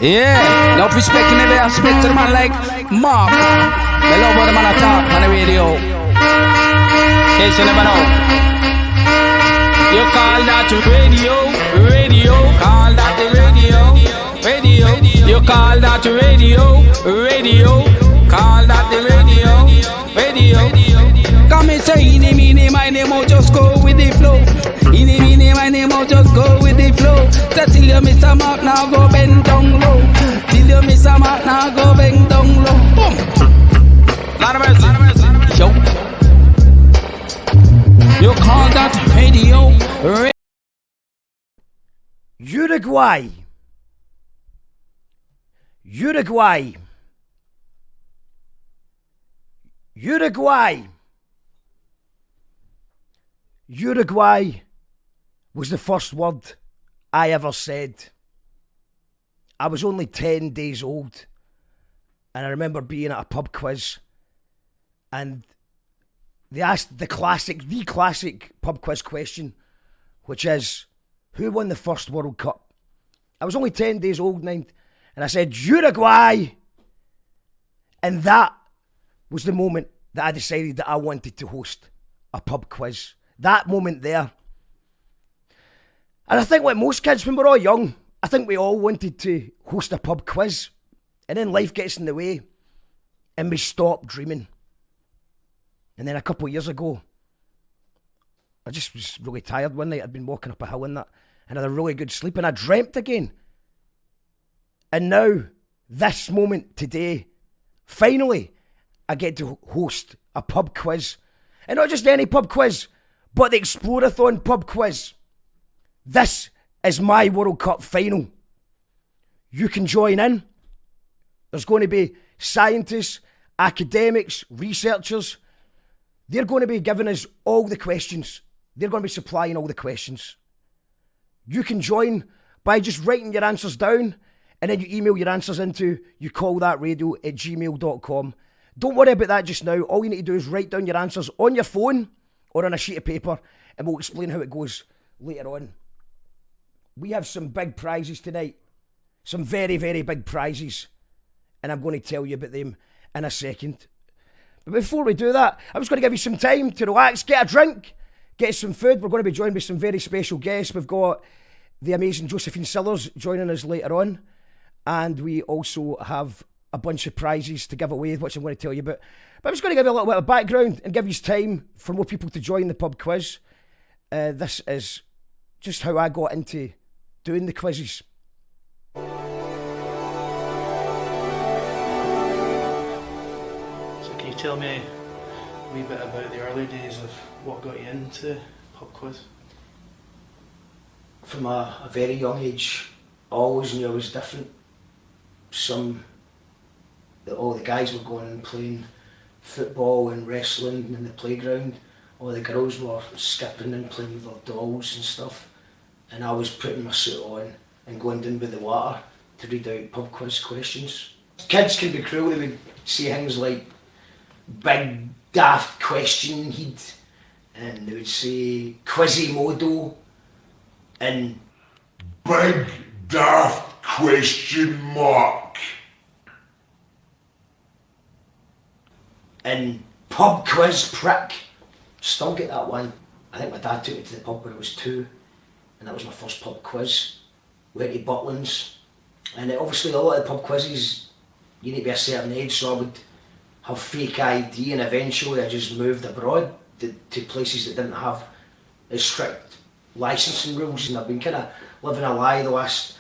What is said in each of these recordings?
Yeah, enough respect in every aspect to the man like Mark. I love how the man talk on the radio. In case you never know. You call that radio, call that the radio. You call that radio, call that the radio. Come and say, eeny, meeny, miny, mo, just go with the flow. Eeny, meeny, miny, mo, just go with the flow. So till you miss a mark, now go bend down low. Till you miss a mark, now go bend down low. Boom. Lot of mercy. Yo. You call that radio. Uruguay. Uruguay was the first word I ever said. I was only 10 days old, and I remember being at a pub quiz, and they asked the classic pub quiz question, which is, who won the first World Cup? I was only 10 days old, and I said, Uruguay! And that was the moment that I decided that I wanted to host a pub quiz. That moment there. And I think like most kids, when we're all young, I think we all wanted to host a pub quiz. And then life gets in the way, and we stop dreaming. And then a couple of years ago, I just was really tired one night. I'd been walking up a hill and that, and I had a really good sleep, and I dreamt again. And now, this moment today, finally, I get to host a pub quiz. And not just any pub quiz, but the Explorathon pub quiz. This is my World Cup final. You can join in. There's going to be scientists, academics, researchers. They're going to be giving us all the questions. They're going to be supplying all the questions. You can join by just writing your answers down, and then you email your answers into youcallthatradio@gmail.com. Don't worry about that just now. All you need to do is write down your answers on your phone or on a sheet of paper, and we'll explain how it goes later on. We have some big prizes tonight. Some very, very big prizes. And I'm going to tell you about them in a second. But before we do that, I'm just going to give you some time to relax, get a drink, get some food. We're going to be joined by some very special guests. We've got the amazing Josephine Sillers joining us later on. And we also have a bunch of prizes to give away, which I'm going to tell you about. But I'm just going to give you a little bit of background and give you time for more people to join the pub quiz. This is just how I got into doing the quizzes. So can you tell me a wee bit about the early days of what got you into pub quiz? From a very young age, I always knew I was different. All the guys were going and playing football and wrestling in the playground. All the girls were skipping and playing with their dolls and stuff. And I was putting my suit on and going down by the water to read out pub quiz questions. Kids can be cruel. They would say things like, big daft question he'd, and they would say Quizimodo and big daft question mark. And pub quiz prick. Still get that one. I think my dad took me to the pub when I was 2, and that was my first pub quiz. Went to Butlins, and obviously a lot of the pub quizzes you need to be a certain age, so I would have fake ID, and eventually I just moved abroad to places that didn't have as strict licensing rules, and I've been kind of living a lie the last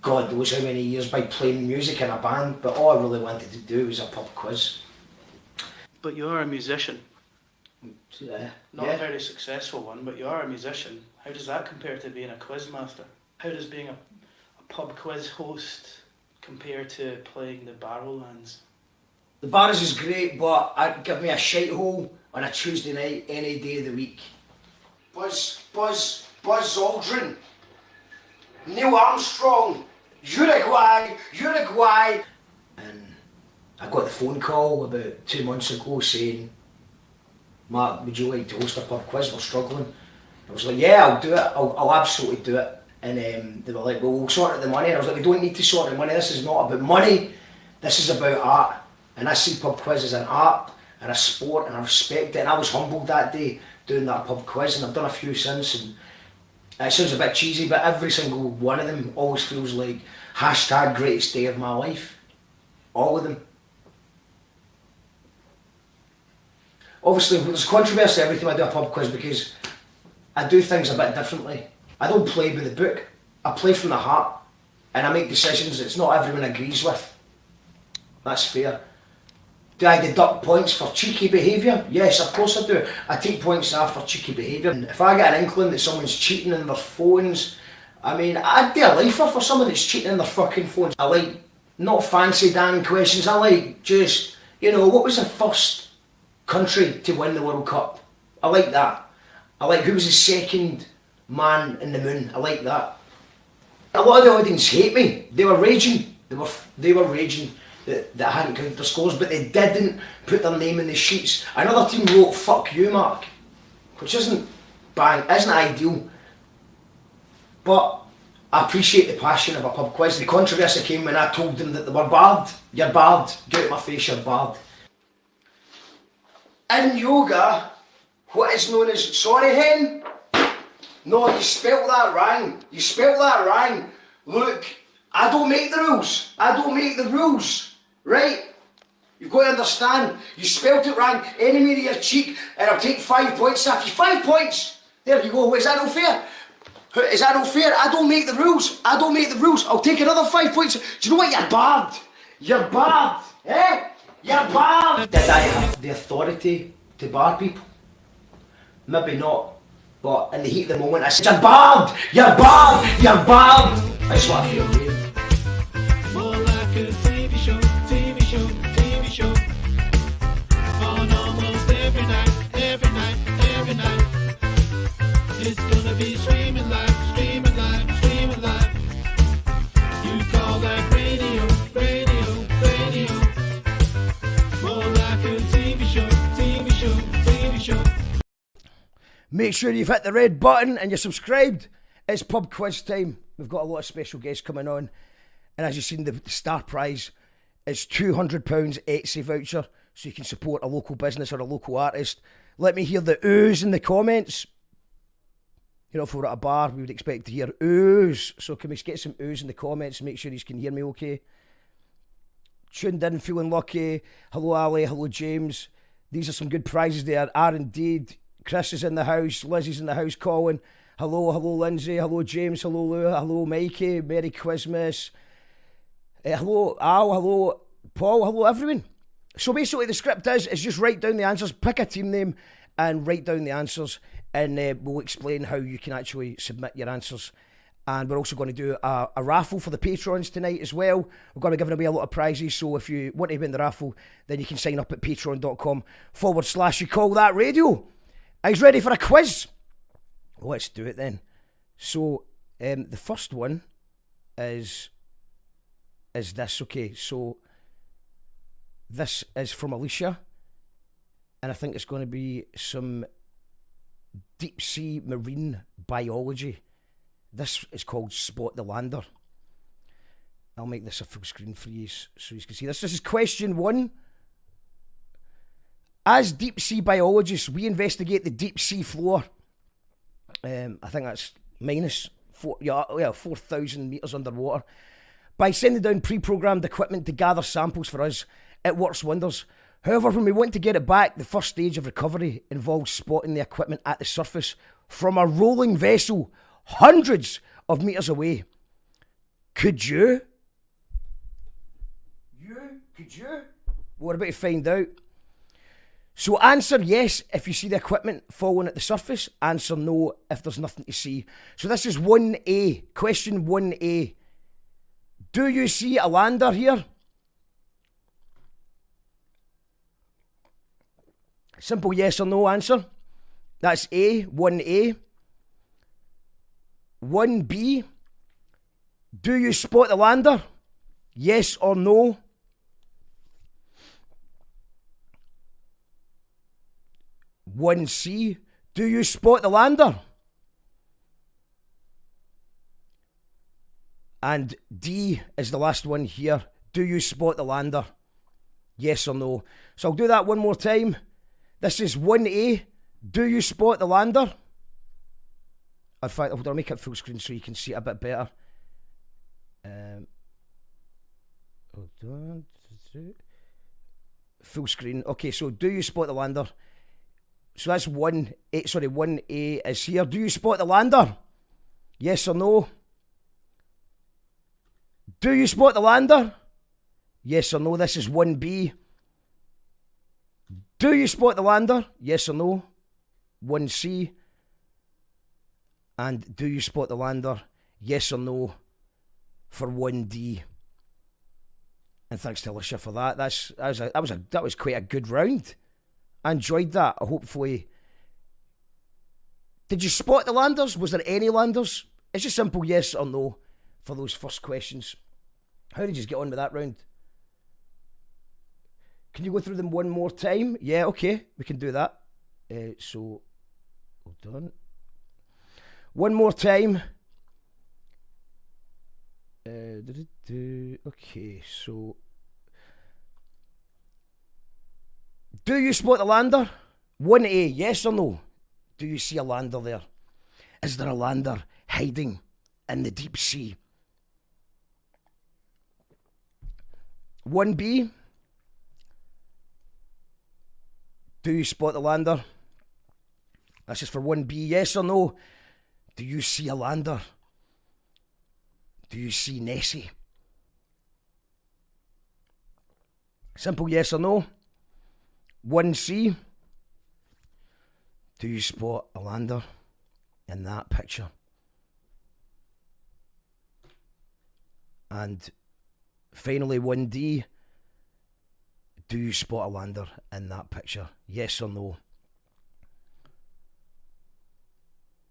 God knows how many years by playing music in a band, but all I really wanted to do was a pub quiz. But you are a musician. Not yeah. a very successful one, but you are a musician. How does that compare to being a quiz master? How does being a pub quiz host compare to playing the Barrowlands? The Barras is great, but give me a shite hole on a Tuesday night any day of the week. Buzz Aldrin, Neil Armstrong, Uruguay. And I got the phone call about 2 months ago saying, Mark, would you like to host a pub quiz? We're struggling. I was like, yeah, I'll do it. I'll absolutely do it. And they were like, well, we'll sort out the money. And I was like, we don't need to sort out the money. This is not about money. This is about art. And I see pub quiz as an art and a sport, and I respect it. And I was humbled that day doing that pub quiz, and I've done a few since. And it sounds a bit cheesy, but every single one of them always feels like hashtag greatest day of my life. All of them. Obviously, there's controversy every time I do a pub quiz because I do things a bit differently. I don't play by the book. I play from the heart, and I make decisions that not everyone agrees with. That's fair. Do I deduct points for cheeky behaviour? Yes, of course I do. I take points off for cheeky behaviour. If I get an inkling that someone's cheating on their phones, I mean, I'd be a lifer for someone that's cheating on their fucking phones. I like not fancy damn questions. I like just, what was the first country to win the World Cup? I like that. I like who was the second man in the moon. I like that. A lot of the audience hate me. They were raging. They were raging that I hadn't counted their scores, but they didn't put their name in the sheets. Another team wrote "fuck you, Mark," which isn't ideal. But I appreciate the passion of a pub quiz. The controversy came when I told them that they were barred. You're barred. Get out of my face, you're barred. In yoga, what is known as, sorry hen? No, you spelt that wrong. You spelt that wrong. Look, I don't make the rules. I don't make the rules. Right? You've got to understand. You spelt it wrong. Enemy to your cheek, and I'll take 5 points off you. 5 points! There you go. Is that not fair? Is that not fair? I don't make the rules. I don't make the rules. I'll take another 5 points. Do you know what? You're barred. You're barred. Eh? You're barred. Did I have the authority to bar people? Maybe not. But in the heat of the moment, I said, you're barred! You're barred! You're barred! That's what I feel, dude. More like a TV show, TV show, TV show. On almost every night, every night, every night. It's gonna be streaming live, streaming live, streaming live. You call that radio, radio, radio. More like a TV show, TV show, TV show. Make sure you've hit the red button and you're subscribed. It's pub quiz time. We've got a lot of special guests coming on. And as you've seen, the star prize is £200 Etsy voucher, so you can support a local business or a local artist. Let me hear the oohs in the comments. If we're at a bar, we would expect to hear oohs. So can we get some oohs in the comments and make sure you can hear me okay? Tuned in, feeling lucky. Hello, Ali. Hello, James. These are some good prizes there. Indeed. Chris is in the house. Lizzie's in the house calling. Hello, Lindsay. Hello, James. Hello, Lou. Hello, Mikey. Merry Christmas. Hello, Al. Hello, Paul. Hello, everyone. So basically the script is just write down the answers, pick a team name and write down the answers, and we'll explain how you can actually submit your answers. And we're also going to do a raffle for the patrons tonight as well. We're going to give away a lot of prizes, so if you want to win the raffle, then you can sign up at patreon.com/you call that radio. Are you ready for a quiz? Let's do it then. So, the first one is this, okay? So, this is from Alicia, and I think it's going to be some deep sea marine biology. This is called Spot the Lander. I'll make this a full screen for you so you can see this. This is question 1. As deep sea biologists, we investigate the deep sea floor. I think that's minus 4,000 metres underwater. By sending down pre-programmed equipment to gather samples for us, it works wonders. However, when we want to get it back, the first stage of recovery involves spotting the equipment at the surface from a rolling vessel hundreds of metres away. Could you? Could you? We're about to find out. So answer yes if you see the equipment falling at the surface. Answer no if there's nothing to see. So this is 1A. Question 1A. Do you see a lander here? Simple yes or no answer. That's A, 1A. 1B. Do you spot the lander? Yes or no? 1C. Do you spot the lander? And D is the last one here. Do you spot the lander? Yes or no? So I'll do that one more time. This is 1A. Do you spot the lander? In fact, hold on, I'll make it full screen so you can see it a bit better. Hold on. Full screen. Okay, so do you spot the lander? So that's 1A is here. Do you spot the lander? Yes or no? Do you spot the lander? Yes or no? This is 1B. Do you spot the lander? Yes or no? 1C. And do you spot the lander? Yes or no? For 1D. And thanks to Alicia for that. That was quite a good round. I enjoyed that. Hopefully. Did you spot the landers? Was there any landers? It's just simple yes or no for those first questions. How did you get on with that round? Can you go through them one more time? Yeah, okay, we can do that. So, hold on. One more time. Okay, so. Do you spot the lander? 1A, yes or no? Do you see a lander there? Is there a lander hiding in the deep sea? 1B. Do you spot the lander? That's just for 1B, yes or no? Do you see a lander? Do you see Nessie? Simple yes or no. 1C. Do you spot a lander in that picture? And finally 1D. Do you spot a lander in that picture? Yes or no?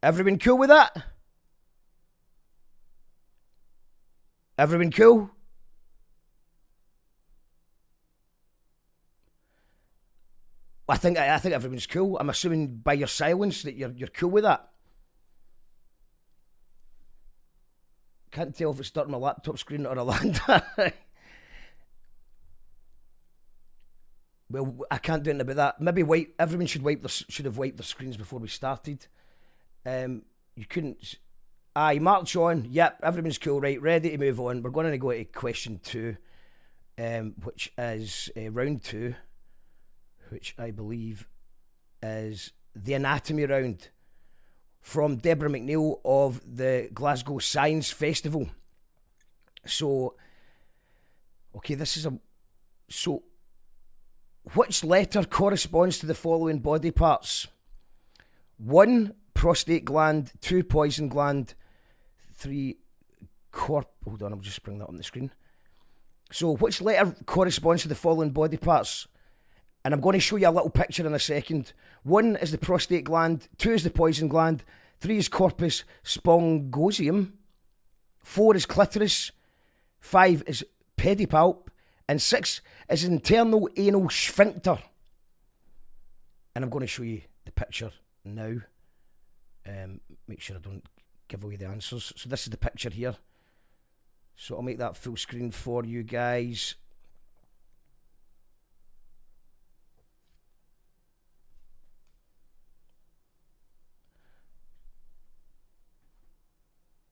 Everyone cool with that? Everyone cool? I think everyone's cool. I'm assuming by your silence that you're cool with that. Can't tell if it's starting my laptop screen or a lander. Well, I can't do anything about that. Maybe everyone should have wiped their screens before we started. You couldn't. Aye, march on. Yep, everyone's cool. Right, ready to move on. We're going to go to question 2, which is round 2, which I believe is the anatomy round from Deborah McNeil of the Glasgow Science Festival. So, okay, which letter corresponds to the following body parts? 1, prostate gland. 2, poison gland. 3, hold on, I'll just bring that on the screen. So, which letter corresponds to the following body parts? And I'm going to show you a little picture in a second. 1 is the prostate gland. 2 is the poison gland. 3 is corpus spongiosum. 4 is clitoris. 5 is pedipalp. And 6 is internal anal sphincter. And I'm going to show you the picture now. Make sure I don't give away the answers. So this is the picture here. So I'll make that full screen for you guys.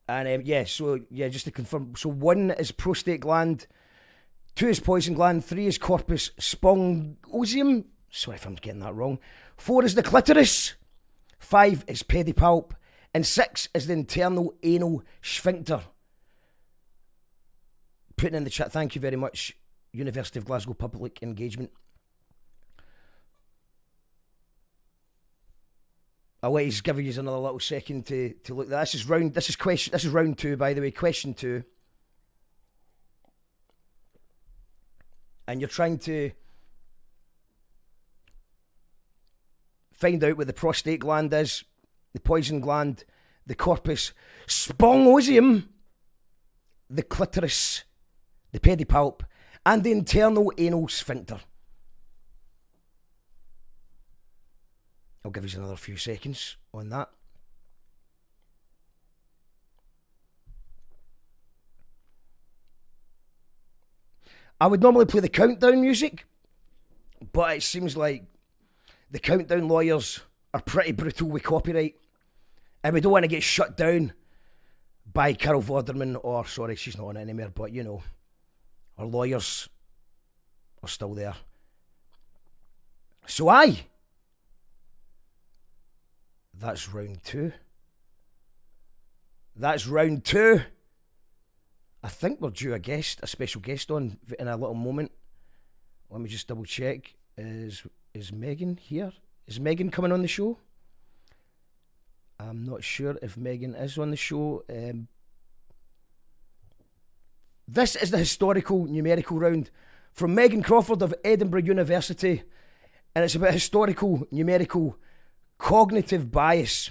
And just to confirm, so 1 is prostate gland, 2 is poison gland, 3 is corpus spongiosum, sorry if I'm getting that wrong, 4 is the clitoris, 5 is pedipalp, and 6 is the internal anal sphincter. Putting in the chat, thank you very much, University of Glasgow Public Engagement. I'll let you give you another little second to look at that. This is round 2, by the way, question 2. And you're trying to find out where the prostate gland is, the poison gland, the corpus spongiosum, the clitoris, the pedipalp, and the internal anal sphincter. I'll give you another few seconds on that. I would normally play the countdown music, but it seems like the countdown lawyers are pretty brutal with copyright, and we don't want to get shut down by Carol Vorderman, or, sorry, she's not on anymore, but you know, our lawyers are still there. So that's round two. That's round two. I think we're due a special guest on in a little moment. Let me just double check. Is Megan here? Is Megan coming on the show? I'm not sure if Megan is on the show. This is the historical numerical round from Megan Crawford of Edinburgh University, and it's about historical numerical cognitive bias.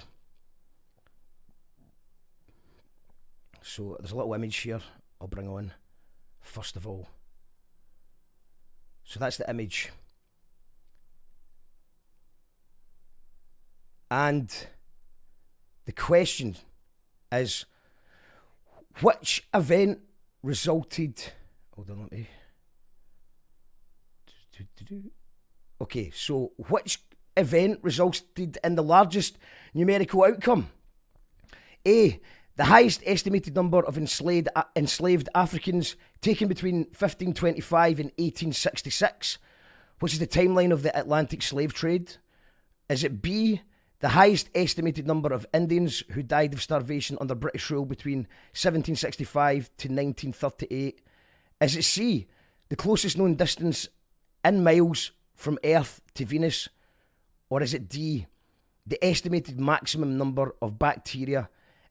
So there's a little image here I'll bring on first of all. So that's the image. And the question is, which event resulted... Hold on, let me... Okay, so which event resulted in the largest numerical outcome? A, the highest estimated number of enslaved Africans taken between 1525 and 1866, which is the timeline of the Atlantic slave trade. Is it B, the highest estimated number of Indians who died of starvation under British rule between 1765 to 1938? Is it C, the closest known distance in miles from Earth to Venus? Or is it D, the estimated maximum number of bacteria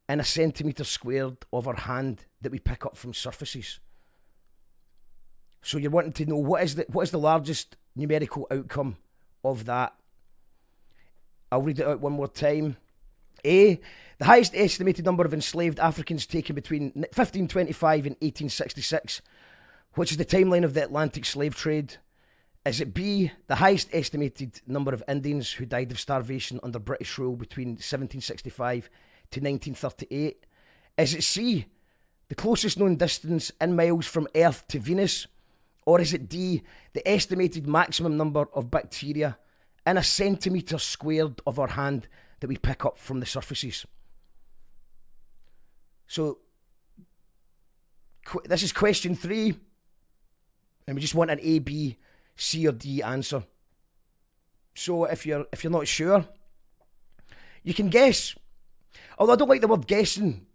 in a centimetre squared of our hand that we pick up from surfaces? So you're wanting to know what is the largest numerical outcome of that. I'll read it out one more time. A, the highest estimated number of enslaved Africans taken between 1525 and 1866, which is the timeline of the Atlantic slave trade. Is it B, the highest estimated number of Indians who died of starvation under British rule between 1765 to 1938? Is it C, the closest known distance in miles from Earth to Venus? Or is it D, the estimated maximum number of bacteria in a centimetre squared of our hand that we pick up from the surfaces? So this is question 3, and we just want an A, B, C or D answer. So if you're not sure, you can guess. Although I don't like the word guessing.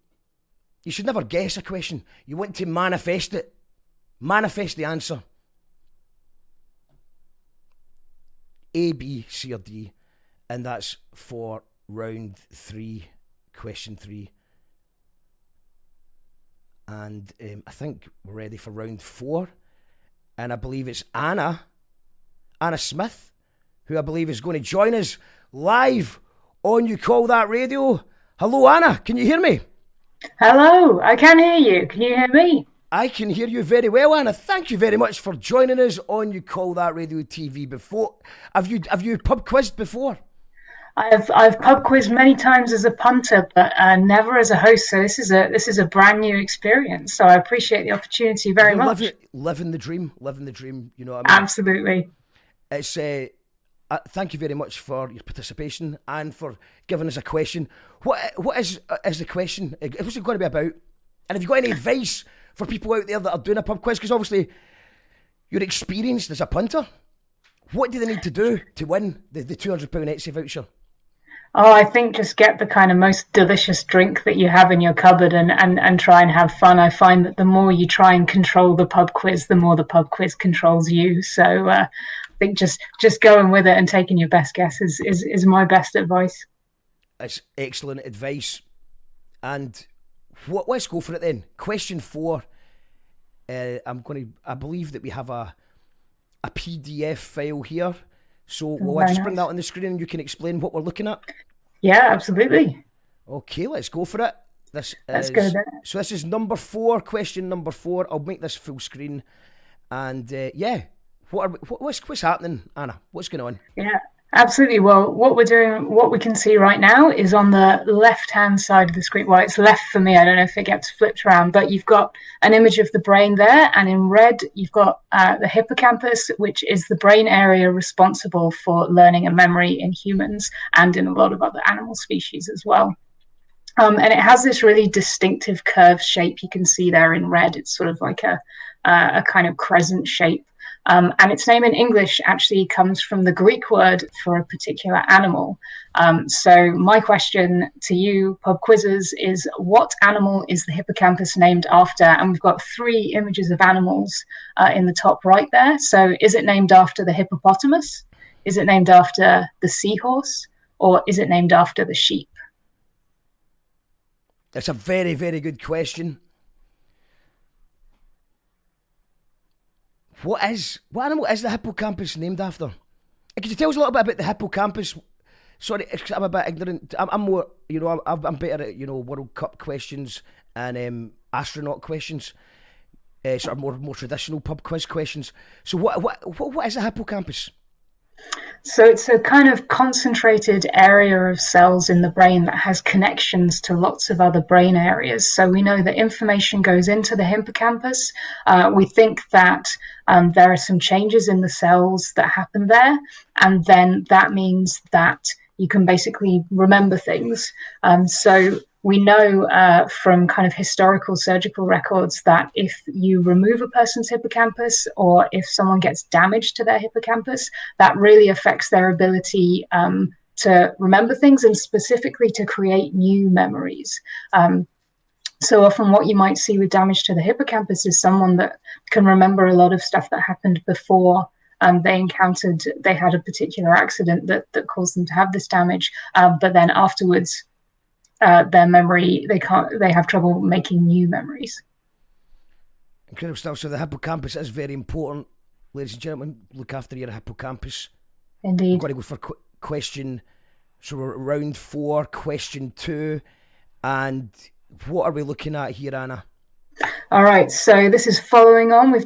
You should never guess a question. You want to manifest it. Manifest the answer. A, B, C or D. And that's for round 3, question 3. And I think we're ready for round 4. And I believe it's Anna Smith, who I believe is going to join us live on You Call That Radio. Hello, Anna. Can you hear me? Hello. I can hear you. Can you hear me? I can hear you very well, Anna. Thank you very much for joining us on You Call That Radio TV before. Have you pub quizzed before? I've pub quizzed many times as a punter, but never as a host. So this is a brand new experience. So I appreciate the opportunity very much. Living the dream. You know what I mean? Absolutely. It's thank you very much for your participation and for giving us a question. What is the question? What's it going to be about? And have you got any advice for people out there that are doing a pub quiz? Because obviously you're experienced as a punter. What do they need to do to win the £200 Etsy voucher? Oh, I think just get the kind of most delicious drink that you have in your cupboard and try and have fun. I find that the more you try and control the pub quiz, the more the pub quiz controls you. So I think just going with it and taking your best guess is my best advice. It's excellent advice. And let's go for it then. Question 4. I believe that we have a PDF file here. So will I just bring that on the screen and you can explain what we're looking at? Yeah, absolutely. Okay, let's go for it. Let's go there. So this is number 4, question number 4. I'll make this full screen. And what's happening, Anna? What's going on? Yeah. Absolutely. Well, what we're doing, what we can see right now is on the left-hand side of the screen. Well, it's left for me. I don't know if it gets flipped around, but you've got an image of the brain there. And in red, you've got the hippocampus, which is the brain area responsible for learning and memory in humans and in a lot of other animal species as well. And it has this really distinctive curved shape you can see there in red. It's sort of like a kind of crescent shape. And its name in English actually comes from the Greek word for a particular animal. So my question to you, pub quizzers, is what animal is the hippocampus named after? And we've got 3 images of animals in the top right there. So is it named after the hippopotamus? Is it named after the seahorse? Or is it named after the sheep? That's a very, very good question. What animal is the hippocampus named after? Could you tell us a little bit about the hippocampus? Sorry, I'm a bit ignorant. I'm more, I'm better at, World Cup questions and astronaut questions. Sort of more traditional pub quiz questions. So what is a hippocampus? So it's a kind of concentrated area of cells in the brain that has connections to lots of other brain areas. So we know that information goes into the hippocampus. We think that there are some changes in the cells that happen there, and then that means that you can basically remember things. So we know from kind of historical surgical records that if you remove a person's hippocampus or if someone gets damage to their hippocampus, that really affects their ability to remember things and specifically to create new memories. So often what you might see with damage to the hippocampus is someone that can remember a lot of stuff that happened before they had a particular accident that caused them to have this damage, but then afterwards their memory, they have trouble making new memories. Incredible stuff. So the hippocampus is very important. Ladies and gentlemen, look after your hippocampus. Indeed. We've got to go for question, so we're round 4, question 2. And what are we looking at here, Anna? All right, so this is following on. We've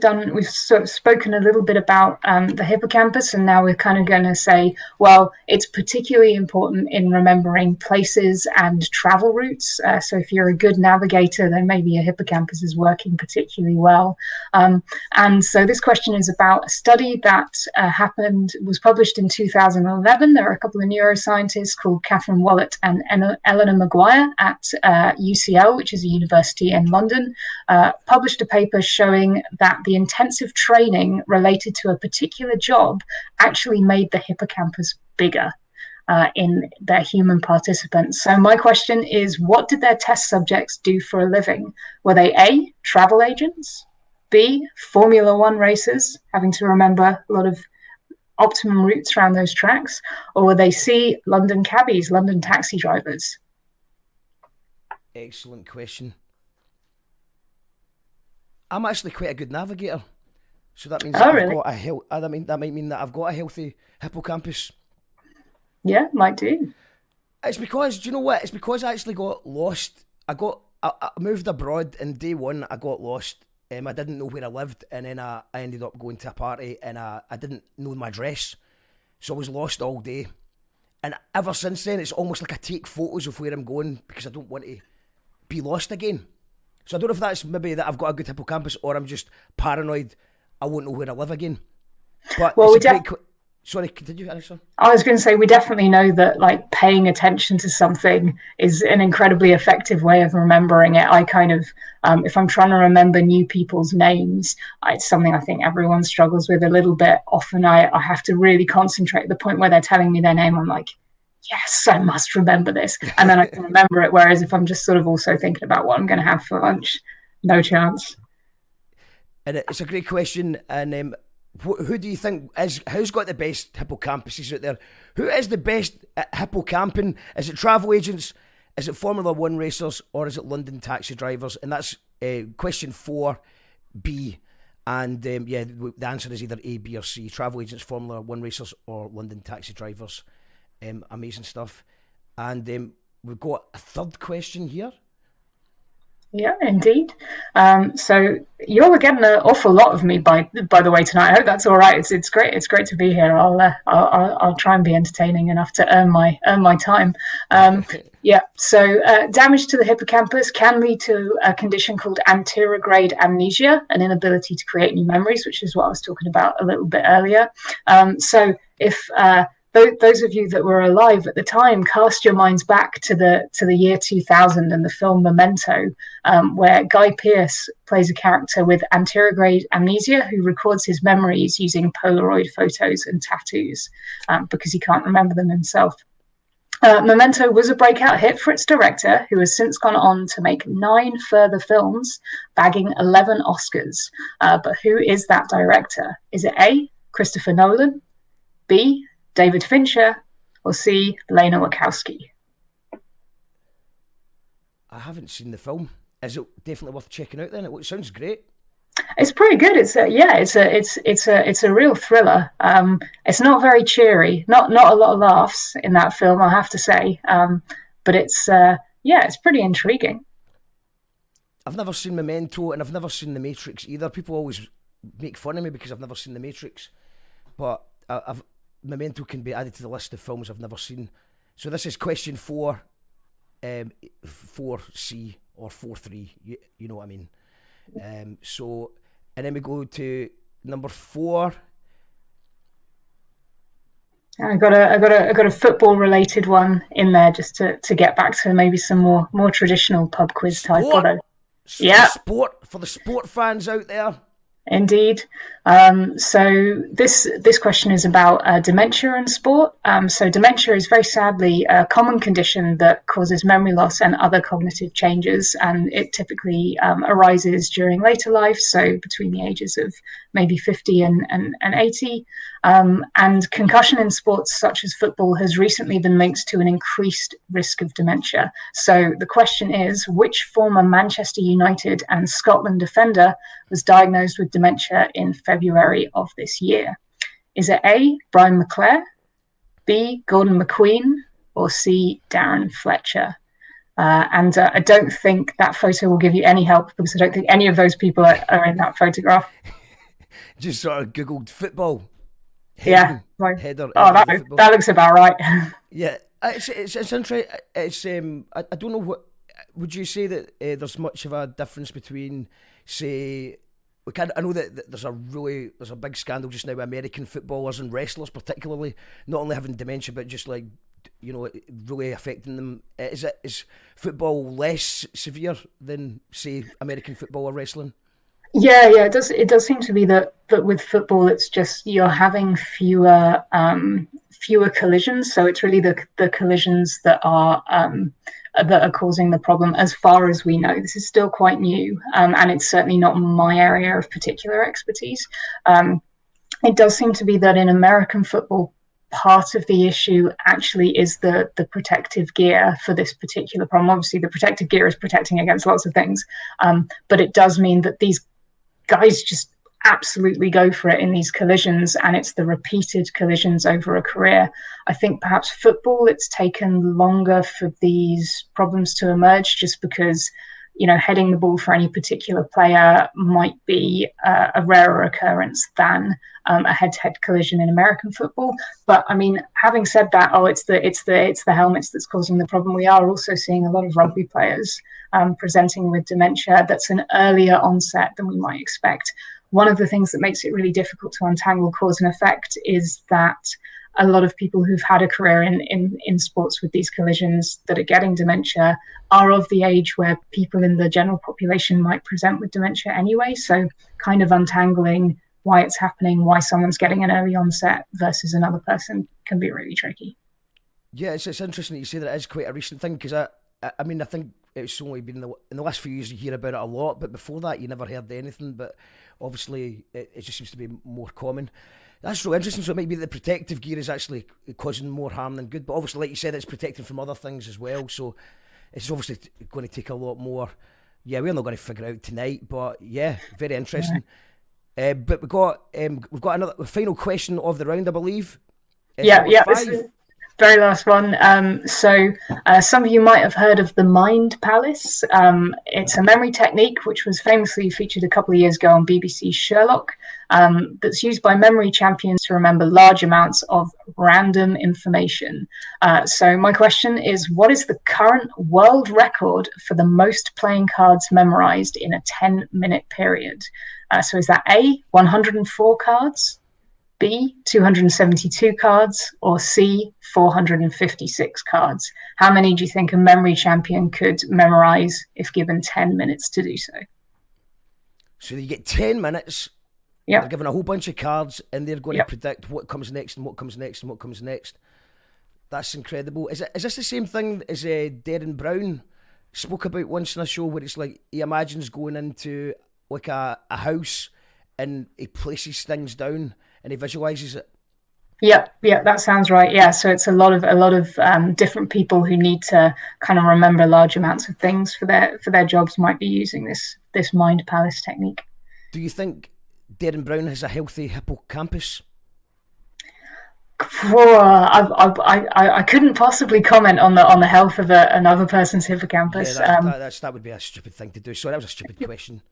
sort of spoken a little bit about the hippocampus, and now we're kind of going to say, well, it's particularly important in remembering places and travel routes. So if you're a good navigator, then maybe your hippocampus is working particularly well. And so this question is about a study that was published in 2011. There are a couple of neuroscientists called Catherine Wallett and Eleanor Maguire at UCL, which is a university in London, published a paper showing that the intensive training related to a particular job actually made the hippocampus bigger in their human participants. So my question is, what did their test subjects do for a living? Were they A, travel agents, B, Formula One racers, having to remember a lot of optimum routes around those tracks, or were they C, London cabbies, London taxi drivers? Excellent question. I'm actually quite a good navigator, so that means that that might mean that I've got a healthy hippocampus. Yeah, might do. It's because, do you know what? It's because I actually got lost. I moved abroad, and day 1 I got lost. I didn't know where I lived, and then I ended up going to a party, and I didn't know my address, so I was lost all day. And ever since then, it's almost like I take photos of where I'm going because I don't want to be lost again. So I don't know if that's maybe that I've got a good hippocampus or I'm just paranoid I won't know where I live again. But well, sorry, continue, Alison. I was going to say, we definitely know that like paying attention to something is an incredibly effective way of remembering it. I kind of, if I'm trying to remember new people's names, it's something I think everyone struggles with a little bit. Often I have to really concentrate at the point where they're telling me their name. I'm like, yes, I must remember this. And then I can remember it. Whereas if I'm just sort of also thinking about what I'm going to have for lunch, no chance. And it's a great question. And who do you think who's got the best hippocampuses out there? Who is the best at hippocamping? Is it travel agents? Is it Formula One racers? Or is it London taxi drivers? And that's question 4B. And the answer is either A, B or C. Travel agents, Formula One racers, or London taxi drivers. Amazing stuff. And we've got a third question here. Yeah, indeed. So you're getting an awful lot of me by the way tonight. I hope that's all right. It's great. It's great to be here. I'll try and be entertaining enough to earn my time. Yeah. So damage to the hippocampus can lead to a condition called anterograde amnesia, an inability to create new memories, which is what I was talking about a little bit earlier. So if those of you that were alive at the time, cast your minds back to the year 2000 and the film Memento, where Guy Pearce plays a character with anterograde amnesia who records his memories using Polaroid photos and tattoos because he can't remember them himself. Memento was a breakout hit for its director, who has since gone on to make 9 further films, bagging 11 Oscars. But who is that director? Is it A, Christopher Nolan, B, David Fincher, or C, Lena Wachowski? I haven't seen the film. Is it definitely worth checking out then? It sounds great. It's pretty good. It's a real thriller. It's not very cheery. Not a lot of laughs in that film, I have to say. But it's pretty intriguing. I've never seen Memento, and I've never seen The Matrix either. People always make fun of me because I've never seen The Matrix, but Memento can be added to the list of films I've never seen. So this is question 4, 4C or 4-3. You know what I mean. So, and then we go to number 4. I got a football related one in there just to get back to maybe some more traditional pub quiz type. Sport for the sport fans out there. Indeed. So this question is about dementia and sport. So dementia is very sadly a common condition that causes memory loss and other cognitive changes, and it typically arises during later life, so between the ages of maybe 50 and 80. And concussion in sports such as football has recently been linked to an increased risk of dementia. So the question is, which former Manchester United and Scotland defender was diagnosed with dementia in February of this year? Is it A, Brian McClare, B, Gordon McQueen, or C, Darren Fletcher? And I don't think that photo will give you any help because I don't think any of those people are in that photograph. Just sort of Googled football. Header, header. Oh, that looks about right. Yeah, it's interesting. It's I don't know what would you say that there's much of a difference between, say, I know that there's a big scandal just now with American footballers and wrestlers particularly not only having dementia but just like, you know, really affecting them. Is football less severe than, say, American football or wrestling? Yeah, it does seem to be that with football it's just you're having fewer collisions, so it's really the collisions that are causing the problem as far as we know. This is still quite new, and it's certainly not my area of particular expertise. It does seem to be that in American football, part of the issue actually is the protective gear for this particular problem. Obviously, the protective gear is protecting against lots of things, but it does mean that these guys just absolutely go for it in these collisions, and it's the repeated collisions over a career. I think perhaps football, it's taken longer for these problems to emerge just because, you know, heading the ball for any particular player might be a rarer occurrence than a head-to-head collision in American football. But I mean, having said that, it's the helmets that's causing the problem. We are also seeing a lot of rugby players presenting with dementia that's an earlier onset than we might expect. One of the things that makes it really difficult to untangle cause and effect is that a lot of people who've had a career in sports with these collisions that are getting dementia are of the age where people in the general population might present with dementia anyway. So kind of untangling why it's happening, why someone's getting an early onset versus another person can be really tricky. Yeah, it's interesting that you say that it is quite a recent thing because I mean, I think it's only been in the last few years you hear about it a lot, but before that you never heard anything. But obviously it just seems to be more common. That's so interesting. So it might be the protective gear is actually causing more harm than good, but obviously, like you said, it's protecting from other things as well. So it's obviously going to take a lot more. Yeah, we're not going to figure it out tonight, but yeah, very interesting. Yeah. But we've got another final question of the round, I believe. Very last one. So some of you might have heard of the Mind Palace. It's a memory technique which was famously featured a couple of years ago on BBC's Sherlock, that's used by memory champions to remember large amounts of random information. So my question is, what is the current world record for the most playing cards memorized in a 10-minute period? So is that A, 104 cards, B, 272 cards, or C, 456 cards? How many do you think a memory champion could memorize if given 10 minutes to do so? So you get 10 minutes, Yeah. they're given a whole bunch of cards, and they're going Yep. to predict what comes next and what comes next and what comes next. That's incredible. Is this the same thing as Darren Brown spoke about once in a show, where it's like he imagines going into like a house and he places things down and he visualizes it? Yeah, that sounds right. Yeah, so it's a lot of different people who need to kind of remember large amounts of things for their jobs might be using this Mind Palace technique. Do you think Darren Brown has a healthy hippocampus? I couldn't possibly comment on the health of another person's hippocampus. Yeah, that would be a stupid thing to do. Sorry, that was a stupid question.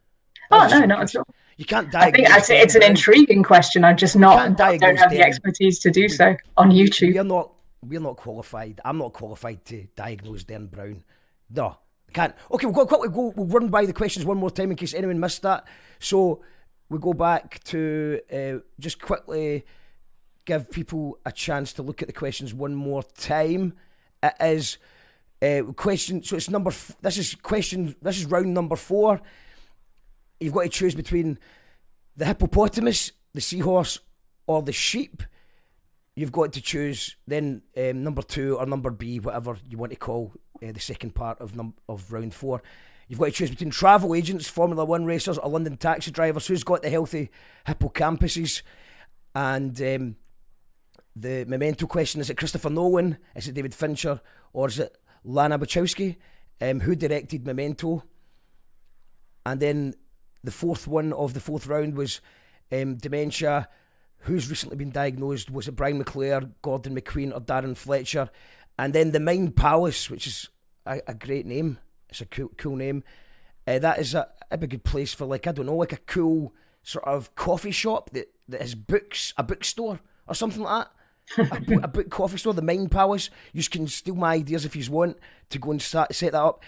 Oh no, not at all. You can't I think diagnose. it's an intriguing question. I just don't have the Darren. expertise to do so on YouTube. We're not qualified. I'm not qualified to diagnose Darren Brown. No, I can't. Okay, we'll run by the questions one more time in case anyone missed that. So we go back to just quickly give people a chance to look at the questions one more time. It is question. So it's this is round number 4. You've got to choose between the hippopotamus, the seahorse, or the sheep. You've got to choose then number 2 or number B, whatever you want to call the second part of round 4. You've got to choose between travel agents, Formula 1 racers, or London taxi drivers. Who's got the healthy hippocampuses? And the memento question, is it Christopher Nolan, is it David Fincher, or is it Lana Wachowski? Who directed Memento? And then the fourth one of the fourth round was dementia. Who's recently been diagnosed? Was it Brian McClure, Gordon McQueen, or Darren Fletcher? And then the Mind Palace, which is a great name. It's a cool name. That is a good place for, like, I don't know, like a cool sort of coffee shop that has books, a bookstore or something like that. a book coffee store, the Mind Palace. You can steal my ideas if you want to go and set that up.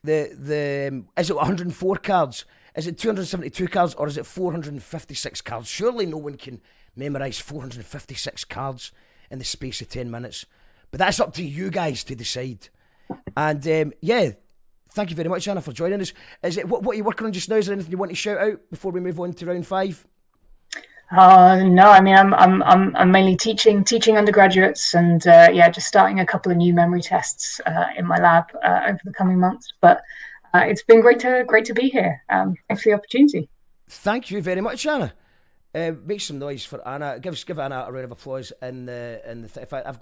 Is it 104 cards? Is it 272 cards, or is it 456 cards? Surely no one can memorise 456 cards in the space of 10 minutes. But that's up to you guys to decide. And yeah, thank you very much, Anna, for joining us. Is it what are you working on just now? Is there anything you want to shout out before we move on to round 5? No, I mean I'm mainly teaching undergraduates, and just starting a couple of new memory tests in my lab over the coming months. But it's been great to be here. Thanks for the opportunity. Thank you very much, Anna. Make some noise for Anna. Give Anna a round of applause. If I've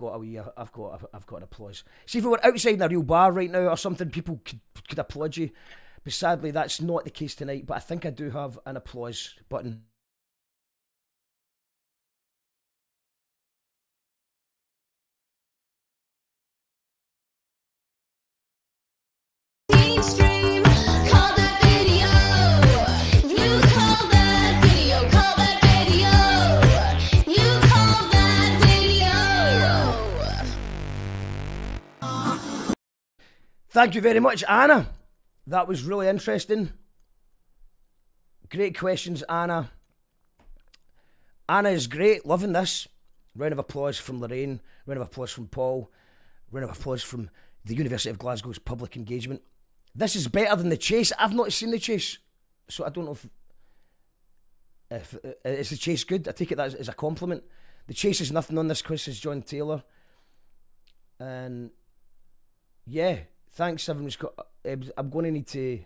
got an applause. See, if we were outside in a real bar right now or something, people could applaud you. But sadly, that's not the case tonight. But I think I do have an applause button. Stream, call that video. You call that video. Call that video. You call that video. Thank you very much, Anna. That was really interesting. Great questions, Anna. Anna is great. Loving this. Round of applause from Lorraine. Round of applause from Paul. Round of applause from the University of Glasgow's public engagement. This is better than The Chase. I've not seen The Chase, so I don't know if is The Chase good. I take it that as a compliment. The Chase is nothing on this quiz, says John Taylor. And yeah, thanks everyone's got. I'm going to need to.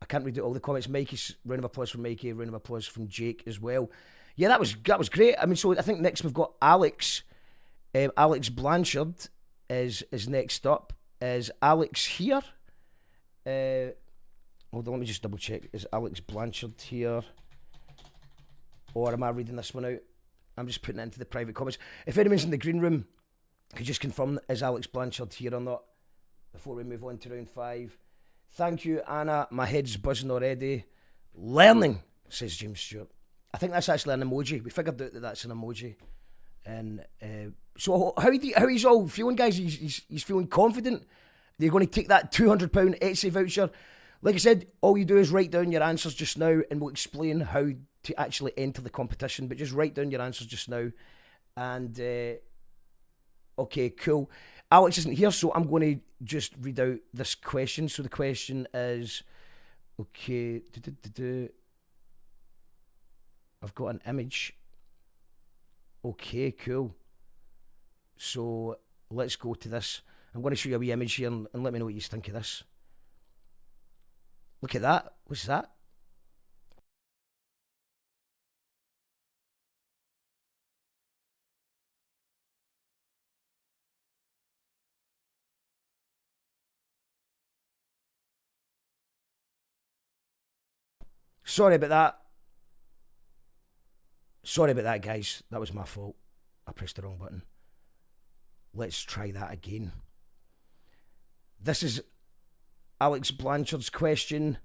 I can't read out all the comments. Mikey's round of applause from Mikey. Round of applause from Jake as well. Yeah, that was great. I mean, so I think next we've got Alex. Alex Blanchard is next up. Is Alex here? Hold on, let me just double check. Is Alex Blanchard here? Or am I reading this one out? I'm just putting it into the private comments. If anyone's in the green room Could you just confirm, is Alex Blanchard here or not before we move on to round 5? Thank you, Anna. My head's buzzing already. Learning, says James Stewart. I think that's actually an emoji. We figured out that that's an emoji. And so how he's all feeling, guys? He's feeling confident. They're going to take that £200 Etsy voucher. Like I said, all you do is write down your answers just now, and we'll explain how to actually enter the competition. But just write down your answers just now. And okay, cool. Alex isn't here, so I'm going to just read out this question. So the question is, okay, I've got an image. Okay, cool. So let's go to this. I'm going to show you a wee image here and let me know what you think of this. Look at that. What's that? Sorry about that. Sorry about that, guys. That was my fault. I pressed the wrong button. Let's try that again. This is Alex Blanchard's question.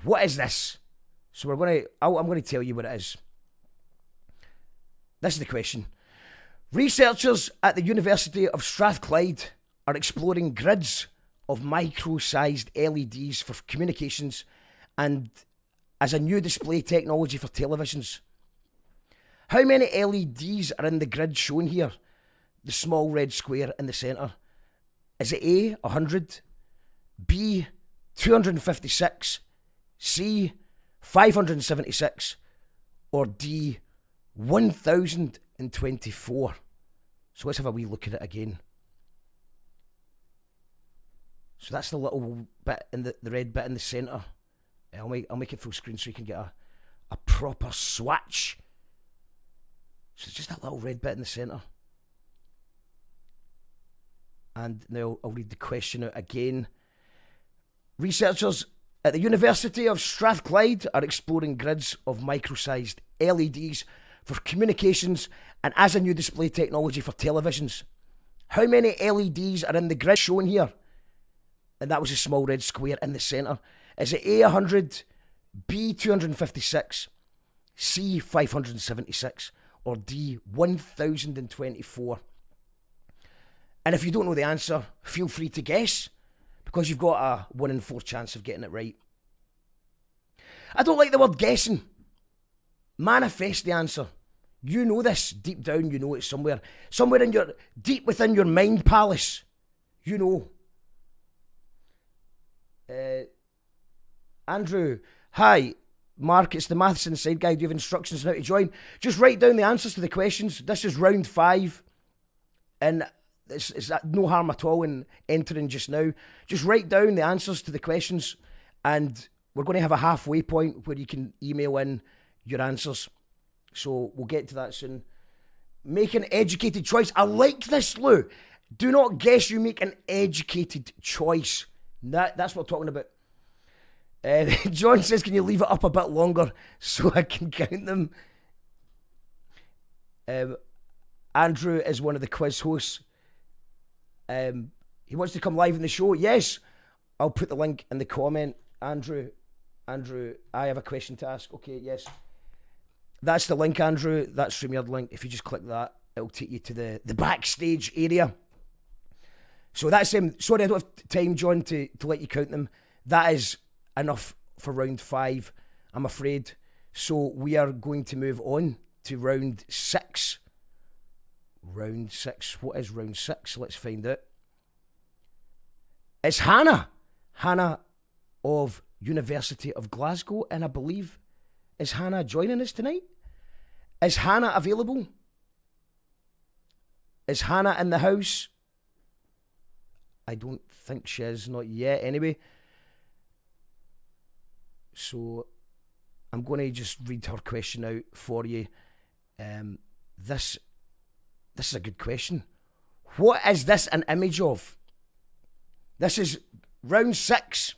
What is this? So I'm going to tell you what it is. This is the question. Researchers at the University of Strathclyde are exploring grids of micro-sized LEDs for communications and as a new display technology for televisions. How many LEDs are in the grid shown here? The small red square in the centre. Is it A, 100, B, 256, C, 576, or D, 1024? So let's have a wee look at it again. So that's the little bit in the red bit in the centre. I'll make it full screen so you can get a proper swatch. So it's just that little red bit in the centre. And now I'll read the question out again. Researchers at the University of Strathclyde are exploring grids of micro-sized LEDs for communications and as a new display technology for televisions. How many LEDs are in the grid shown here? And that was a small red square in the centre. Is it A, 100, B, 256, C, 576, or D, 1024? And if you don't know the answer, feel free to guess, because you've got a 1 in 4 chance of getting it right. I don't like the word guessing. Manifest the answer. You know this deep down, you know it somewhere. Somewhere in your, deep within your mind palace. You know. Andrew, hi. Mark, it's the Maths Inside Guy. Do you have instructions on how to join? Just write down the answers to the questions. This is round 5. And it's no harm at all in entering just now. Just write down the answers to the questions. And we're going to have a halfway point where you can email in your answers. So we'll get to that soon. Make an educated choice. I like this, Lou. Do not guess, you make an educated choice. That's what I'm talking about. John says, can you leave it up a bit longer so I can count them? Andrew is one of the quiz hosts. He wants to come live in the show. Yes, I'll put the link in the comment. Andrew, I have a question to ask. Okay, yes. That's the link, Andrew. That's StreamYard link. If you just click that, it'll take you to the backstage area. So that's sorry, I don't have time, John, to let you count them. That is enough for round 5, I'm afraid. So we are going to move on to round 6. Round 6. What is round 6? Let's find out. It's Hannah. Hannah of University of Glasgow, and I believe, is Hannah joining us tonight? Is Hannah available? Is Hannah in the house? I don't think she is, not yet anyway. So I'm going to just read her question out for you. This is a good question. What is this an image of? This is round 6.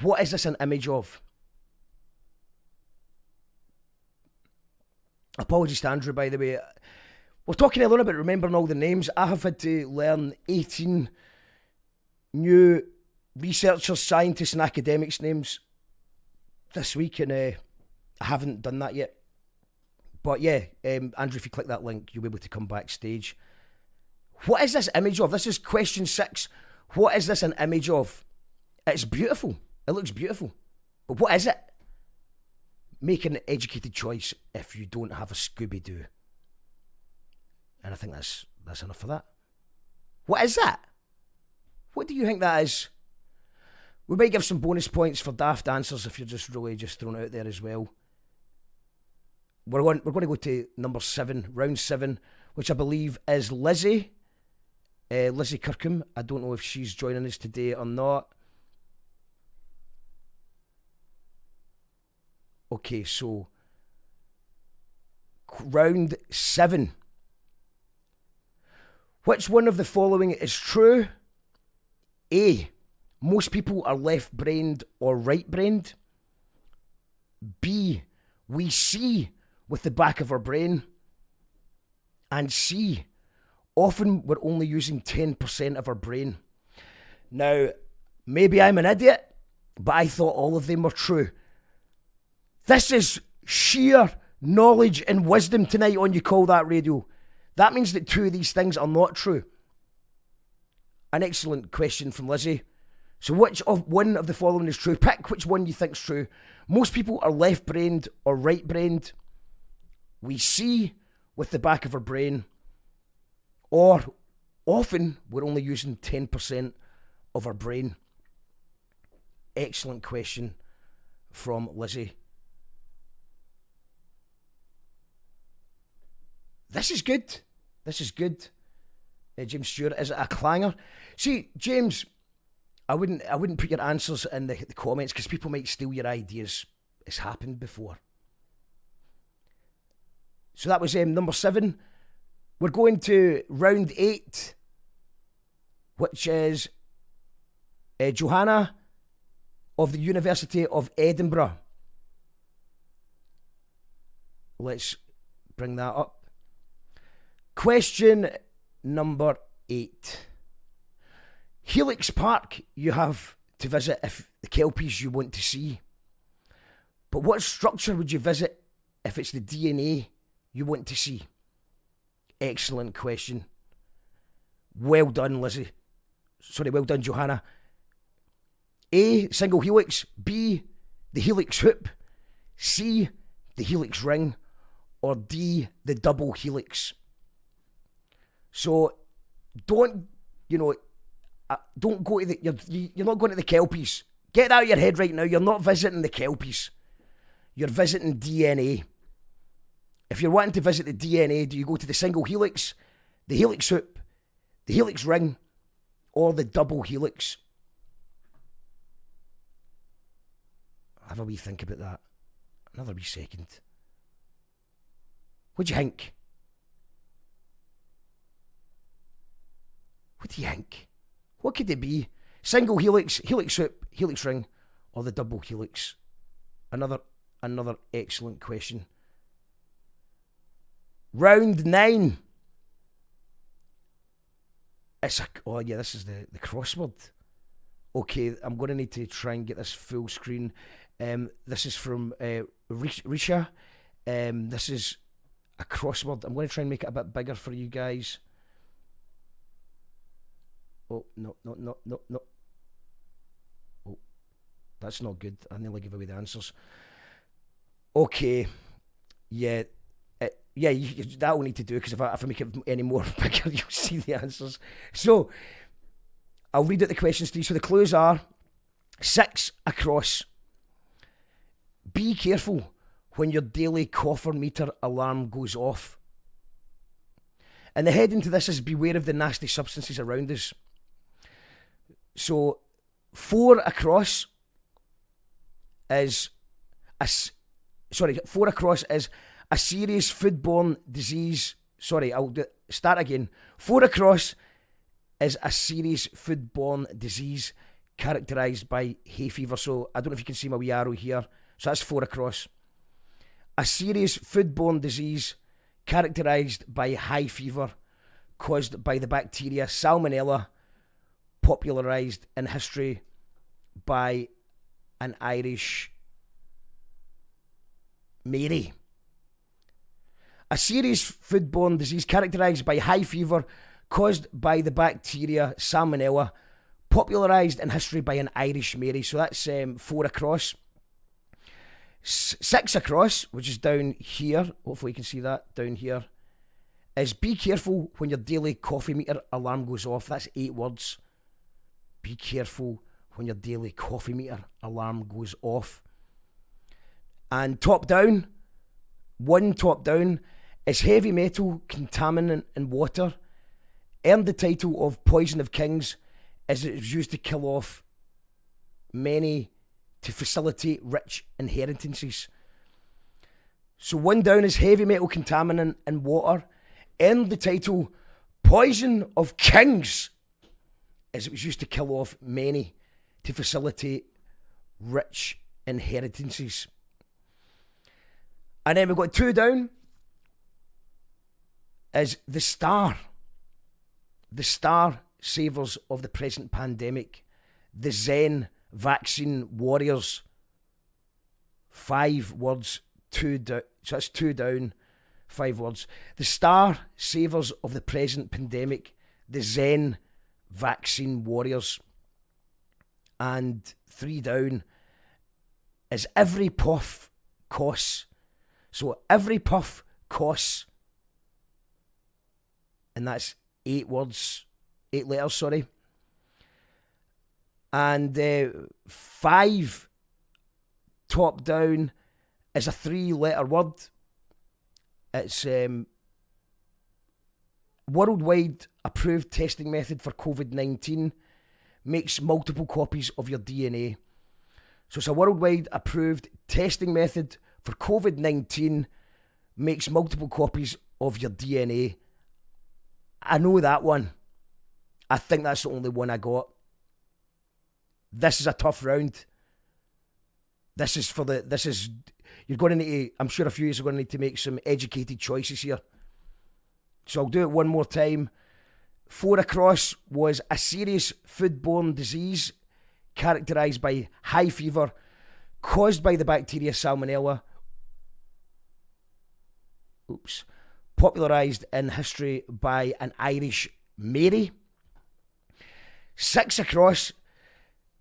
What is this an image of? Apologies to Andrew, by the way. We're talking earlier about remembering all the names. I have had to learn 18 new researchers, scientists and academics' names this week, and I haven't done that yet. But yeah, Andrew, if you click that link, you'll be able to come backstage. What is this image of? This is question 6. What is this an image of? It's beautiful. It looks beautiful. But what is it? Make an educated choice if you don't have a Scooby-Doo. And I think that's enough for that. What is that? What do you think that is? We might give some bonus points for daft answers if you're just really just throwing it out there as well. We're going to go to number 7, round 7, which I believe is Lizzie. Lizzie Kirkham. I don't know if she's joining us today or not. Okay, so round 7. Which one of the following is true? A. Most people are left-brained or right-brained. B. We see with the back of our brain. And C. Often we're only using 10% of our brain. Now, maybe I'm an idiot, but I thought all of them were true. This is sheer knowledge and wisdom tonight on You Call That Radio. That means that 2 of these things are not true. An excellent question from Lizzie. So which of one of the following is true? Pick which one you think is true. Most people are left-brained or right-brained. We see with the back of our brain. Or often we're only using 10% of our brain. Excellent question from Lizzie. This is good. This is good. James Stewart, is it a clanger? See, James, I wouldn't put your answers in the comments because people might steal your ideas. It's happened before. So that was number 7. We're going to round 8, which is Johanna of the University of Edinburgh. Let's bring that up. Question number 8. Helix Park you have to visit if the Kelpies you want to see. But what structure would you visit if it's the DNA you want to see? Excellent question. Well done, Lizzie. Sorry, well done, Johanna. A, single helix. B, the helix hoop. C, the helix ring. Or D, the double helix. So, don't go to the... You're not going to the Kelpies. Get that out of your head right now. You're not visiting the Kelpies. You're visiting DNA. If you're wanting to visit the DNA, do you go to the single helix, the helix hoop, the helix ring, or the double helix? Have a wee think about that. Another wee second. What do you think? What do you think? What could it be? Single helix, helix hoop, helix ring, or the double helix? Another excellent question. Round 9. This is the crossword. Okay, I'm going to need to try and get this full screen. This is from Risha. This is a crossword. I'm going to try and make it a bit bigger for you guys. Oh, no. Oh, that's not good. I nearly give away the answers. Okay. Yeah. That will need to do, because if I make it any more bigger, you'll see the answers. So, I'll read out the questions to you. So the clues are 6 across. Be careful when your daily cougher meter alarm goes off. And the heading to this is beware of the nasty substances around us. So 4 across is a serious foodborne disease. Sorry, I'll start again. 4 across is a serious foodborne disease characterised by hay fever. So I don't know if you can see my wee arrow here. So that's 4 across. A serious foodborne disease characterised by high fever caused by the bacteria Salmonella, popularised in history by an Irish Mary. A serious foodborne disease characterised by high fever caused by the bacteria Salmonella, popularised in history by an Irish Mary. So that's 4 across. 6 across, which is down here, hopefully you can see that down here, is be careful when your daily coffee meter alarm goes off. That's 8 words. Be careful when your daily coffee meter alarm goes off. And top down, 1 top down, is heavy metal contaminant in water. Earned the title of Poison of Kings as it was used to kill off many to facilitate rich inheritances. So 1 down is heavy metal contaminant in water. Earned the title Poison of Kings as it was used to kill off many to facilitate rich inheritances. And then we've got 2 down is the star. The star savers of the present pandemic. The Zen vaccine warriors. 5 words, 2 down. So that's 2 down, 5 words. The star savers of the present pandemic. The Zen vaccine warriors. And 3 down is every puff costs. So every puff costs. And that's 8 words, 8 letters, sorry. And 5 top down is a 3-letter word. It's worldwide approved testing method for COVID-19 makes multiple copies of your DNA. So it's a worldwide approved testing method for COVID-19 makes multiple copies of your DNA. I know that one. I think that's the only one I got. This is a tough round. You're going to need to, I'm sure a few of you are going to need to make some educated choices here. So I'll do it one more time. 4 across was a serious foodborne disease characterised by high fever caused by the bacteria Salmonella. Popularised in history by an Irish Mary. 6 across,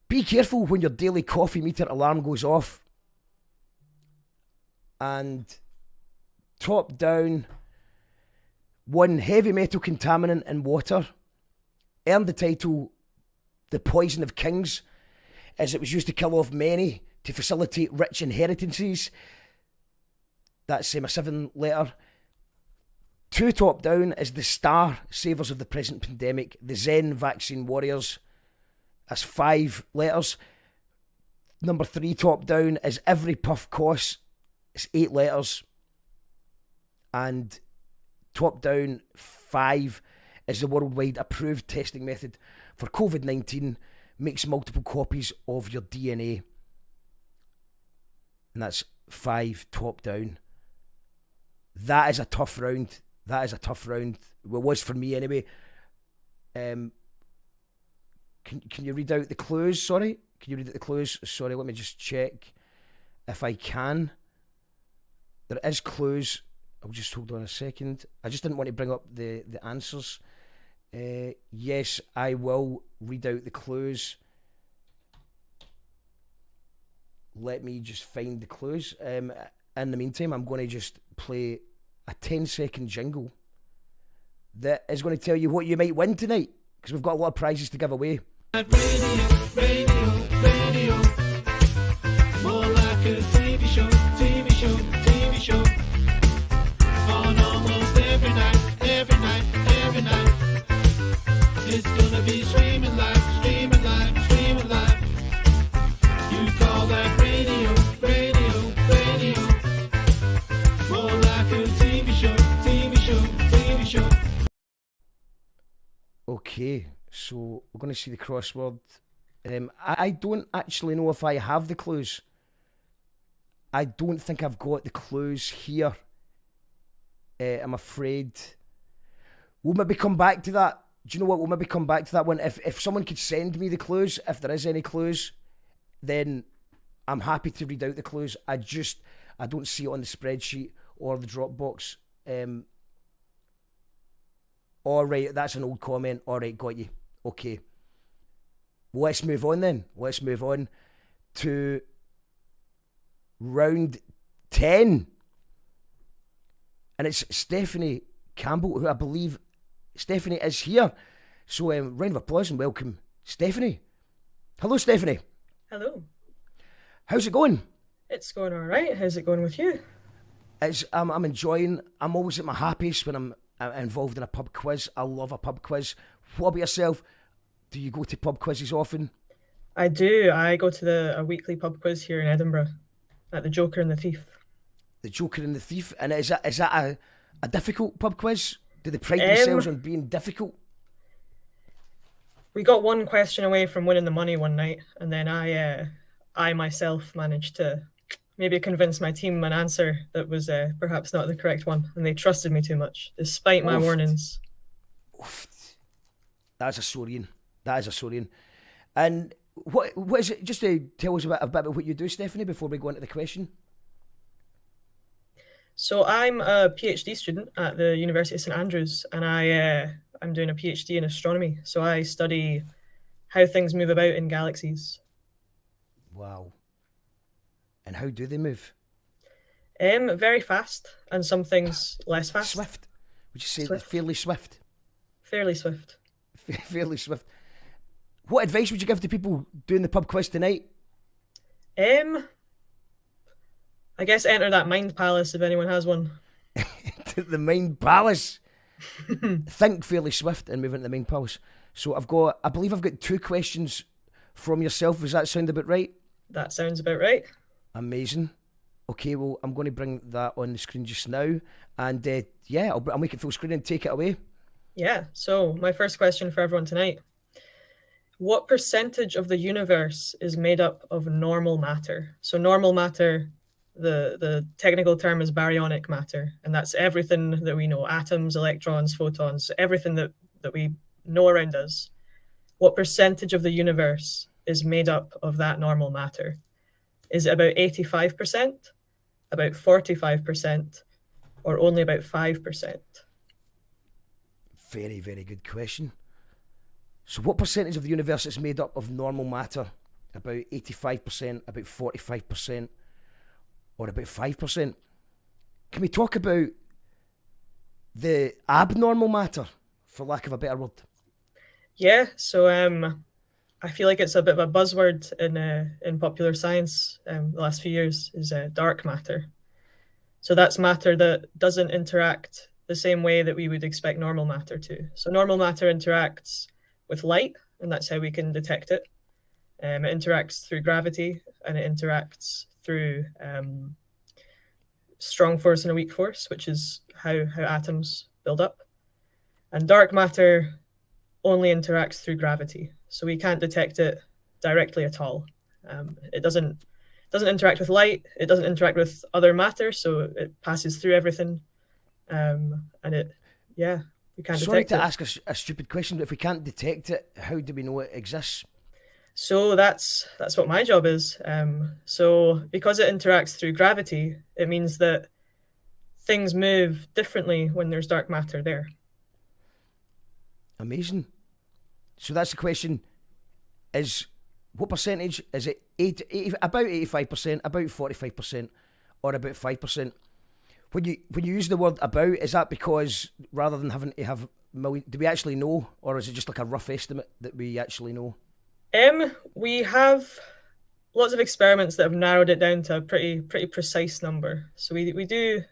be careful when your daily coffee meter alarm goes off. And top down, 1 heavy metal contaminant in water. Earned the title The Poison of Kings as it was used to kill off many to facilitate rich inheritances. That's a 7-letter. 2 top down is the star savers of the present pandemic. The Zen vaccine warriors. That's 5 letters. Number 3 top down is every puff costs. It's 8 letters. And top down 5 is the worldwide approved testing method for COVID-19 makes multiple copies of your DNA. And that's 5 top down. That is a tough round. That is a tough round. Well, it was for me anyway. Can you read out the clues? Sorry? Can you read out the clues? Sorry, let me just check if I can. There is clues. I'll just hold on a second. I just didn't want to bring up the answers. Yes, I will read out the clues. Let me just find the clues. In the meantime, I'm going to just play a 10-second jingle that is going to tell you what you might win tonight, because we've got a lot of prizes to give away. Radio, more like a TV show, TV show, TV show. On almost every night, every night, every night. It's gonna be streaming live, streaming live, streaming live. You call that radio, radio, radio. More like a TV show, TV show, TV show. Okay, so we're going to see the crossword. I don't actually know if I have the clues. I don't think I've got the clues here. I'm afraid. We'll maybe come back to that. Do you know what? We'll maybe come back to that one. If someone could send me the clues, if there is any clues, then I'm happy to read out the clues. I don't see it on the spreadsheet or the Dropbox. All right, that's an old comment. All right, got you. Okay. Let's move on then. Let's move on to round 10. And it's Stephanie Campbell, who I believe Stephanie is here. So round of applause and welcome Stephanie. Hello, Stephanie. Hello. How's it going? It's going all right. How's it going with you? I'm enjoying. I'm always at my happiest when I'm involved in a pub quiz. I love a pub quiz. What about yourself? Do you go to pub quizzes often? I do. I go to a weekly pub quiz here in Edinburgh at the Joker and the Thief. The Joker and the Thief. And is that a difficult pub quiz? Do they pride themselves on being difficult? We got one question away from winning the money one night, and then I myself managed to maybe convince my team an answer that was perhaps not the correct one, and they trusted me too much, despite my warnings. That's a Saurian. That is a Saurian. And what is it? Just to tell us a bit about what you do, Stephanie, before we go into the question. So I'm a PhD student at the University of St Andrews, and I'm doing a PhD in astronomy. So I study how things move about in galaxies. Wow. And how do they move? Very fast, and some things less fast. Swift. Would you say Swift. fairly swift? Fairly swift. Fairly swift. What advice would you give to people doing the pub quiz tonight? I guess enter that mind palace if anyone has one. The mind palace. Think fairly swift and move into the mind palace. So I believe I've got 2 questions from yourself. Does that sound about right? That sounds about right. Amazing. Okay, well, I'm going to bring that on the screen just now. And I'll make it full screen and take it away. Yeah, so my first question for everyone tonight. What percentage of the universe is made up of normal matter? So normal matter, the technical term is baryonic matter, and that's everything that we know, atoms, electrons, photons, everything that we know around us. What percentage of the universe is made up of that normal matter? Is it about 85%, about 45%, or only about 5%? Very, very good question. So what percentage of the universe is made up of normal matter? About 85%, about 45%, or about 5%? Can we talk about the abnormal matter, for lack of a better word? Yeah, so I feel like it's a bit of a buzzword in popular science the last few years, is dark matter. So that's matter that doesn't interact the same way that we would expect normal matter to. So normal matter interacts with light, and that's how we can detect it. It interacts through gravity, and it interacts through strong force and a weak force, which is how atoms build up. And dark matter only interacts through gravity, so we can't detect it directly at all. It doesn't interact with light, it doesn't interact with other matter, so it passes through everything. And we can't Sorry detect to it. ask a stupid question, but if we can't detect it, how do we know it exists? So that's what my job is. So because it interacts through gravity, it means that things move differently when there's dark matter there. Amazing. So that's the question, is what percentage? Is it about 85%, about 45%, or about 5%? When you use the word about, is that because rather than having to have million, do we actually know, or is it just like a rough estimate that we actually know? We have lots of experiments that have narrowed it down to a pretty precise number. So we do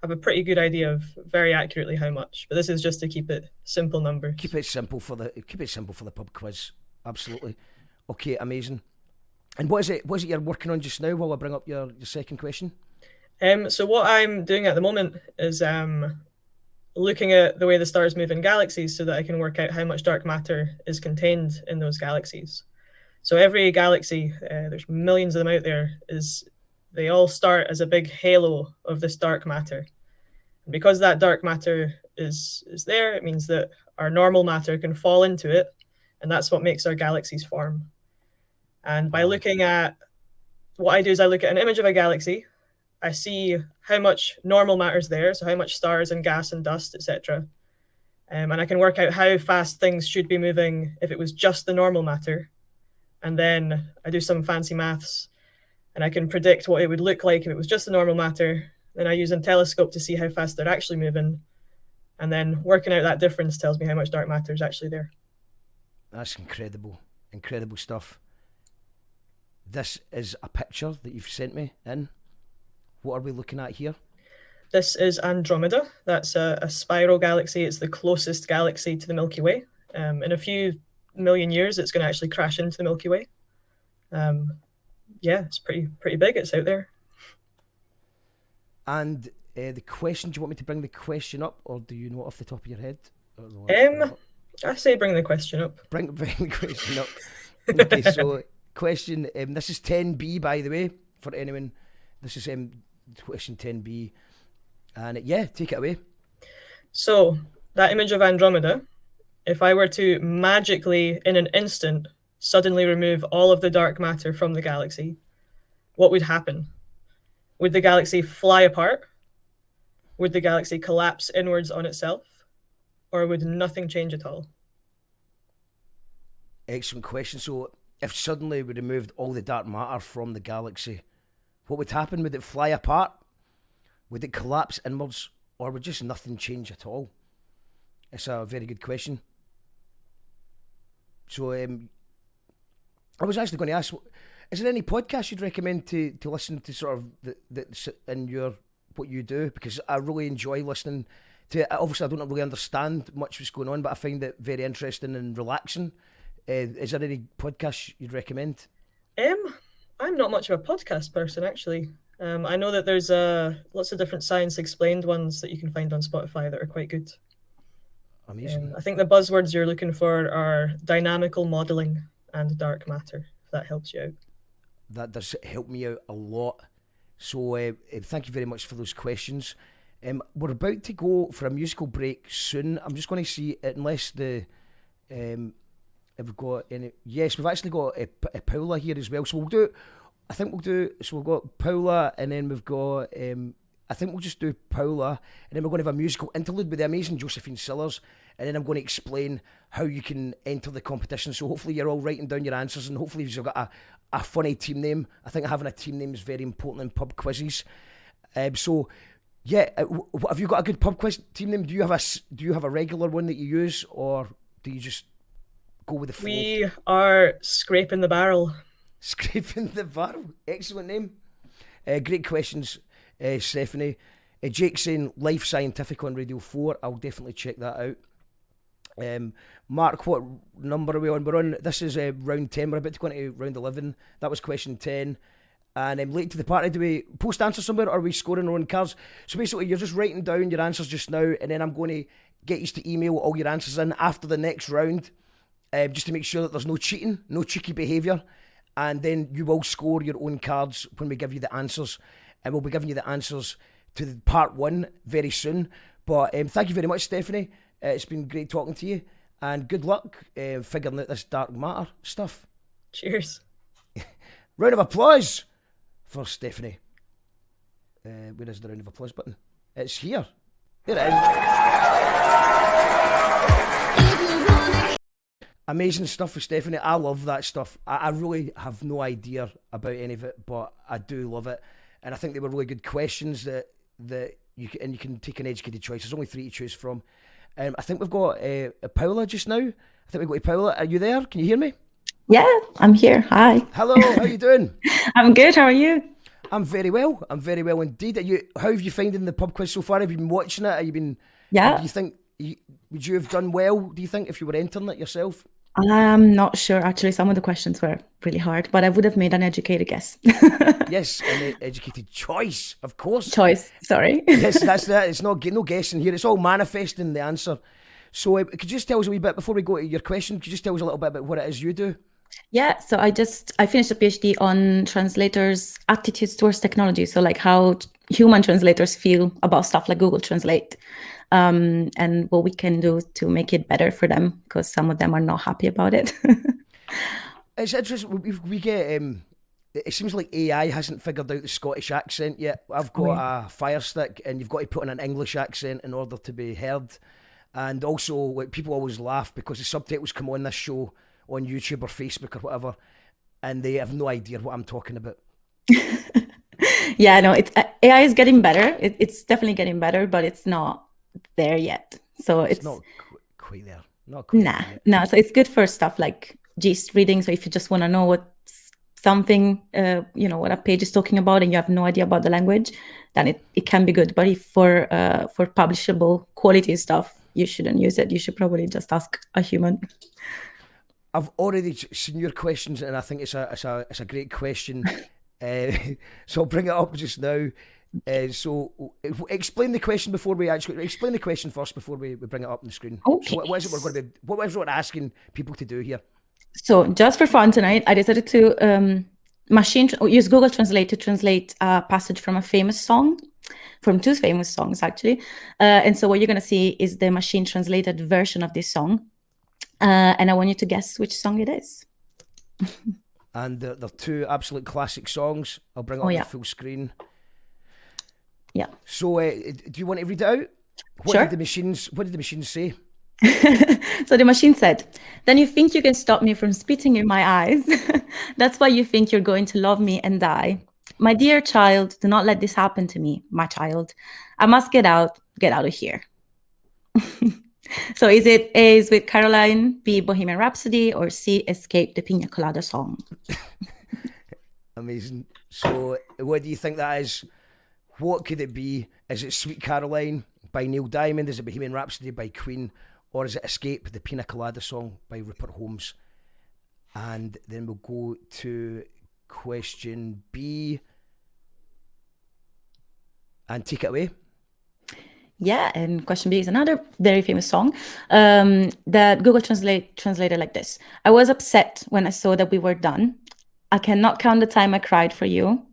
have a pretty good idea of very accurately how much, but this is just to keep it simple numbers. Keep it simple for the pub quiz. Absolutely. Okay, amazing. And what is it you're working on just now while I bring up your second question? So what I'm doing at the moment is looking at the way the stars move in galaxies so that I can work out how much dark matter is contained in those galaxies. So every galaxy, there's millions of them out there, is they all start as a big halo of this dark matter. And because that dark matter is there, it means that our normal matter can fall into it, and that's what makes our galaxies form. And by looking at, what I do is I look at an image of a galaxy, I see how much normal matter is there, so how much stars and gas and dust, etc. And I can work out how fast things should be moving if it was just the normal matter. And then I do some fancy maths, and I can predict what it would look like if it was just the normal matter. Then I use a telescope to see how fast they're actually moving. And then working out that difference tells me how much dark matter is actually there. That's incredible. Incredible stuff. This is a picture that you've sent me in. What are we looking at here? This is Andromeda. That's a spiral galaxy. It's the closest galaxy to the Milky Way. In a few million years, it's going to actually crash into the Milky Way. Yeah, it's pretty big. It's out there. And the question, do you want me to bring the question up, or do you know it off the top of your head? I say bring the question up. Bring the question up. Okay, so question, this is 10B, by the way, for anyone. This is question 10B. And yeah, take it away. So that image of Andromeda, if I were to magically, in an instant, suddenly remove all of the dark matter from the galaxy, what would happen? Would the galaxy fly apart? Would the galaxy collapse inwards on itself? Or would nothing change at all? Excellent question. So if suddenly we removed all the dark matter from the galaxy, what would happen? Would it fly apart? Would it collapse inwards? Or would just nothing change at all? It's a very good question. So I was actually going to ask, is there any podcast you'd recommend to listen to, sort of in your what you do? Because I really enjoy listening to it. Obviously, I don't really understand much what's going on, but I find it very interesting and relaxing. Is there any podcast you'd recommend? I'm not much of a podcast person, actually. I know that there's lots of different science explained ones that you can find on Spotify that are quite good. Amazing. I think the buzzwords you're looking for are dynamical modeling and dark matter, if that helps you out. That does help me out a lot. So thank you very much for those questions. We're about to go for a musical break soon. I'm just going to see, unless the... have we got any... Yes, we've actually got a Paula here as well. So we'll do... I think we'll do... So we've got Paula, and then we've got... I think we'll just do Paula, and then we're going to have a musical interlude with the amazing Josephine Sillars, and then I'm going to explain how you can enter the competition. So hopefully you're all writing down your answers, and hopefully you've got a funny team name. I think having a team name is very important in pub quizzes. So yeah, have you got a good pub quiz team name? Do you have a regular one that you use, or do you just go with the flow? We are Scraping the Barrel. Scraping the Barrel. Excellent name. Great questions, Stephanie. Jake saying Life Scientific on Radio 4. I'll definitely check that out. Mark, what number are we on? We're on, this is round 10. We're about to go into round 11. That was question 10. And late to the party, do we post answers somewhere, or are we scoring our own cards? So basically, you're just writing down your answers just now, and then I'm going to get you to email all your answers in after the next round, just to make sure that there's no cheating, no cheeky behaviour. And then you will score your own cards when we give you the answers. And we'll be giving you the answers to the part 1 very soon. But thank you very much, Stephanie. It's been great talking to you. And good luck figuring out this dark matter stuff. Cheers. Round of applause for Stephanie. Where is the round of applause button? It's here. Here it is. Amazing stuff with Stephanie. I love that stuff. I really have no idea about any of it, but I do love it. And I think they were really good questions that you can take an educated choice. There's only 3 to choose from. I think we've got Paula just now. I think we've got Paula. Are you there? Can you hear me? Yeah, I'm here. Hi. Hello. How are you doing? I'm good. How are you? I'm very well. I'm very well indeed. How have you finding the pub quiz so far? Have you been watching it? Have you been? Yeah. Do you think would you have done well? Do you think if you were entering it yourself? I'm not sure. Actually, some of the questions were really hard, but I would have made an educated guess. Yes, an educated choice, of course. Choice. Sorry. Yes, that's that. It's no guessing here. It's all manifesting the answer. So could you just tell us a wee bit, before we go to your question, could you just tell us a little bit about what it is you do? Yeah, so I finished a PhD on translators' attitudes towards technology. So like how human translators feel about stuff like Google Translate, and what we can do to make it better for them, because some of them are not happy about it. It's interesting. We get. It seems like AI hasn't figured out the Scottish accent yet. I've got a Fire Stick, and you've got to put in an English accent in order to be heard. And also, like, people always laugh because the subtitles come on this show on YouTube or Facebook or whatever, and they have no idea what I'm talking about. Yeah, no, it's AI is getting better. It's definitely getting better, but it's not there yet. So It's it's not quite there. Not quite nah, there yet. no. So it's good for stuff like gist reading. So if you just want to know what something, what a page is talking about, and you have no idea about the language, then it can be good. But if for publishable quality stuff, you shouldn't use it. You should probably just ask a human. I've already seen your questions, and I think it's a great question. So I'll bring it up just now. So explain the question before we actually explain the question first before we bring it up on the screen. Okay. So what is it we're going to be? What is it we're asking people to do here? So just for fun tonight, I decided to use Google Translate to translate a passage from a famous song, from two famous songs actually. And so what you're going to see is the machine translated version of this song. And I want you to guess which song it is. And they're two absolute classic songs. I'll bring it up on the full screen. Yeah. So do you want to read it out? What Sure. did the machines say? So the machine said, "Then you think you can stop me from spitting in my eyes? That's why you think you're going to love me and die. My dear child, do not let this happen to me, my child. I must get out of here." So is it A is with Caroline, B Bohemian Rhapsody, or C Escape the Pina Colada Song? Amazing. So what do you think that is? What could it be? Is it Sweet Caroline by Neil Diamond? Is it Bohemian Rhapsody by Queen? Or is it Escape the Pina Colada Song by Rupert Holmes? And then we'll go to question B. And take it away. Yeah, and question B is another very famous song that Google translated like this. "I was upset when I saw that we were done. I cannot count the time I cried for you.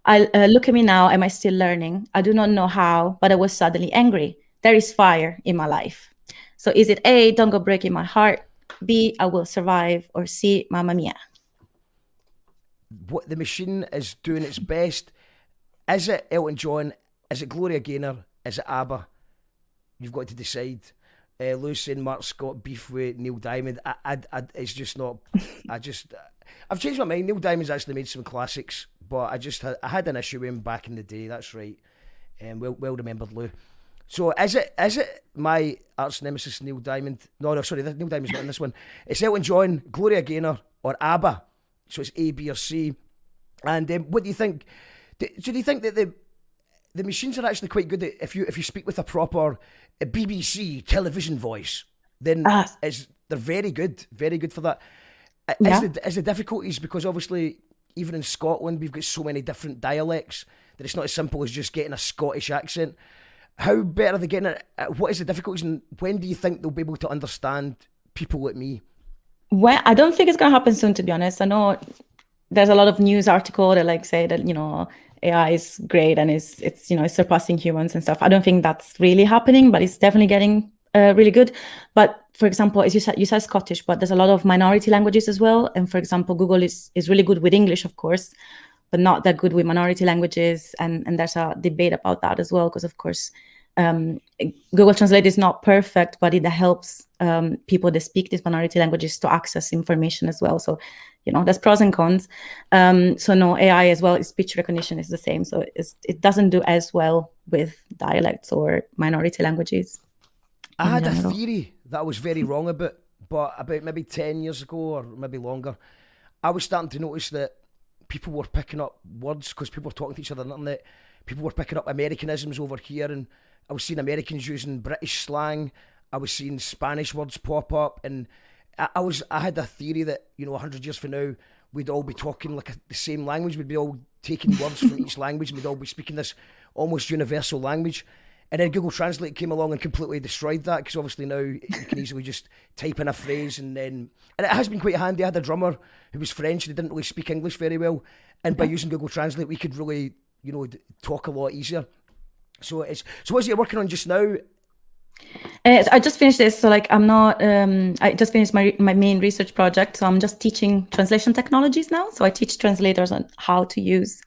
Look at me now, am I still learning? I do not know how, but I was suddenly angry. There is fire in my life." So is it A, "Don't Go Breaking My Heart," B, "I Will Survive," or C, "Mamma Mia"? What the machine is doing its best. Is it Elton John? Is it Gloria Gaynor? Is it ABBA? You've got to decide. Lucy and Mark's got beef with Neil Diamond. It's just not. I've changed my mind. Neil Diamond's actually made some classics, but I had an issue with him back in the day. That's right. Well remembered, Lou. So is it my arch nemesis Neil Diamond? No, sorry, Neil Diamond's not in this one. It's Elton John, Gloria Gaynor, or ABBA. So it's A, B, or C. And what do you think? Do you think that the machines are actually quite good at, if you speak with a proper BBC television voice, then they're very good for that. Is the difficulties because obviously even in Scotland we've got so many different dialects that it's not as simple as just getting a Scottish accent. How better are they getting it? What is the difficulties, and when do you think they'll be able to understand people like me? Well, I don't think it's going to happen soon, to be honest. I know there's a lot of news article that say that, AI is great and it's surpassing humans and stuff. I don't think that's really happening, but it's definitely getting really good. But for example, as you said Scottish, but there's a lot of minority languages as well. And for example, Google is really good with English, of course, but not that good with minority languages. And there's a debate about that as well, because of course, Google Translate is not perfect, but it helps people that speak these minority languages to access information as well. So, there's pros and cons. So no, AI as well, speech recognition is the same. So it doesn't do as well with dialects or minority languages. I had a theory that I was very wrong about, but about maybe 10 years ago or maybe longer, I was starting to notice that people were picking up words because people were talking to each other on the internet. People were picking up Americanisms over here, and I was seeing Americans using British slang. I was seeing Spanish words pop up, and I had a theory that 100 years from now we'd all be talking like the same language. We'd be all taking words from each language, and we'd all be speaking this almost universal language. And then Google Translate came along and completely destroyed that, because obviously now you can easily just type in a phrase and it has been quite handy. I had a drummer who was French and he didn't really speak English very well, and by using Google Translate we could really, talk a lot easier. So what's it you're working on just now? I just finished this, so like I'm not. I just finished my main research project, so I'm just teaching translation technologies now. So I teach translators on how to use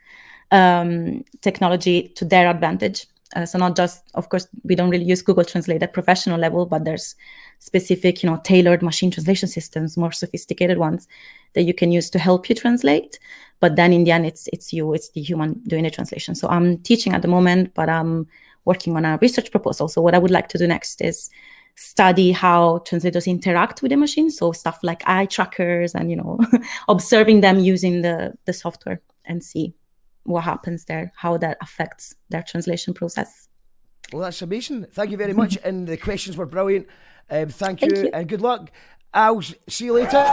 technology to their advantage. So not just, of course, we don't really use Google Translate at professional level, but there's specific, tailored machine translation systems, more sophisticated ones that you can use to help you translate. But then in the end, it's the human doing the translation. So I'm teaching at the moment, but I'm working on a research proposal. So what I would like to do next is study how translators interact with the machine. So stuff like eye trackers and, observing them using the software and see what happens there, how that affects their translation process. Well, that's amazing. Thank you very much. And the questions were brilliant. Thank you and good luck. I'll see you later.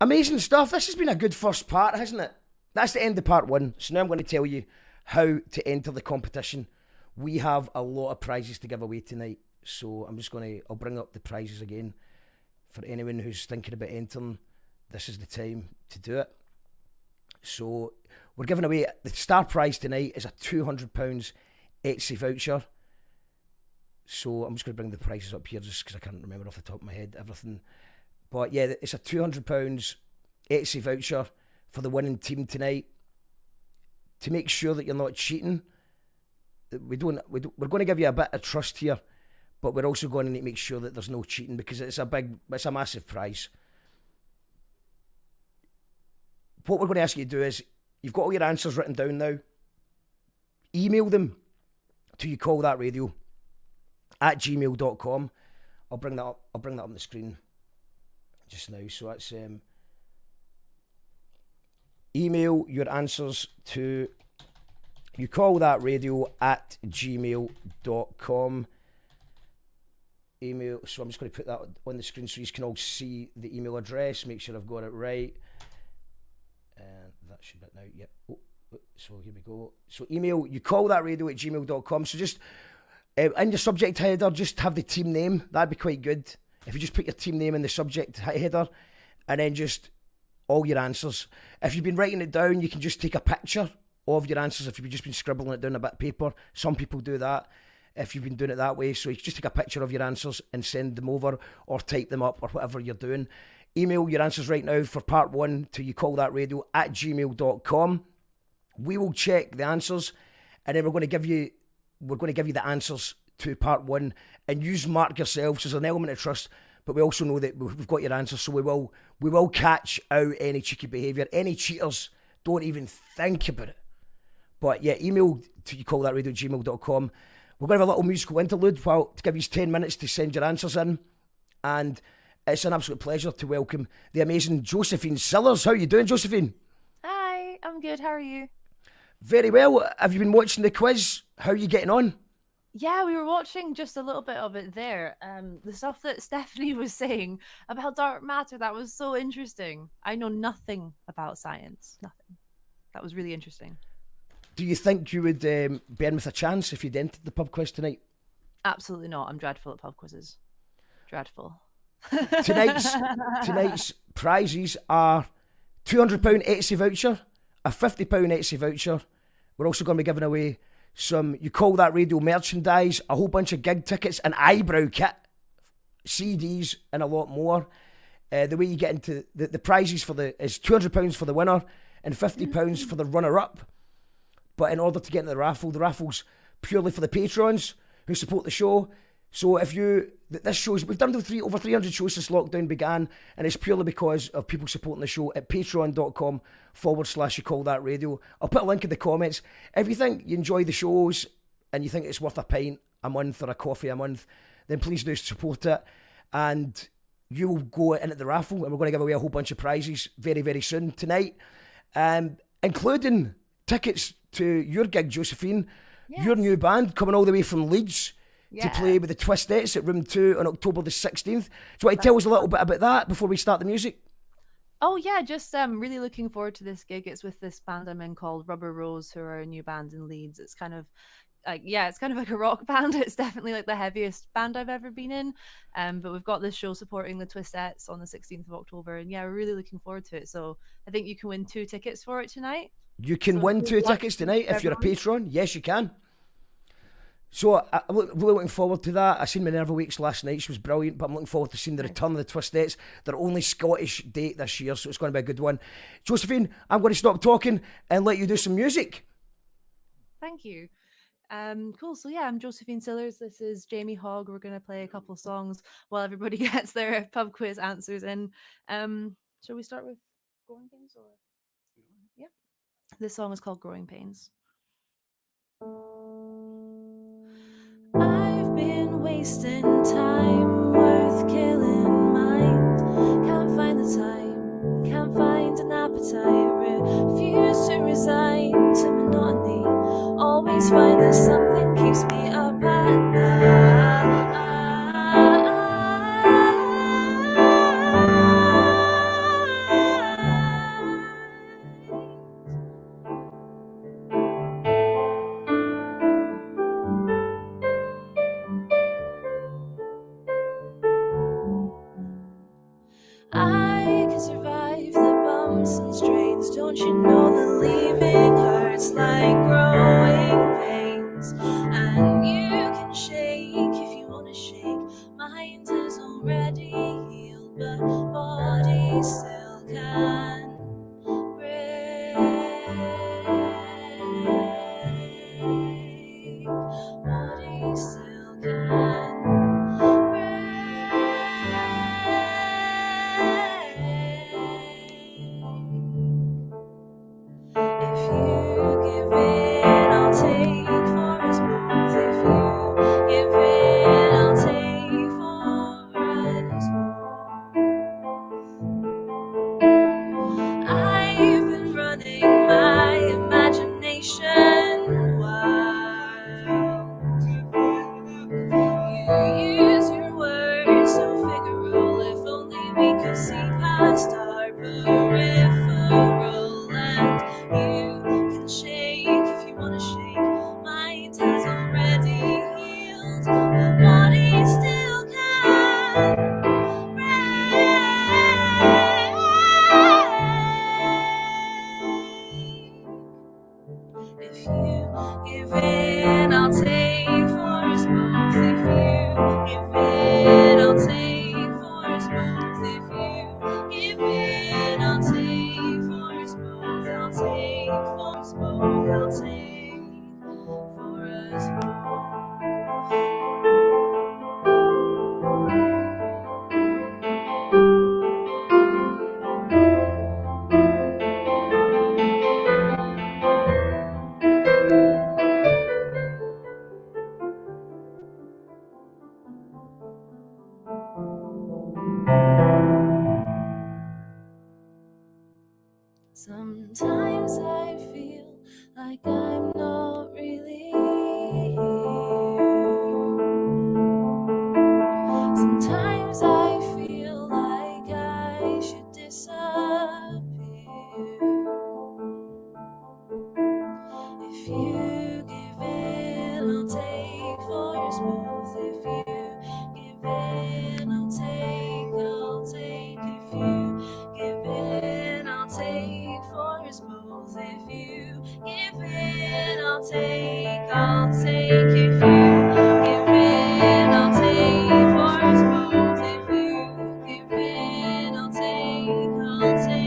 Amazing stuff. This has been a good first part, hasn't it? That's the end of part 1. So now I'm going to tell you how to enter the competition. We have a lot of prizes to give away tonight. So I'll bring up the prizes again. For anyone who's thinking about entering, this is the time to do it. So we're giving away, the star prize tonight is a £200 Etsy voucher. So I'm just going to bring the prices up here just because I can't remember off the top of my head everything. But yeah, it's a £200 Etsy voucher for the winning team tonight. To make sure that you're not cheating, we're going to give you a bit of trust here. But we're also going to need to make sure that there's no cheating, because it's a massive prize. What we're going to ask you to do is, you've got all your answers written down now. Email them to youcallthatradio@gmail.com. I'll bring that up on the screen just now. So that's email your answers to youcallthatradio@gmail.com. Email, so I'm just going to put that on the screen so you can all see the email address, make sure I've got it right. And that should be it now, yep. So here we go. So email youcallthatradio@gmail.com. So just in your subject header, just have the team name. That'd be quite good. If you just put your team name in the subject header, and then just all your answers. If you've been writing it down, you can just take a picture of your answers. If you've just been scribbling it down a bit of paper, some people do that. If you've been doing it that way, so you can just take a picture of your answers and send them over, or type them up, or whatever you're doing. Email your answers right now for part 1 to youcallthatradio@gmail.com. We will check the answers, and then we're going to give you the answers to part 1, and use mark yourselves. There's an element of trust, but we also know that we've got your answers, so we will catch out any cheeky behaviour. Any cheaters, don't even think about it. But yeah, email to youcallthatradio@gmail.com. We're going to have a little musical interlude to give you 10 minutes to send your answers in. And it's an absolute pleasure to welcome the amazing Josephine Sillers. How are you doing, Josephine? Hi, I'm good. How are you? Very well. Have you been watching the quiz? How are you getting on? Yeah, we were watching just a little bit of it there. The stuff that Stephanie was saying about dark matter, that was so interesting. I know nothing about science. Nothing. That was really interesting. Do you think you would be in with a chance if you'd entered the pub quiz tonight? Absolutely not. I'm dreadful at pub quizzes. Dreadful. Tonight's prizes are £200 Etsy voucher, a £50 Etsy voucher. We're also going to be giving away some You Call That Radio merchandise, a whole bunch of gig tickets, an eyebrow kit, CDs, and a lot more. The way you get into the prizes is £200 for the winner and £50 for the runner-up. But in order to get into the raffle's purely for the patrons who support the show. So if this show's, we've done over 300 shows since lockdown began, and it's purely because of people supporting the show at patreon.com/You Call That Radio. I'll put a link in the comments. If you think you enjoy the shows and you think it's worth a pint a month or a coffee a month, then please do support it. And you will go into the raffle, and we're going to give away a whole bunch of prizes very, very soon tonight, including tickets to your gig, Josephine, your new band coming all the way from Leeds to play with the Twistettes at Room 2 on October the 16th. Do you want to tell us a little bit about that before we start the music? Oh yeah, just really looking forward to this gig. It's with this band I'm in called Rubber Rose, who are a new band in Leeds. It's kind of it's kind of like a rock band. It's definitely like the heaviest band I've ever been in. But we've got this show supporting the Twistettes on the 16th of October, and yeah, we're really looking forward to it. So I think you can win 2 tickets for it tonight. You can So win good 2 luck tickets to tonight if you're a everyone. patron. Yes, you can. So I'm really looking forward to that. I seen Minerva Weeks last night. She was brilliant, but I'm looking forward to seeing the return of the Twistettes. Their only Scottish date this year, so it's going to be a good one. Josephine, I'm going to stop talking and let you do some music. Thank you. Cool. So yeah, I'm Josephine Sillers. This is Jamie Hogg. We're gonna play a couple of songs while everybody gets their pub quiz answers in. Shall we start with Growing Pains or yeah? This song is called Growing Pains. I've been wasting time worth killing mind. Can't find the time, can't find an appetite. Refuse to resign to monotony. Always find that something keeps me up at I can survive the bumps and strains. Don't you know that leaving hurts like growing pains? And you can shake if you wanna shake. Mind has already healed, but body still can break. Body still can. If you give in, I'll take for us both. If you give in, I'll take for us both. I've been running my imagination wild. You use your words so figural. If only we could see past our peripheral. And you can shake if you wanna shake. Mind has already healed, but body still can break. If you give in, I'll take for us both. If you give in, I'll take for us both. If you give in, I'll take for us both. I'll take for us both. I'll take for us both. Sometimes I feel like I'm not really here. Sometimes I feel like I should disappear. If you give in, I'll take for us both. If you give in, I'll take. If you give in, I'll take for us both. If you give in, I'll take. If you give in, I'll take for us both. If you give in, I'll take.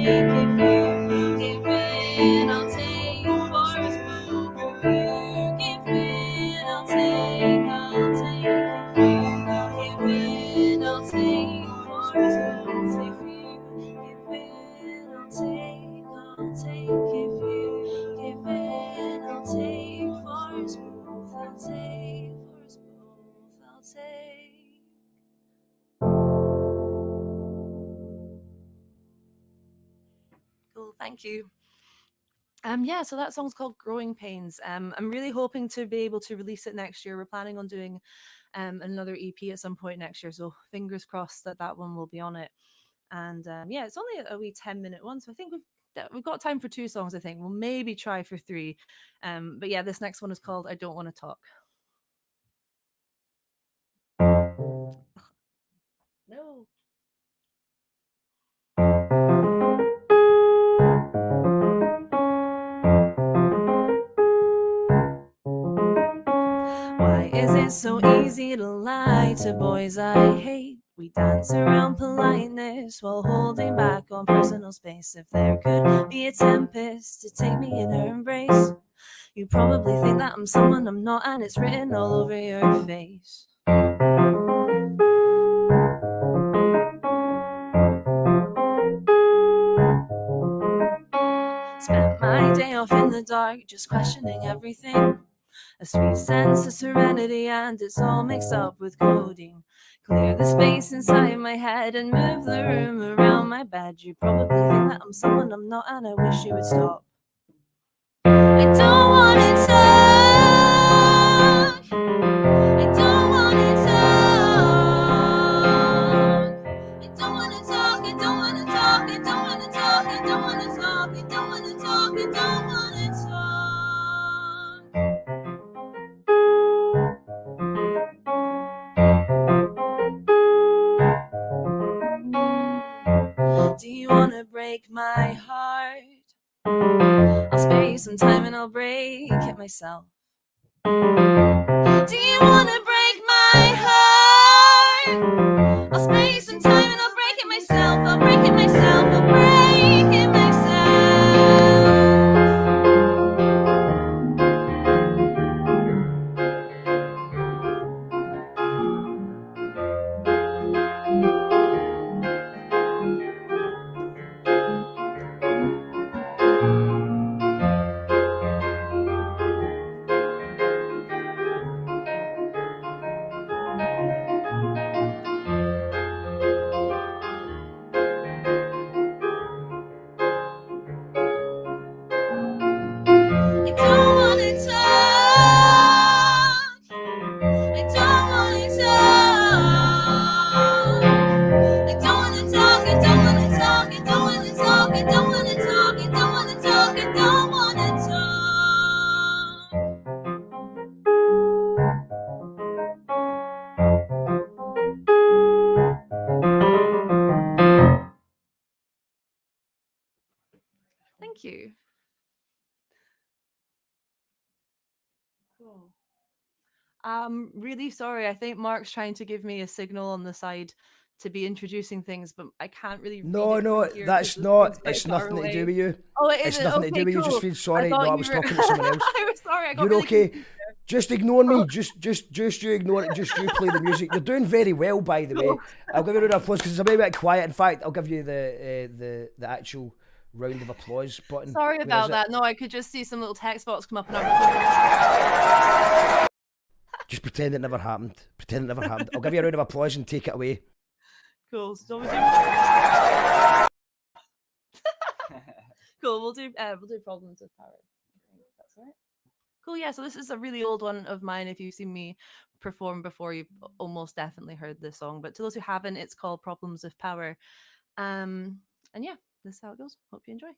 If you give in, I'll take for us both. If you give in, I'll take. If you give in, I'll take for us both. If you give in, I'll take. If you give in, I'll take for us both. I'll take for us both. I'll take. Cool, thank you. Yeah, so that song's called Growing Pains. I'm really hoping to be able to release it next year. We're planning on doing another EP at some point next year, so fingers crossed that that one will be on it. And yeah, it's only a wee 10-minute one, so I think we've got time for 2 songs. I think we'll maybe try for 3. But yeah, this next one is called "I Don't Want to Talk." No. Why is it so easy to lie to boys I hate? We dance around politeness while holding back on personal space. If there could be a tempest to take me in her embrace, you probably think that I'm someone I'm not, and it's written all over your face. Spent my day off in the dark, just questioning everything. A sweet sense of serenity, and it's all mixed up with coding. Clear the space inside my head and move the room around my bed. You probably think that I'm someone I'm not, and I wish you would stop. I don't want to talk. I don't want to talk. I don't want to talk. I don't want to talk. I don't want to talk. I don't want to talk. I don't want to talk. I don't want to talk. Do you want to break my heart? I'll spare you some time and I'll break it myself. Do you want to break my heart? I'll spare you some time and I'll break it myself. I'll break it myself. I'll break it myself. Thank you. Cool. I'm really sorry. I think Mark's trying to give me a signal on the side to be introducing things, but I can't really. No, read it no, from here that's 'cause the not. thing's quite It's far nothing to away. do with you. Oh, it It's isn't? nothing to Okay, do with you. Just cool. feel sorry. thought No, I you was were- talking to someone else. I was sorry. I got You're really okay. confused there. Just ignore me. Just you ignore it. Just you play the music. You're doing very well, by the way. I'll give you a round of applause because it's a bit quiet. In fact, I'll give you the actual round of applause button. Sorry Where about is it? that. No, I could just see some little text box come up and I Just pretend it never happened. Pretend it never happened. I'll give you a round of applause and take it away. Cool. So we do. Cool. We'll do problems with power. That's all right. Cool. Yeah. So this is a really old one of mine. If you've seen me perform before, you've almost definitely heard this song. But to those who haven't, it's called "Problems with Power." And yeah, this is how it goes. Hope you enjoy.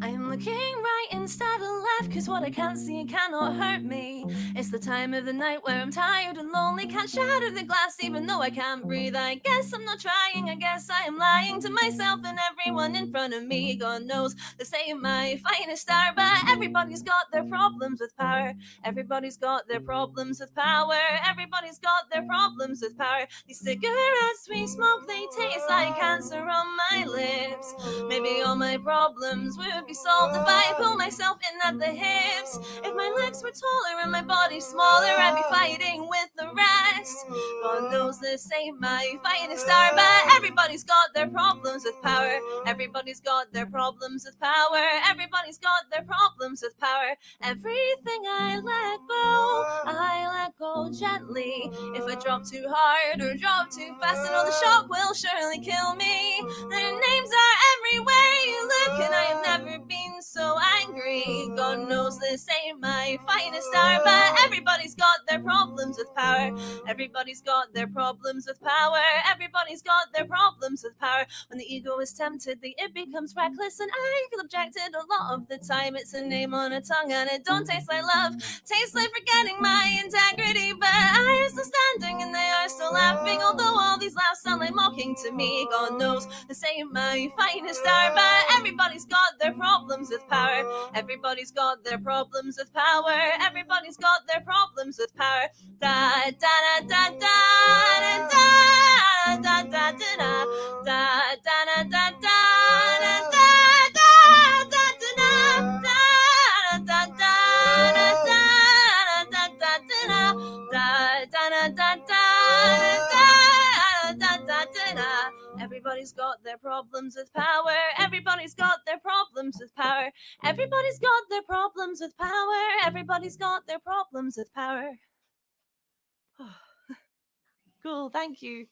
I'm looking right instead of left, cause what I can't see cannot hurt me. It's the time of the night where I'm tired and lonely, can't shatter the glass even though I can't breathe. I guess I'm not trying, I guess I am lying to myself and everyone in front of me. God knows they say I'm my finest star, but everybody's got their problems with power. Everybody's got their problems with power. Everybody's got their problems with power. These cigarettes we smoke, they taste like cancer on my lips. Maybe all my problems would be solved if I pull myself in at the hips. If my legs were taller and my body smaller, I'd be fighting with the rest. God knows this ain't my fighting star, but everybody's got their problems with power. Everybody's got their problems with power. Everybody's got their problems with power. Everything I let go gently. If I drop too hard or drop too fast, I know the shock will surely kill me. Their names are everywhere you look, and I have never been so angry. God knows this ain't my finest hour, but everybody's got their problems with power. Everybody's got their problems with power. Everybody's got their problems with power. When the ego is tempted, it becomes reckless, and I feel objected a lot of the time. It's a name on a tongue, and it don't taste like love. Tastes like forgetting my integrity, but I am still standing, and they are still laughing. Although all these laughs sound like mocking to me, God knows this ain't my finest hour, but everybody's got their problems with power. Everybody's got their problems with power. Everybody's got their problems with power. Da da da da da da da da da da da da da da da Everybody's got their problems with power. Everybody's got their problems with power. Everybody's got their problems with power. Everybody's got their problems with power. Cool, thank you.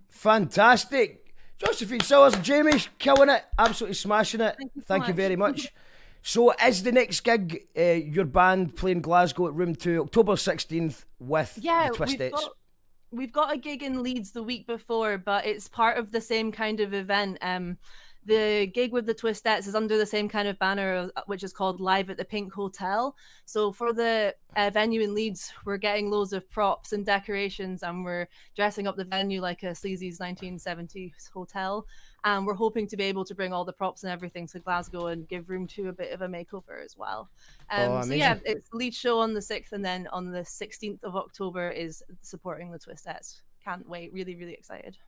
Fantastic. Josephine Sellers, Jamie, killing it, absolutely smashing it. Thank you very much. So is the next gig your band playing Glasgow at Room 2, October 16th with the Twistettes? We've got a gig in Leeds the week before, but it's part of the same kind of event. The gig with the Twistettes is under the same kind of banner, which is called Live at the Pink Hotel. So for the venue in Leeds, we're getting loads of props and decorations, and we're dressing up the venue like a sleazy's 1970s hotel. And we're hoping to be able to bring all the props and everything to Glasgow and give Room 2 a bit of a makeover as well. So yeah, it's the Leeds show on the 6th, and then on the 16th of October is supporting the Twistettes. Can't wait, really, really excited.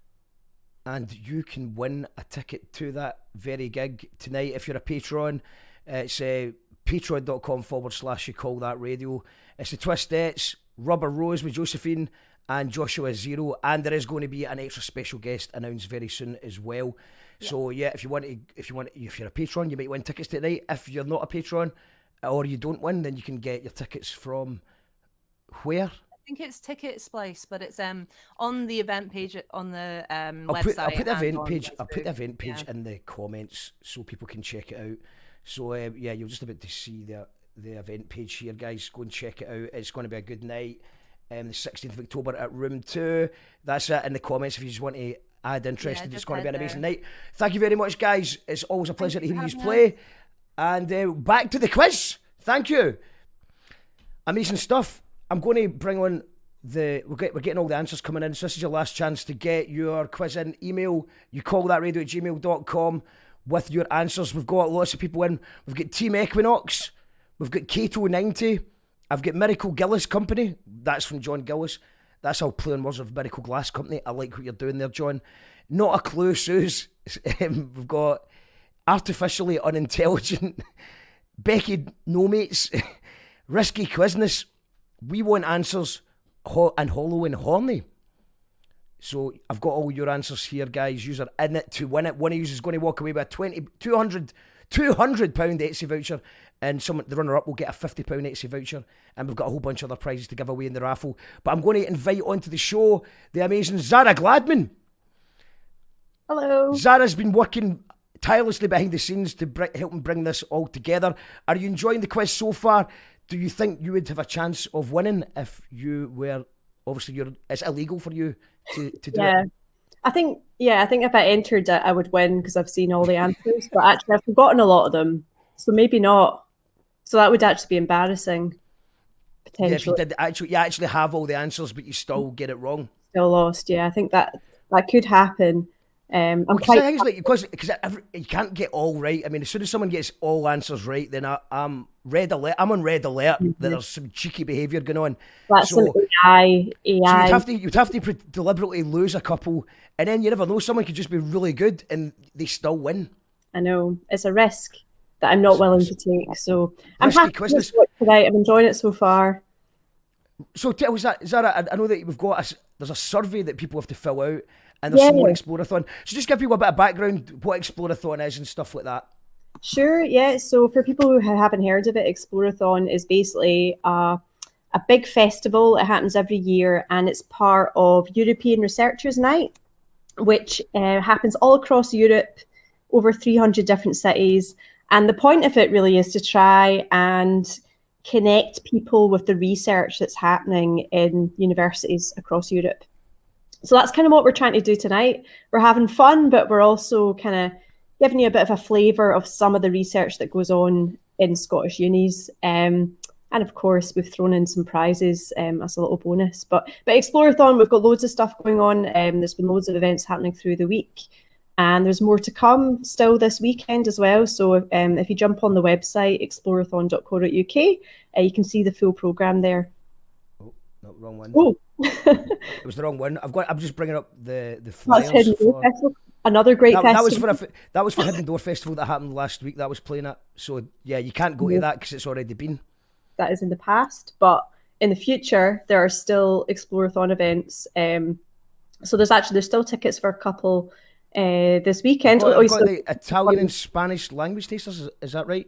And you can win a ticket to that very gig tonight if you're a patron. It's patreon.com/you call that radio. It's the Twistettes, Rubber Rose with Josephine and Joshua Zero, and there is going to be an extra special guest announced very soon as well. Yeah. So yeah, if you're a patron, you might win tickets tonight. If you're not a patron or you don't win, then you can get your tickets from where? I think it's Ticket Splice, but it's on the event page on the website. I'll put the event page. I'll put the event page in the comments so people can check it out. So yeah, you're just about to see the event page here, guys. Go and check it out. It's going to be a good night. The 16th of October at Room 2. That's it in the comments if you just want to add interest. It's going to be an amazing night. Thank you very much, guys. It's always a pleasure to hear you play. And back to the quiz. Thank you. Amazing stuff. I'm going to bring on we're getting all the answers coming in, so this is your last chance to get your quiz in. Email youcallthatradio@gmail.com with your answers. We've got lots of people in. We've got Team Equinox, we've got Kato 90, I've got Miracle Gillis Company, that's from John Gillis. That's how playing words of Miracle Glass Company. I like what you're doing there, John. Not a clue, Suze. We've got Artificially Unintelligent, Becky No Mates, Risky Quizness, We Want Answers, and Hollow and Horny. So I've got all your answers here, guys. You're in it to win it. One of you is going to walk away with a £200 Etsy voucher, and the runner-up will get a £50 Etsy voucher, and we've got a whole bunch of other prizes to give away in the raffle. But I'm going to invite onto the show the amazing Zara Gladman. Hello. Zara's been working tirelessly behind the scenes to help bring this all together. Are you enjoying the quiz so far? Do you think you would have a chance of winning if you were, obviously it's illegal for you to do it? I think if I entered it, I would win because I've seen all the answers, but actually I've forgotten a lot of them, so maybe not. So that would actually be embarrassing, potentially. Yeah, if you actually have all the answers, but you still get it wrong. Still lost, yeah. I think that could happen. Because you can't get all right. I mean, as soon as someone gets all answers right, then I'm red alert. I'm on red alert that there's some cheeky behaviour going on. That's an AI. So you'd have to deliberately lose a couple, and then you never know. Someone could just be really good and they still win. I know, it's a risk. that I'm not willing to take. So I'm Risky happy quiz with this. it tonight. I'm enjoying it so far. So tell us that, I know that we've got there's a survey that people have to fill out, and there's some more Explorathon. So just give people a bit of background, what Explorathon is and stuff like that. Sure, yeah. So for people who haven't heard of it, Explorathon is basically a big festival. It happens every year, and it's part of European Researchers' Night, which happens all across Europe, over 300 different cities. And the point of it really is to try and connect people with the research that's happening in universities across Europe. So that's kind of what we're trying to do tonight. We're having fun, but we're also kind of giving you a bit of a flavour of some of the research that goes on in Scottish unis. And of course, we've thrown in some prizes as a little bonus. But Explorathon, we've got loads of stuff going on. There's been loads of events happening through the week. And there's more to come still this weekend as well. So if you jump on the website, explorathon.co.uk, you can see the full programme there. Oh, no, wrong one. Oh. It was the wrong one. I'm just bringing up the flyers. That's Hidden Door Festival. Another great festival. That was for Hidden Door Festival that happened last week. That was playing it. So yeah, you can't go to that because it's already been. That is in the past, but in the future there are still Explorathon events. So there's still tickets for a couple this weekend. I've got the Italian and Spanish language tasters. Is that right?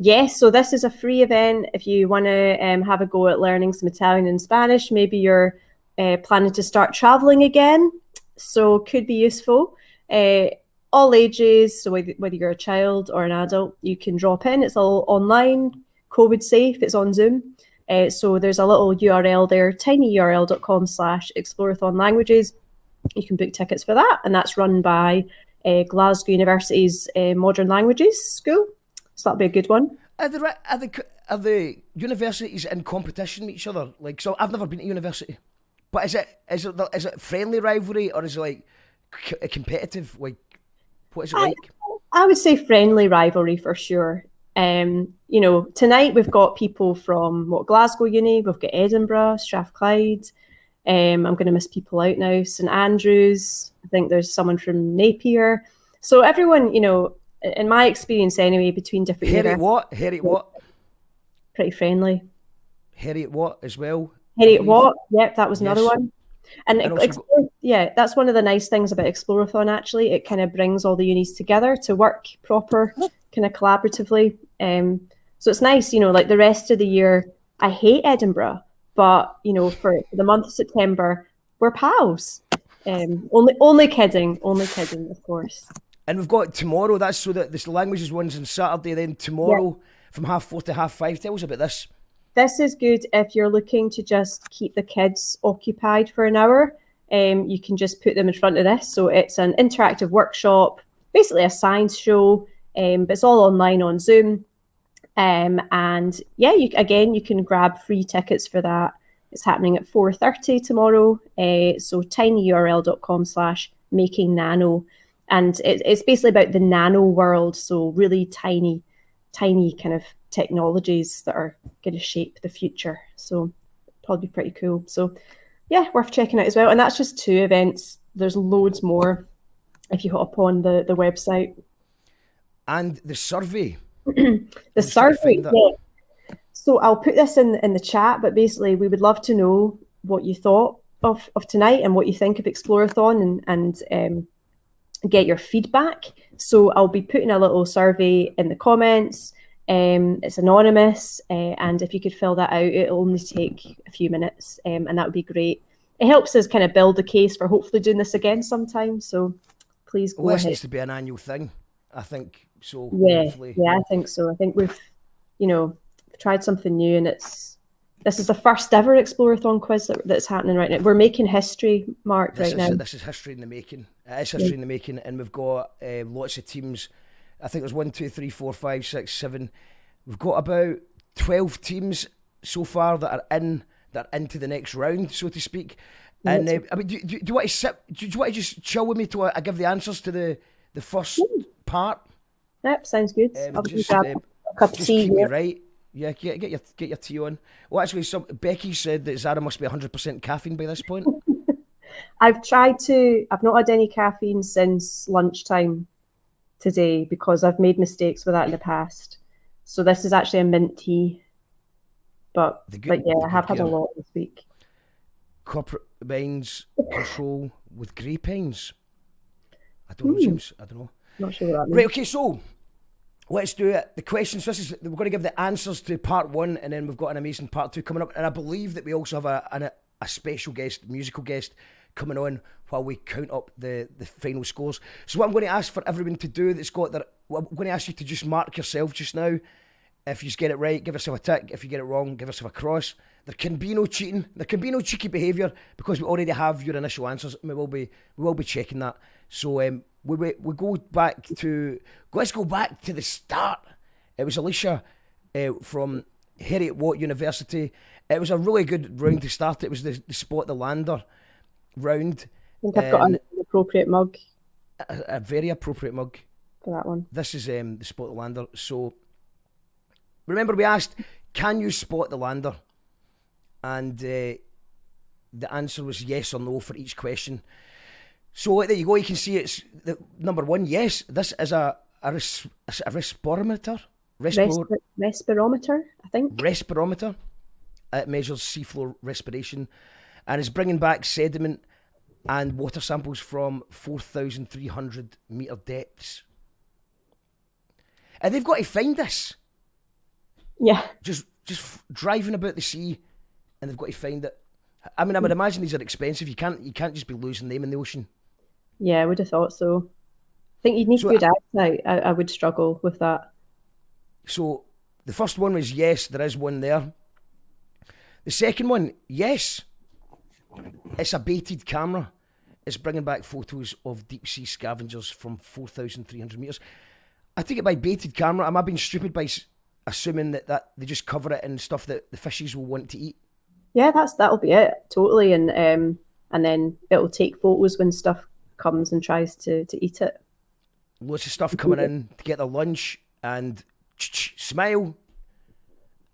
Yes, so this is a free event if you want to have a go at learning some Italian and Spanish. Maybe you're planning to start traveling again, so could be useful. All ages, so whether you're a child or an adult, you can drop in. It's all online, COVID safe, it's on Zoom. So there's a little URL there, tinyurl.com/Explorathon languages. You can book tickets for that, and that's run by Glasgow University's Modern Languages School. So that'll be a good one. Are the universities in competition with each other? Like, so I've never been to university, but is it friendly rivalry or is it like competitive? Like, what is it like? I would say friendly rivalry for sure. Tonight we've got people from Glasgow Uni, we've got Edinburgh, Strathclyde. I'm going to miss people out now. St Andrews. I think there's someone from Napier. So everyone, in my experience anyway, between different Heriot Watt? Pretty friendly. Heriot Watt as well. Heriot Watt, yep, that was another one. And also that's one of the nice things about Explorathon actually. It kind of brings all the unis together to work proper, kind of collaboratively. So it's nice, like the rest of the year, I hate Edinburgh, but for the month of September, we're pals. Only kidding, of course. And we've got tomorrow, that's so that this languages one's on Saturday, then tomorrow from 4:30 to 5:30. Tell us about this. This is good if you're looking to just keep the kids occupied for an hour. You can just put them in front of this. So it's an interactive workshop, basically a science show, but it's all online on Zoom. And yeah, you can grab free tickets for that. It's happening at 4:30 tomorrow. So tinyurl.com/makingnano. And it's basically about the nano world. So really tiny kind of technologies that are going to shape the future. So probably pretty cool. So yeah, worth checking out as well. And that's just 2 events. There's loads more if you hop on the website. And the survey. The survey, yeah. So I'll put this in the chat, but basically we would love to know what you thought of tonight and what you think of Explorathon and get your feedback. So I'll be putting a little survey in the comments. It's anonymous, and if you could fill that out, it'll only take a few minutes, and that would be great. It helps us kind of build the case for hopefully doing this again sometime. So please go ahead. This needs to be an annual thing, I think. So yeah, hopefully. Yeah, I think so. I think we've, tried something new, and this is the first ever Explorathon quiz that's happening right now. We're making history, Mark, right now. This is history in the making. It is history in the making, and we've got lots of teams. I think there's 1, 2, 3, 4, 5, 6, 7. We've got about 12 teams so far that are into the next round, so to speak. And do you want to sit? Do you want to just chill with me till I give the answers to the first part? Yep, sounds good. I'll just grab a cup of tea. Keep me right. Yeah, get your tea on. Well, actually, Becky said that Zara must be 100% caffeine by this point. I've not had any caffeine since lunchtime. today because I've made mistakes with that in the past. So this is actually a mint tea. But yeah, I have had a lot this week. Corporate minds control with grapevines. I don't know, James. I don't know. Not sure what that means. Right, okay, so let's do it. The questions, we're going to give the answers to part 1, and then we've got an amazing part 2 coming up. And I believe that we also have a special guest, musical guest, coming on while we count up the final scores. So what I'm going to ask for everyone to do that's got their... I'm going to ask you to just mark yourself just now. If you get it right, give yourself a tick. If you get it wrong, give yourself a cross. There can be no cheating. There can be no cheeky behaviour because we already have your initial answers. We will be checking that. So we go back to... Let's go back to the start. It was Alicia from Heriot Watt University. It was a really good round to start. It was the Spot the Lander round. I think I've got an appropriate mug. A very appropriate mug. For that one. This is the Spot the Lander. So... Remember, we asked, can you spot the lander? And the answer was yes or no for each question. So there you go. You can see it's the number 1. Yes, this is a respirometer. Respirometer, I think. Respirometer. It measures seafloor respiration and is bringing back sediment and water samples from 4,300 metre depths. And they've got to find this. Yeah. Just driving about the sea, and they've got to find it. I mean, I would imagine these are expensive. You can't just be losing them in the ocean. Yeah, I would have thought so. I think you'd need good eyesight. I would struggle with that. So the first one was yes, there is one there. The second one, yes, it's a baited camera. It's bringing back photos of deep sea scavengers from 4,300 metres. I take it by baited camera. Am I being stupid by assuming that they just cover it in stuff that the fishies will want to eat? Yeah, that'll be it, totally. And then it'll take photos when stuff comes and tries to eat it. Lots of stuff coming in to get their lunch and smile.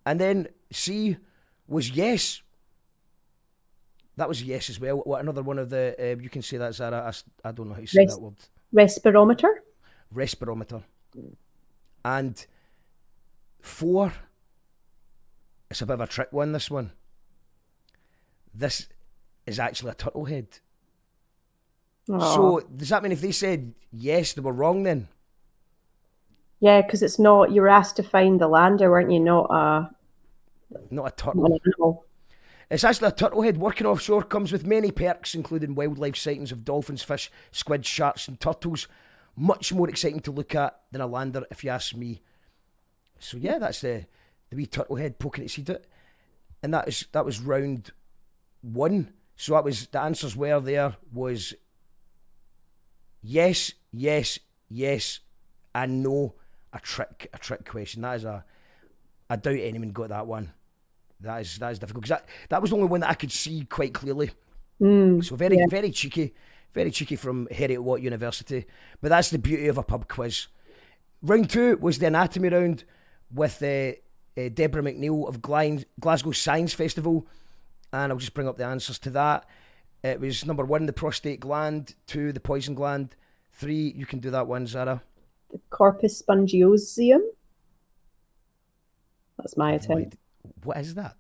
And then C was yes. That was yes as well. What another one of the you can say that, Zara. I don't know how you say that word. Respirometer. Respirometer. And 4, it's a bit of a trick one, this one. This is actually a turtle head. Aww. So, does that mean if they said yes, they were wrong then? Yeah, because it's not, you were asked to find the lander, weren't you? Not a turtle. No. It's actually a turtle head. Working offshore comes with many perks, including wildlife sightings of dolphins, fish, squid, sharks and turtles. Much more exciting to look at than a lander, if you ask me. So yeah, that's the wee turtle head poking its head out. And that was round 1. So that was, the answers were there was yes, yes, yes, and no, a trick question. That is I doubt anyone got that one. That is difficult, because that was the only one that I could see quite clearly. So very cheeky from Heriot Watt University. But that's the beauty of a pub quiz. Round 2 was the anatomy round with Deborah McNeil of Glasgow Science Festival, and I'll just bring up the answers to that. It was number 1, the prostate gland; 2, the poison gland; 3, you can do that one, Zara. The corpus spongiosum. That's my attempt. What is that?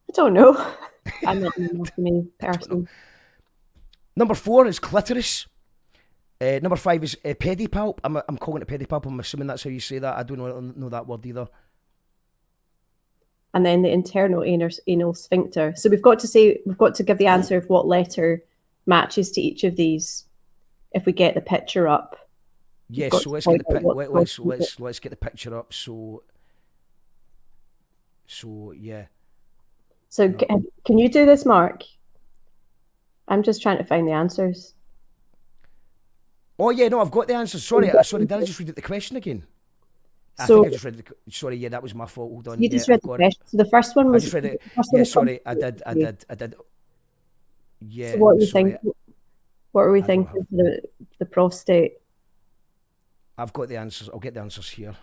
I don't know. I'm not an anatomy person. Number 4 is clitoris. Number 5 is pedipalp. I'm calling it pedipalp. I'm assuming that's how you say that. I don't know that word either. And then the internal anal sphincter. So we've got to give the answer of what letter matches to each of these. If we get the picture up. Yes. So let's get the picture up. So yeah. So no. Can you do this, Mark? I'm just trying to find the answers. Oh yeah, no, I've got the answers. Sorry, did I just read out the question again? I think I just read sorry, yeah, that was my fault. Hold on. You just read the question. So the first one was. I just read it. Yeah, sorry, I did. Yeah. So what do you think? What are we thinking for the prostate? I've got the answers. I'll get the answers here.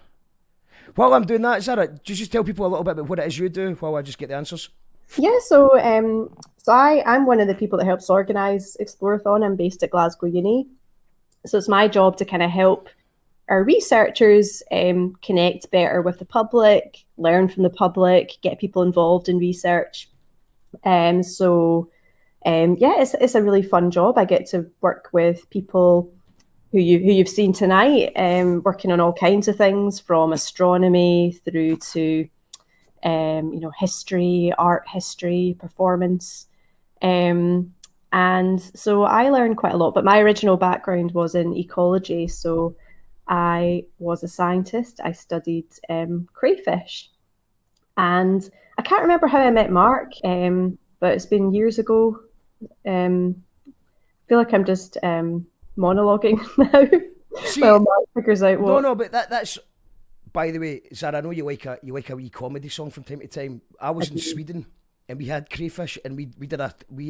While I'm doing that, Sarah, just tell people a little bit about what it is you do while I just get the answers. Yeah, so I'm one of the people that helps organise Explorathon. I'm based at Glasgow Uni. So it's my job to kind of help our researchers connect better with the public, learn from the public, get people involved in research. It's a really fun job. I get to work with people who you've seen tonight, working on all kinds of things from astronomy through to history, art history, performance. And so I learned quite a lot, but my original background was in ecology. So I was a scientist. I studied crayfish. And I can't remember how I met Mark, but it's been years ago. I feel like I'm just monologuing now. See, well, Mark figures out what. No, but that's. By the way, Sarah, I know you like a wee comedy song from time to time. I was in Sweden and we had crayfish, and we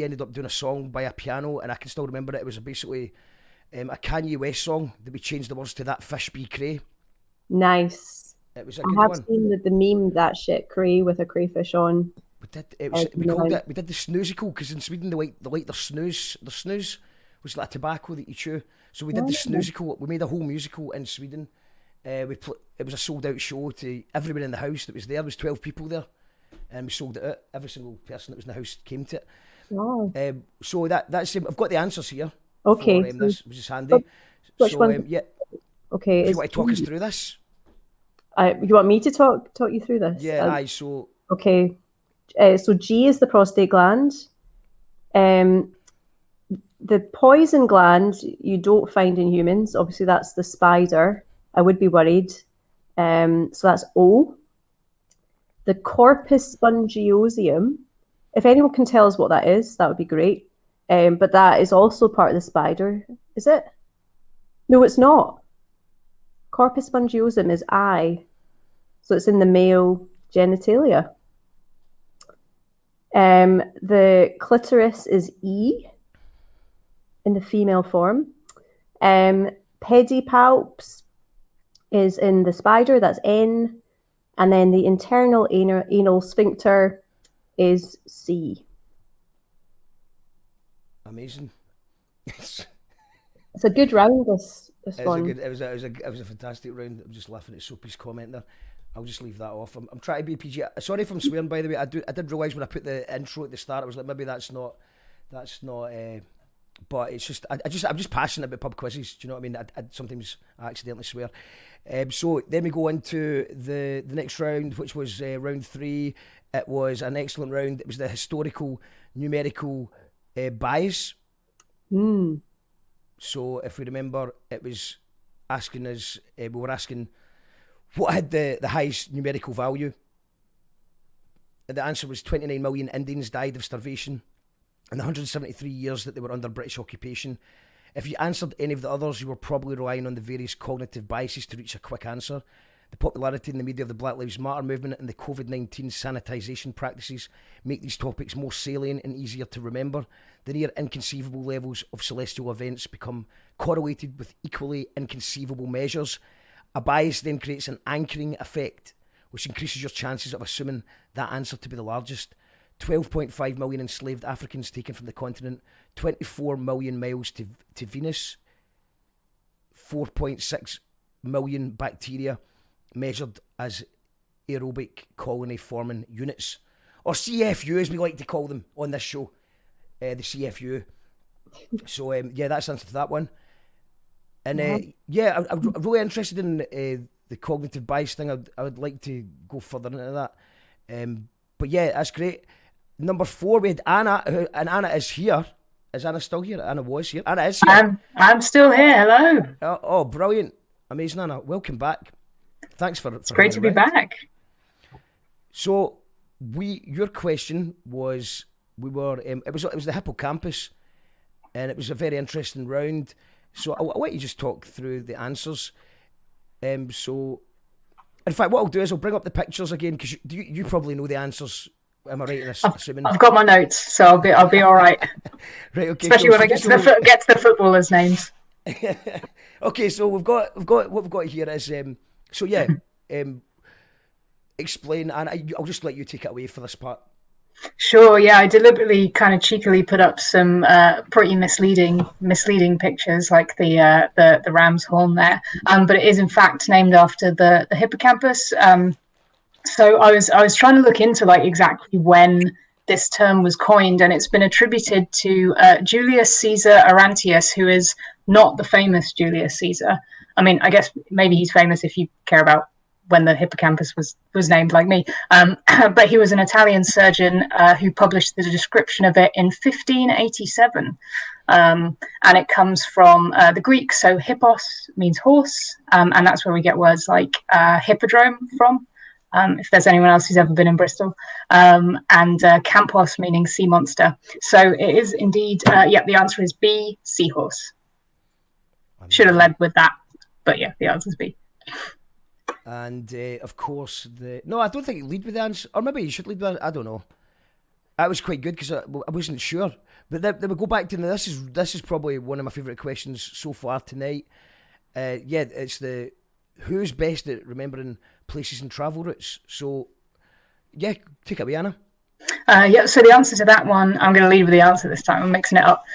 ended up doing a song by a piano, and I can still remember it. It was basically a Kanye West song that we changed the words to "That Fish Be Cray." Nice. It was a I good have one. seen the meme that shit cray with a crayfish on. We did the snoozicle, because in Sweden they like their snooze. Their snooze was like a tobacco that you chew. So we did the snoozicle. We made a whole musical in Sweden. It was a sold out show to everyone in the house that was there. There was 12 people there, and we sold it out. Every single person that was in the house came to it. Wow. So that's I've got the answers here. Okay. For, this, which is handy. Which so one? yeah. Okay. If you want to talk us through this. You want me to talk you through this? Yeah. So. Okay. So G is the prostate gland. The poison gland you don't find in humans. Obviously, that's the spider. I would be worried. So that's O. The corpus spongiosum. If anyone can tell us what that is, that would be great. But that is also part of the spider. Is it? No, it's not. Corpus spongiosum is I. So it's in the male genitalia. The clitoris is E in the female form. Pedipalps is in the spider, that's N. And then the internal anal sphincter is C. Amazing. It's a good round, this one. It was a fantastic round. I'm just laughing at Soapy's comment there. I'll just leave that off. I'm trying to be PG. Sorry if I'm swearing, by the way. I did realise when I put the intro at the start, I was like, maybe that's not. But it's just I'm just passionate about pub quizzes. Do you know what I mean? I sometimes accidentally swear. So then we go into the next round, which was round 3. It was an excellent round. It was the historical numerical bias. So if we remember, it was asking us. We were asking what had the highest numerical value. And the answer was 29 million Indians died of starvation in the 173 years that they were under British occupation. If you answered any of the others, you were probably relying on the various cognitive biases to reach a quick answer. The popularity in the media of the Black Lives Matter movement and the COVID-19 sanitisation practices make these topics more salient and easier to remember. The near inconceivable levels of celestial events become correlated with equally inconceivable measures. A bias then creates an anchoring effect, which increases your chances of assuming that answer to be the largest. 12.5 million enslaved Africans taken from the continent, 24 million miles to Venus, 4.6 million bacteria measured as aerobic colony forming units, or CFU as we like to call them on this show, the CFU. So that's the answer to that one. And I'm really interested in the cognitive bias thing. I would like to go further into that. But yeah, that's great. Number 4, we had Anna, and Anna is here. Is Anna still here? Anna was here. Anna is here. I'm still here. Hello. Oh, brilliant. Amazing, Anna. Welcome back. Thanks for It's great to be back. So, your question was, it was the Hippocampus, and it was a very interesting round. So I'll let you just talk through the answers. So, in fact, what I'll do is I'll bring up the pictures again, because you probably know the answers. Am I right in assuming? I've got my notes, so I'll be all right. Right, okay. Especially when I get to the footballers' names. Okay, so we've got what we've got here is explain, and I'll just let you take it away for this part. Sure, yeah, I deliberately kind of cheekily put up some pretty misleading pictures, like the ram's horn there. But it is in fact named after the hippocampus. So I was trying to look into like exactly when this term was coined, and it's been attributed to Julius Caesar Arantius, who is not the famous Julius Caesar. I mean, I guess maybe he's famous if you care about when the hippocampus was named, like me. But he was an Italian surgeon who published the description of it in 1587. And it comes from the Greek, so hippos means horse, and that's where we get words like hippodrome from, if there's anyone else who's ever been in Bristol, and campos meaning sea monster. So it is indeed, the answer is B, seahorse. Should have led with that, but yeah, the answer is B. And of course, no, I don't think you lead with the answer, or maybe you should lead with it. I don't know. That was quite good because I wasn't sure. But then we go back to this is probably one of my favourite questions so far tonight. It's who's best at remembering places and travel routes. So yeah, take it away, Anna. So the answer to that one, I'm going to lead with the answer this time. I'm mixing it up.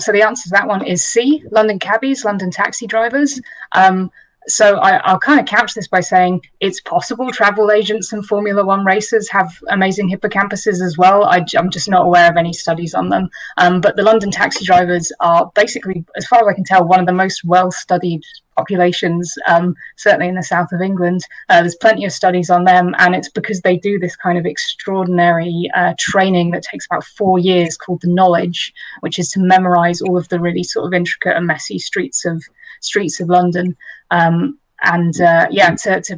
So the answer to that one is C, London cabbies, London taxi drivers. So I'll kind of couch this by saying it's possible travel agents and Formula One racers have amazing hippocampuses as well. I'm just not aware of any studies on them. But the London taxi drivers are basically, as far as I can tell, one of the most well-studied populations, certainly in the south of England. There's plenty of studies on them, and it's because they do this kind of extraordinary training that takes about 4 years called the knowledge, which is to memorize all of the really sort of intricate and messy streets of London. To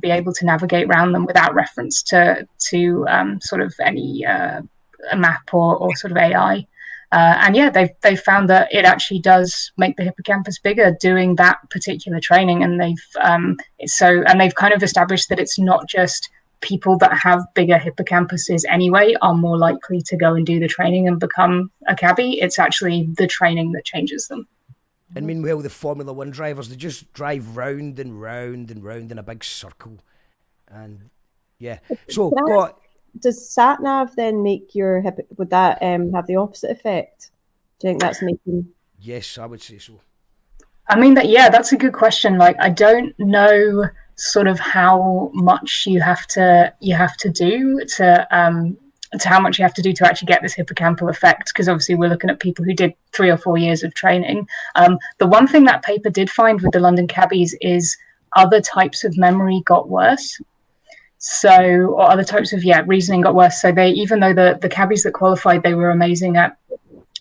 be able to navigate around them without reference to sort of any a map or sort of AI. They've found that it actually does make the hippocampus bigger doing that particular training, and they've kind of established that it's not just people that have bigger hippocampuses anyway are more likely to go and do the training and become a cabbie. It's actually the training that changes them. And meanwhile, the Formula One drivers, they just drive round and round and round in a big circle. And yeah. So, does sat nav then make would that have the opposite effect? Do you think that's making? Yes, I would say so. I mean, that's a good question. Like, I don't know sort of how much you have to do to how much you have to do to actually get this hippocampal effect, because obviously we're looking at people who did 3 or 4 years of training. The one thing that paper did find with the London cabbies is other types of memory got worse. Or other types of reasoning got worse. So even though the cabbies that qualified, they were amazing at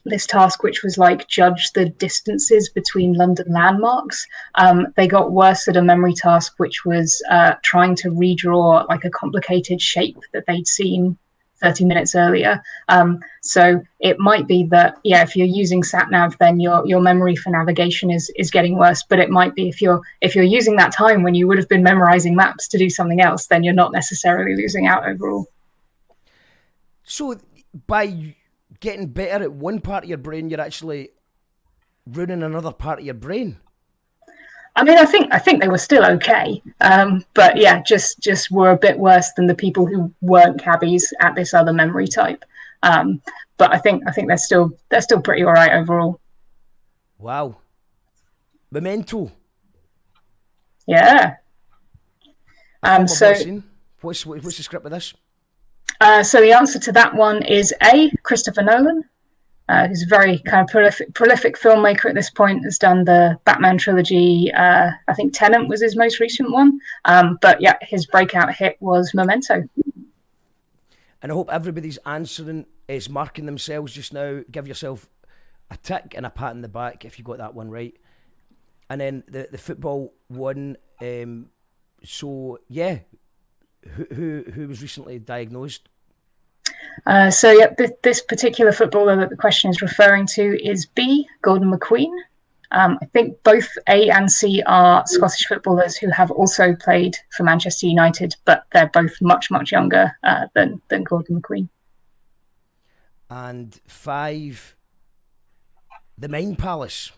this task, which was like judge the distances between London landmarks, they got worse at a memory task which was trying to redraw like a complicated shape that they'd seen 30 minutes earlier. So it might be that, if you're using sat-nav, then your memory for navigation is getting worse. But it might be if you're using that time when you would have been memorizing maps to do something else, then you're not necessarily losing out overall. So by getting better at one part of your brain, you're actually ruining another part of your brain. I mean, I think they were still okay, but just were a bit worse than the people who weren't cabbies at this other memory type. But I think they're still pretty all right overall. Wow, Memento. Yeah. So what's the script of this? So the answer to that one is A, Christopher Nolan. He's a very kind of prolific filmmaker at this point. Has done the Batman trilogy. I think Tenet was his most recent one. But his breakout hit was Memento. And I hope everybody's is marking themselves just now. Give yourself a tick and a pat in the back if you got that one right. And then the football one. Who was recently diagnosed? This particular footballer that the question is referring to is B, Gordon McQueen. I think both A and C are Scottish footballers who have also played for Manchester United, but they're both much, much younger than Gordon McQueen. And 5, the Mind Palace.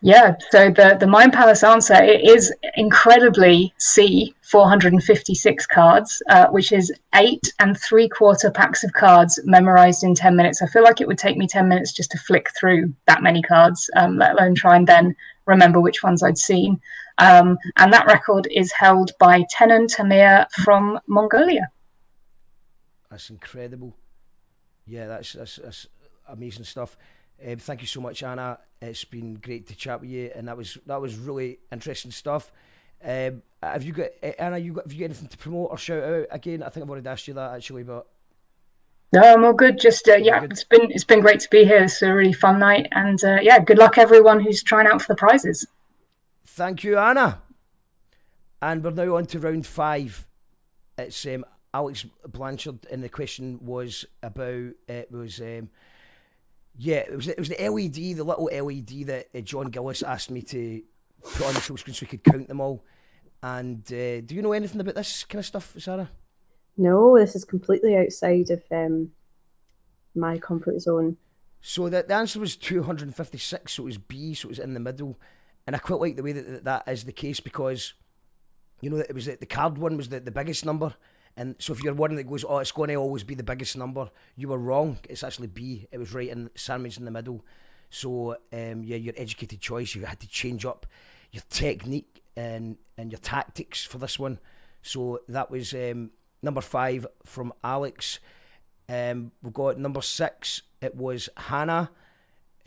Yeah, so the Mind Palace answer, it is incredibly C, 456 cards, which is 8 3/4 packs of cards memorized in 10 minutes. I feel like it would take me 10 minutes just to flick through that many cards, let alone try and then remember which ones I'd seen. And that record is held by Tenon Tamir from Mongolia. That's incredible. Yeah, that's amazing stuff. Thank you so much, Anna. It's been great to chat with you, and that was really interesting stuff. Have you got Anna? Have you got anything to promote or shout out? Again, I think I've already asked you that actually, but No, I'm all good. Just yeah, it's been great to be here. It's a really fun night, and yeah, good luck everyone who's trying out for the prizes. thank you, Anna. And we're now on to round 5. It's Alex Blanchard, and the question was about it was the LED, the little LED that John Gillis asked me to put on the full screen so we could count them all. And do you know anything about this kind of stuff, Sarah? No, this is completely outside of my comfort zone. So the answer was 256, so it was B, so it was in the middle. And I quite like the way that is the case, because you know, it was the card one was the biggest number. And so if you're one that goes, oh, it's going to always be the biggest number, you were wrong. It's actually B. It was right in sandwich in the middle. So yeah, your educated choice, you had to change up your technique and your tactics for this one. So that was number 5 from Alex. We've got number 6. It was Hannah,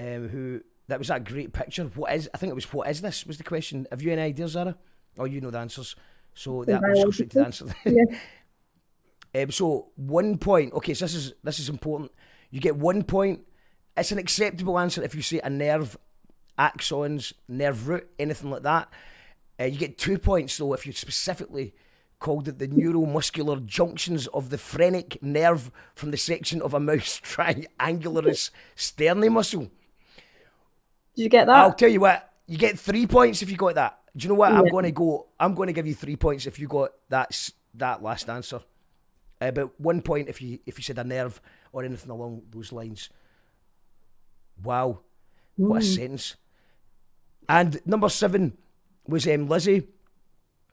who that was that great picture. I think it was, what is this? Was the question. Have you any ideas, Zara? Oh, you know the answers. So that was go straight to the answer. Yeah. So 1 point. Okay, so this is important. You get 1 point. It's an acceptable answer if you say a nerve, axons, nerve root, anything like that. You get 2 points though if you specifically called it the neuromuscular junctions of the phrenic nerve from the section of a mouse triangularis sterni muscle. Did you get that? I'll tell you what, you get 3 points if you got that. Do you know what? Yeah. I'm going to give you 3 points if you got that last answer. But 1 point if you said a nerve or anything along those lines. Wow, what a sentence. And number 7 was Lizzie,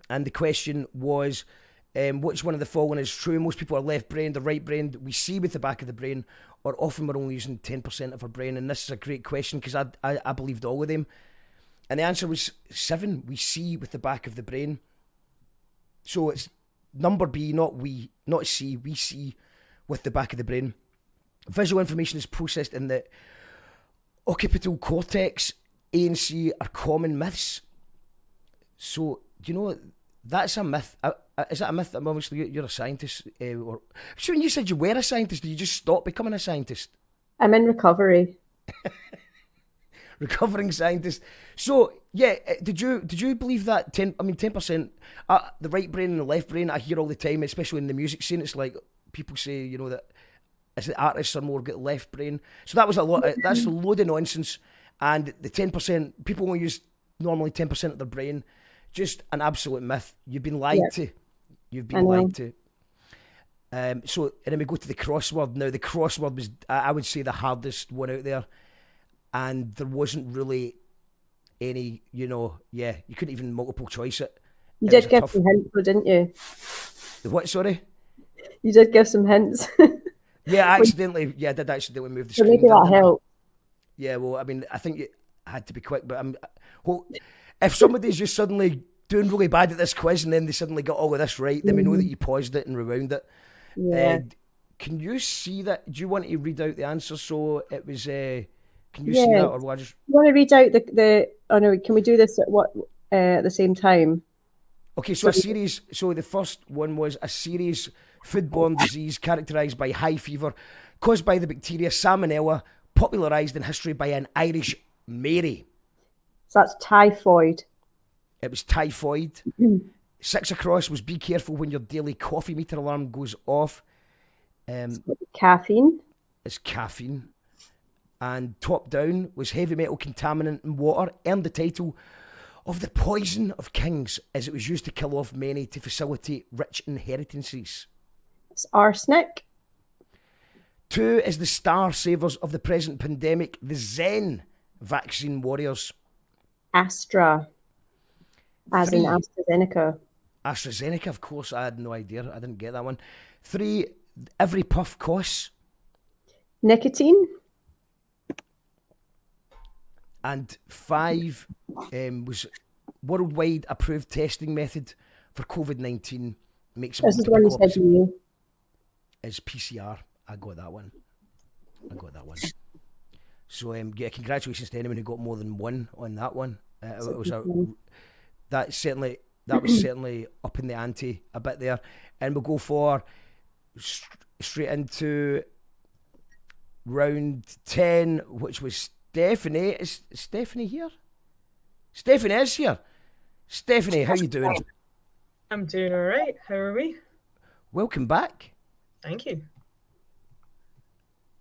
and the question was, which one of the following is true? Most people are left-brained or right-brained. We see with the back of the brain, or often we're only using 10% of our brain. And this is a great question because I believed all of them. And the answer was 7. We see with the back of the brain. So it's number B, not C. We see with the back of the brain. Visual information is processed in the occipital cortex. A and C are common myths. So, do you know, that's a myth. Is that a myth? Obviously, you're a scientist. So when you said you were a scientist, did you just stop becoming a scientist? I'm in recovery. Recovering scientist. So, yeah, did you believe that 10%, the right brain and the left brain, I hear all the time, especially in the music scene, it's like people say, you know, that as the artists are more got left brain. So that was that's a load of nonsense. And the 10%, people only use normally 10% of their brain. Just an absolute myth. You've been lied to. You've been lied to. So, and then we go to the crossword. Now, the crossword was, I would say, the hardest one out there. And there wasn't really any, you couldn't even multiple choice it. You did give some hints, though, didn't you? The what, sorry? You did give some hints. Yeah, I did accidentally move the screen. So maybe that helped. Yeah, well, I mean, I think it had to be quick, but if somebody's just suddenly doing really bad at this quiz and then they suddenly got all of this right, then we know that you paused it and rewound it. Yeah. Can you see that? Do you want to read out the answer? So it was, can you see that? Or will I just... You want to read out the oh no, can we do this at the same time? Okay, so the first one was a serious foodborne disease characterised by high fever caused by the bacteria Salmonella, popularised in history by an Irish Mary. So that's typhoid. It was typhoid. 6 across was be careful when your daily coffee meter alarm goes off. Caffeine. It's caffeine. And top down was heavy metal contaminant in water, earned the title of the poison of kings as it was used to kill off many to facilitate rich inheritances. It's arsenic. 2 is the star savers of the present pandemic, the Zen vaccine warriors. Astra, as in 3, AstraZeneca. AstraZeneca, of course. I had no idea. I didn't get that one. 3, every puff costs. Nicotine. And 5 was worldwide approved testing method for COVID-19 makes This is one you said you knew. is PCR. I got that one. So yeah, congratulations to anyone who got more than one on that one. It was that was certainly up in the ante a bit there. And we'll go for straight into round 10, which was Stephanie. Is Stephanie here? Stephanie is here. Stephanie, how you doing? I'm doing all right. How are we? Welcome back. Thank you.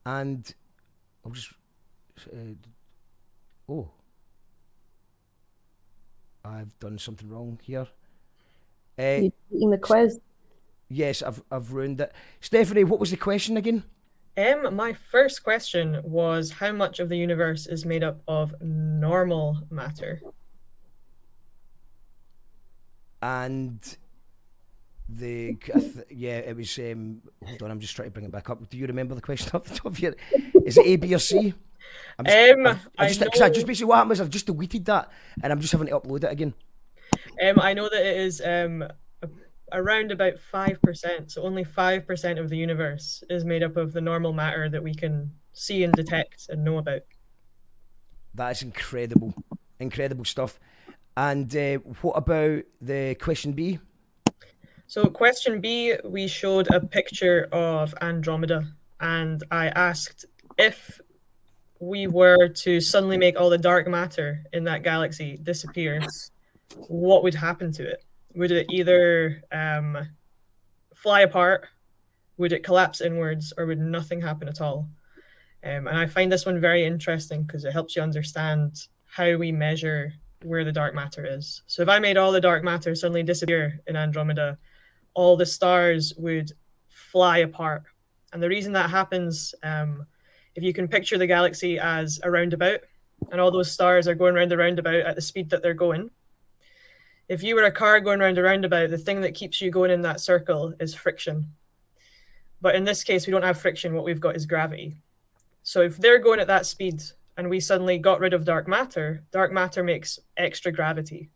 And I'll just I've done something wrong here. You're beating the quiz. Yes, I've ruined it. Stephanie, what was the question again? My first question was how much of the universe is made up of normal matter? And it was. Hold on, I'm just trying to bring it back up. Do you remember the question off the top of your? Is it A, B, or C? Just basically what happened is I've just deleted that, and I'm just having to upload it again. I know that it is around about 5%. So only 5% of the universe is made up of the normal matter that we can see and detect and know about. That is incredible stuff. And what about the question B? So question B, we showed a picture of Andromeda, and I asked if we were to suddenly make all the dark matter in that galaxy disappear, what would happen to it? Would it either fly apart, would it collapse inwards, or would nothing happen at all? And I find this one very interesting because it helps you understand how we measure where the dark matter is. So if I made all the dark matter suddenly disappear in Andromeda, all the stars would fly apart. And the reason that happens, if you can picture the galaxy as a roundabout, and all those stars are going round the roundabout at the speed that they're going. If you were a car going round a roundabout, the thing that keeps you going in that circle is friction. But in this case, we don't have friction. What we've got is gravity. So if they're going at that speed and we suddenly got rid of dark matter makes extra gravity.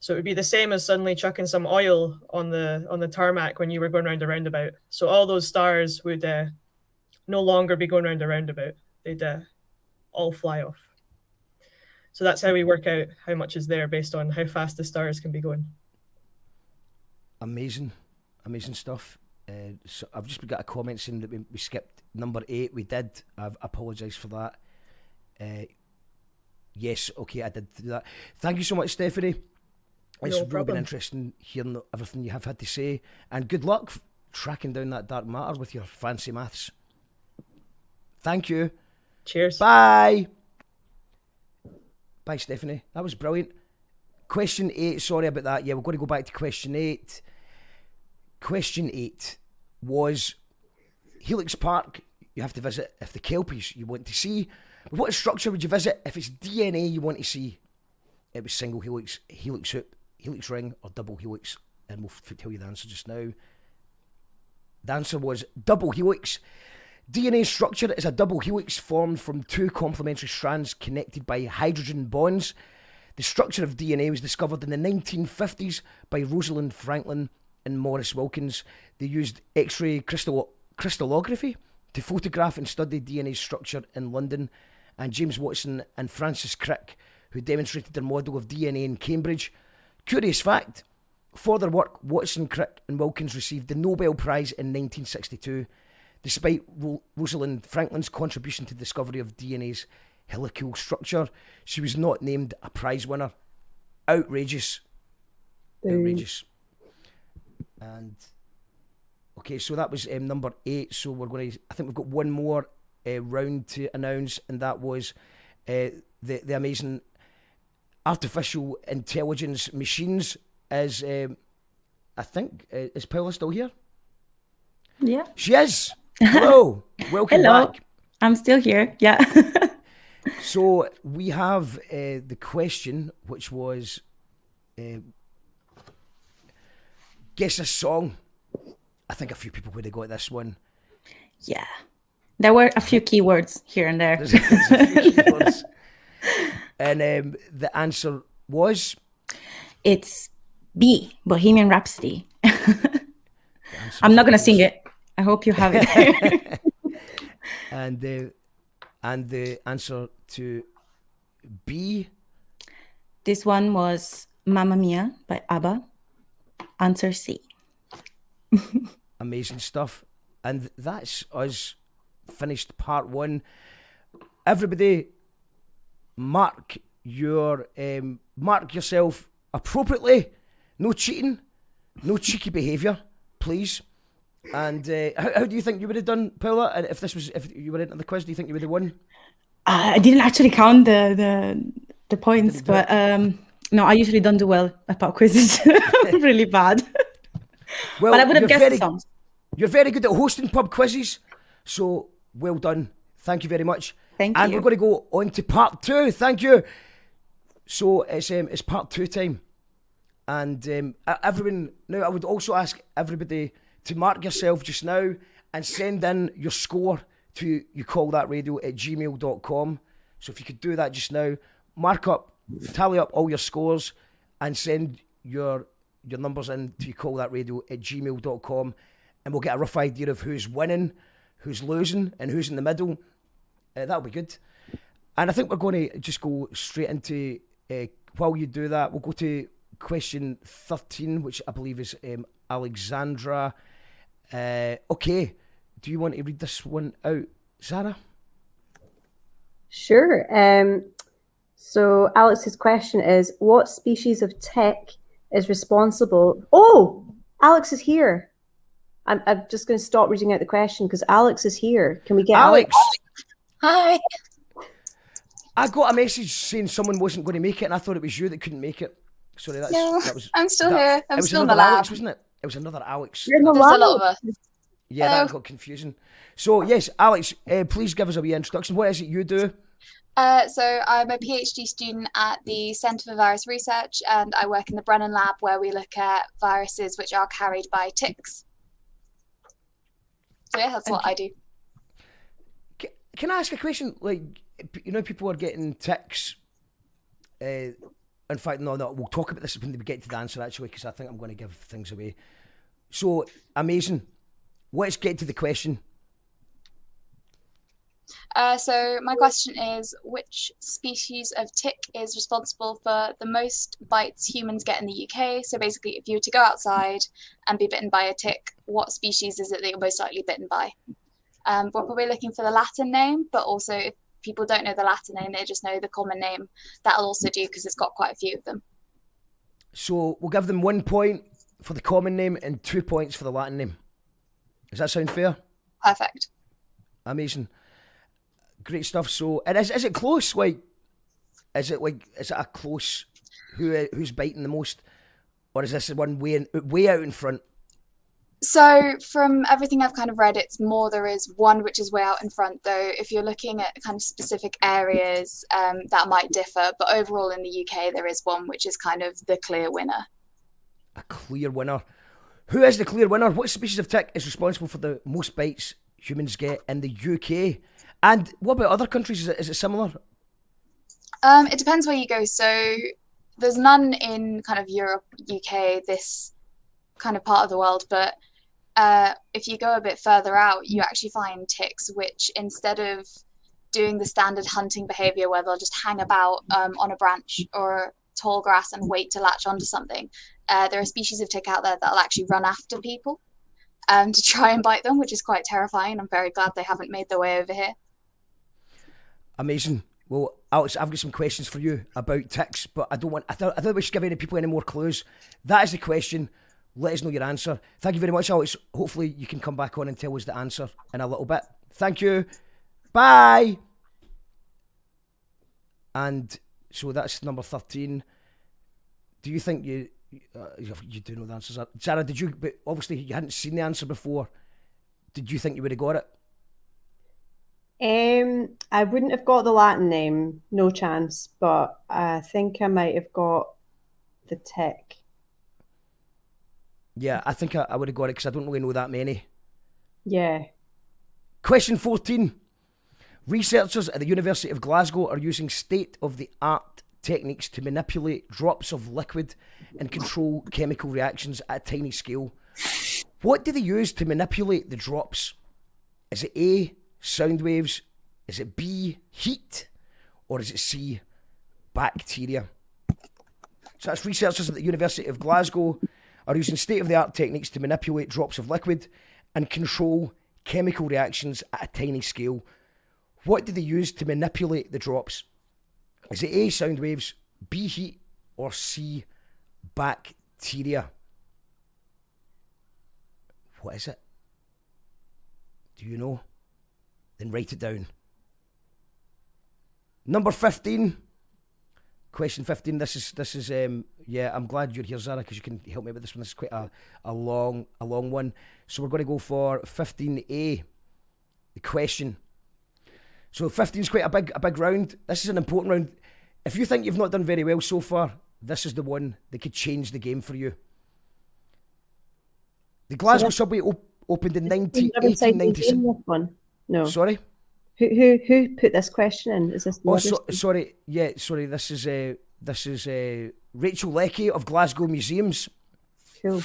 So it would be the same as suddenly chucking some oil on the tarmac when you were going round a roundabout. So all those stars would no longer be going round a roundabout. They'd all fly off. So that's how we work out how much is there based on how fast the stars can be going. Amazing stuff. So I've just got a comment saying that we skipped number 8. We did. I've apologised for that. Yes, okay, I did do that. Thank you so much, Stephanie. It's really been interesting hearing everything you have had to say, and good luck tracking down that dark matter with your fancy maths. Thank you. Cheers. Bye, Stephanie. That was brilliant. Question 8, sorry about that. Yeah, we're going to go back to question 8. Question 8 was Helix Park you have to visit if the kelpies you want to see. But what structure would you visit if it's DNA you want to see? It was single helix, helix hoop, helix ring, or double helix. And we'll tell you the answer just now. The answer was double helix. DNA structure is a double helix formed from 2 complementary strands connected by hydrogen bonds. The structure of DNA was discovered in the 1950s by Rosalind Franklin and Maurice Wilkins. They used X-ray crystallography to photograph and study DNA structure in London, and James Watson and Francis Crick, who demonstrated their model of DNA in Cambridge. Curious fact, for their work, Watson, Crick and Wilkins received the Nobel Prize in 1962, despite Rosalind Franklin's contribution to the discovery of DNA's helical structure. She was not named a prize winner. Outrageous. Outrageous. And okay, so that was number 8. So we're going to, I think we've got one more round to announce, and that was the amazing artificial intelligence machines. Is I think is Paula still here? Yeah, she is. Hello, welcome Hello. back. I'm still here. Yeah. So we have the question, which was guess a song. I think a few people would have got this one. Yeah. There were a few keywords here and there. There's a few keywords. And the answer was? It's B, Bohemian Rhapsody. I'm not going to sing it. I hope you have it. And the answer to B? This one was Mamma Mia by ABBA. Answer C. Amazing stuff. And that's us finished part 1. Everybody, mark yourself appropriately. No cheating, no cheeky behaviour, please. And how do you think you would have done, Paula? And if you were into the quiz, do you think you would have won? I didn't actually count the points, but no, I usually don't do well at pop quizzes. Really bad. Well, but I would have guessed songs. You're very good at hosting pub quizzes, so well done. Thank you very much. Thank you. And we're going to go on to part 2. Thank you. So it's part 2 time, and everyone. Now I would also ask everybody to mark yourself just now and send in your score to youcallthatradio@gmail.com. So if you could do that just now, tally up all your scores and send your numbers in to youcallthatradio@gmail.com, and we'll get a rough idea of who's winning, who's losing, and who's in the middle. That'll be good. And I think we're going to just go straight into, while you do that, we'll go to question 13, which I believe is Alexandra. Okay, do you want to read this one out, Sarah? Sure. So Alex's question is, what species of tick is responsible? Oh, Alex is here. I'm just going to stop reading out the question because Alex is here. Can we get Alex? Hi. I got a message saying someone wasn't going to make it, and I thought it was you that couldn't make it. Sorry, that was. I'm still here. I'm still in the lab. Alex, wasn't it? It was another Alex. You're in the There's lab. a lot of us. Yeah, that got confusing. So yes, Alex, please give us a wee introduction. What is it you do? So I'm a PhD student at the Centre for Virus Research, and I work in the Brennan Lab where we look at viruses which are carried by ticks. So yeah, that's what I do. Can I ask a question? Like, people are getting ticks. In fact, no, we'll talk about this when we get to the answer, actually, because I think I'm going to give things away. So, amazing. Let's get to the question. So my question is, which species of tick is responsible for the most bites humans get in the UK? So basically, if you were to go outside and be bitten by a tick, what species is it that you're most likely bitten by? We're probably looking for the Latin name, but also if people don't know the Latin name, they just know the common name. That'll also do because it's got quite a few of them. So we'll give them 1 point for the common name and 2 points for the Latin name. Does that sound fair? Perfect. Amazing. Great stuff. So, and is it close? Is it a close? Who's biting the most, or is this one way out in front? So from everything I've kind of read, it's more there is one which is way out in front. Though if you're looking at kind of specific areas, that might differ. But overall in the UK, there is one which is kind of the clear winner. A clear winner. Who is the clear winner? What species of tick is responsible for the most bites humans get in the UK? And what about other countries? Is it similar? It depends where you go. So there's none in kind of Europe, UK, this kind of part of the world. But if you go a bit further out, you actually find ticks which, instead of doing the standard hunting behavior where they'll just hang about on a branch or tall grass and wait to latch onto something, there are species of tick out there that'll actually run after people to try and bite them, which is quite terrifying. I'm very glad they haven't made their way over here. Amazing. Well, Alex, I've got some questions for you about ticks, but I thought we should give any people any more clues. That is the question. Let us know your answer. Thank you very much, Alex. Hopefully you can come back on and tell us the answer in a little bit. Thank you. Bye. And so that's number 13. Do you think you do know the answers? Sarah, but obviously you hadn't seen the answer before. Did you think you would have got it? I wouldn't have got the Latin name, no chance, but I think I might have got the tech. Yeah, I think I would have got it because I don't really know that many. Yeah. Question 14. Researchers at the University of Glasgow are using state-of-the-art techniques to manipulate drops of liquid and control chemical reactions at a tiny scale. What do they use to manipulate the drops? Is it A, sound waves? Is it B, heat? Or is it C, bacteria? So that's researchers at the University of Glasgow are using state-of-the-art techniques to manipulate drops of liquid and control chemical reactions at a tiny scale. What do they use to manipulate the drops? Is it A, sound waves, B, heat, or C, bacteria? What is it? Do you know? Then write it down. Number 15. Question 15. This is yeah, I'm glad you're here, Zara, because you can help me with this one. This is quite a long one. So we're going to go for 15A. The question. So 15 is quite a big round. This is an important round. If you think you've not done very well so far, this is the one that could change the game for you. The Glasgow subway opened in 1896. No. Sorry? Who put this question in? Is this sorry. This is Rachel Leckie of Glasgow Museums. Cool.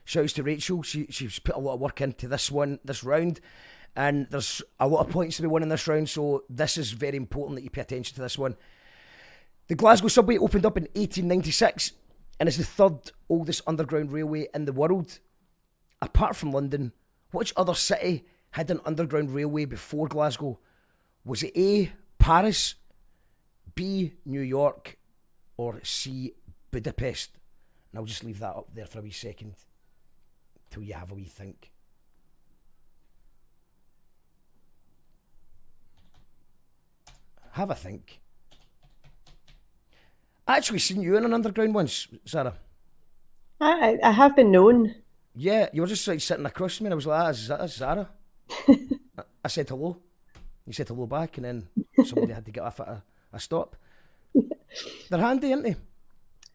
Shouts to Rachel. She's put a lot of work into this round, and there's a lot of points to be won in this round. So this is very important that you pay attention to this one. The Glasgow subway opened up in 1896 and is the third oldest underground railway in the world. Apart from London, which other city had an underground railway before Glasgow? Was it A, Paris, B, New York, or C, Budapest? And I'll just leave that up there for a wee second till you have a wee think. Have a think. I actually seen you in an underground once, Sarah. I have been known. Yeah, you were just like sitting across from me and I was like, that's Zara. I said hello. You said hello back and then somebody had to get off at a stop. They're handy, aren't they?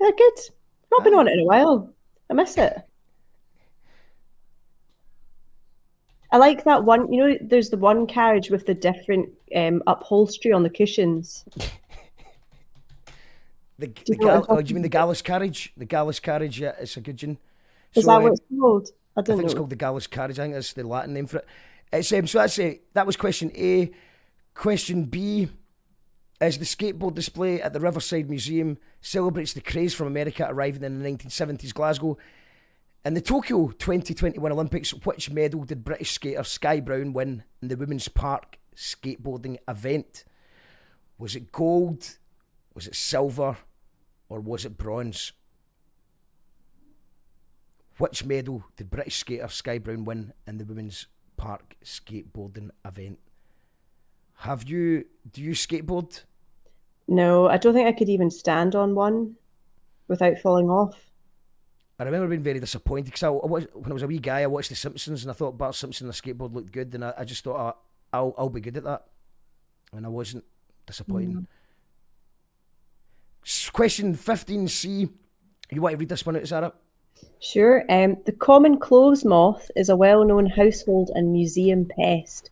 They're good. I've not been on it in a while. I miss it. I like that one, you know, there's the one carriage with the different upholstery on the cushions. Do you mean the Gallus carriage? The Gallus carriage, yeah, it's a good one. Is that what it's called? I think it's called the Gallus carriage. I think that's the Latin name for it. It's so that's that was question A. Question B is the skateboard display at the Riverside Museum celebrates the craze from America arriving in the 1970s Glasgow. In the Tokyo 2021 Olympics, which medal did British skater Sky Brown win in the women's park skateboarding event? Was it gold? Was it silver? Or was it bronze? Which medal did British skater Sky Brown win in the women's park skateboarding event? Do you skateboard? No, I don't think I could even stand on one without falling off. I remember being very disappointed because when I was a wee guy, I watched The Simpsons and I thought Bart Simpson on a skateboard looked good, and I just thought I'll be good at that, and I wasn't. Disappointing. Question 15C. You want to read this one out, Sarah? Sure. The common clothes moth is a well-known household and museum pest.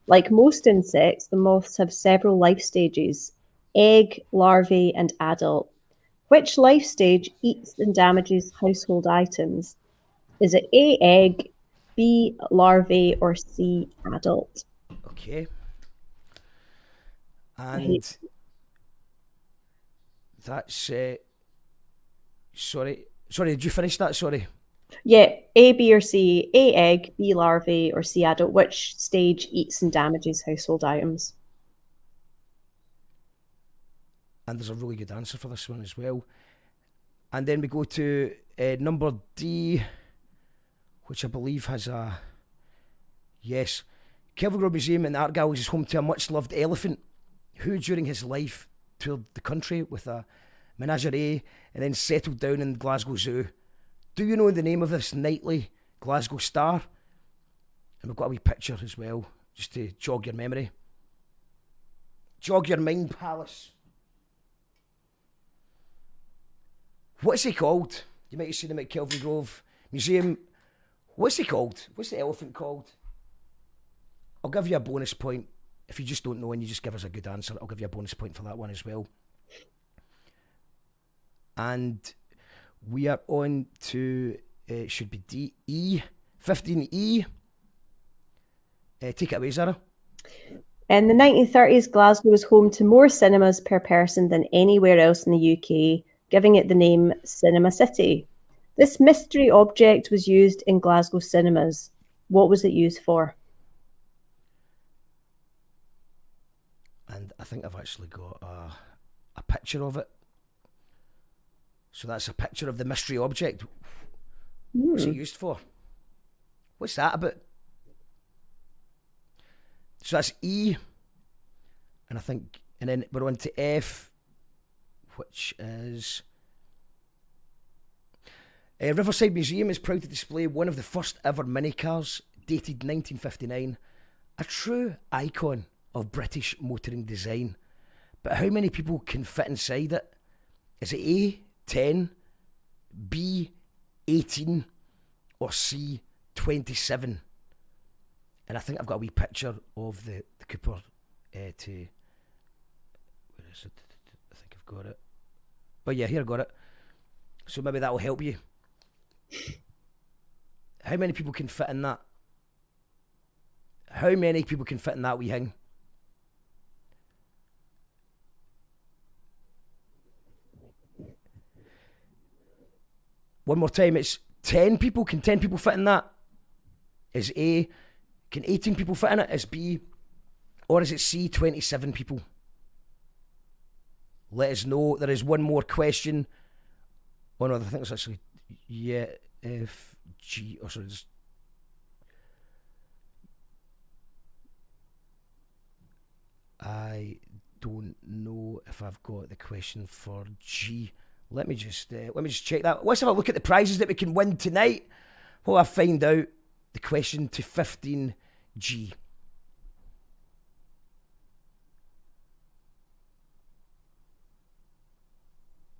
Like most insects, the moths have several life stages: egg, larvae, and adult. Which life stage eats and damages household items? Is it A, egg, B, larvae, or C, adult? Okay. And that's sorry, did you finish that? Sorry. Yeah, A, B, or C. A, egg, B, larvae, or C, adult. Which stage eats and damages household items? And there's a really good answer for this one as well. And then we go to number D, which I believe has a... Yes. Campbell Museum in the Art Gallery is home to a much-loved elephant who, during his life, toured the country with a menagerie and then settled down in Glasgow Zoo. Do you know the name of this nightly Glasgow star? And we've got a wee picture as well, just to jog your memory. Jog your mind palace. What's he called? You might have seen him at Kelvin Grove Museum. What's he called? What's the elephant called? I'll give you a bonus point. If you just don't know and you just give us a good answer, I'll give you a bonus point for that one as well. And we are on to, should be D-E, 15E. Take it away, Zara. In the 1930s, Glasgow was home to more cinemas per person than anywhere else in the UK, giving it the name Cinema City. This mystery object was used in Glasgow cinemas. What was it used for? And I think I've actually got a picture of it. So that's a picture of the mystery object. What's it used for? What's that about? So that's E. And I think, and then we're on to F, which is... Riverside Museum is proud to display one of the first ever minicars, dated 1959, a true icon of British motoring design. But how many people can fit inside it? Is it A, 10, B, 18, or C, 27? And I think I've got a wee picture of the Cooper to... Where is it? I think I've got it. Oh yeah, here I got it. So maybe that will help you. How many people can fit in that? How many people can fit in that wee thing? One more time, it's 10 people. Can 10 people fit in that? Is A. Can 18 people fit in it? Is B. Or is it C, 27 people? Let us know. There is one more question. Oh no, I think it's actually... Yeah, F, G... Oh, sorry, just... I don't know if I've got the question for G. Let me just check that. Let's have a look at the prizes that we can win tonight while I find out the question to 15G.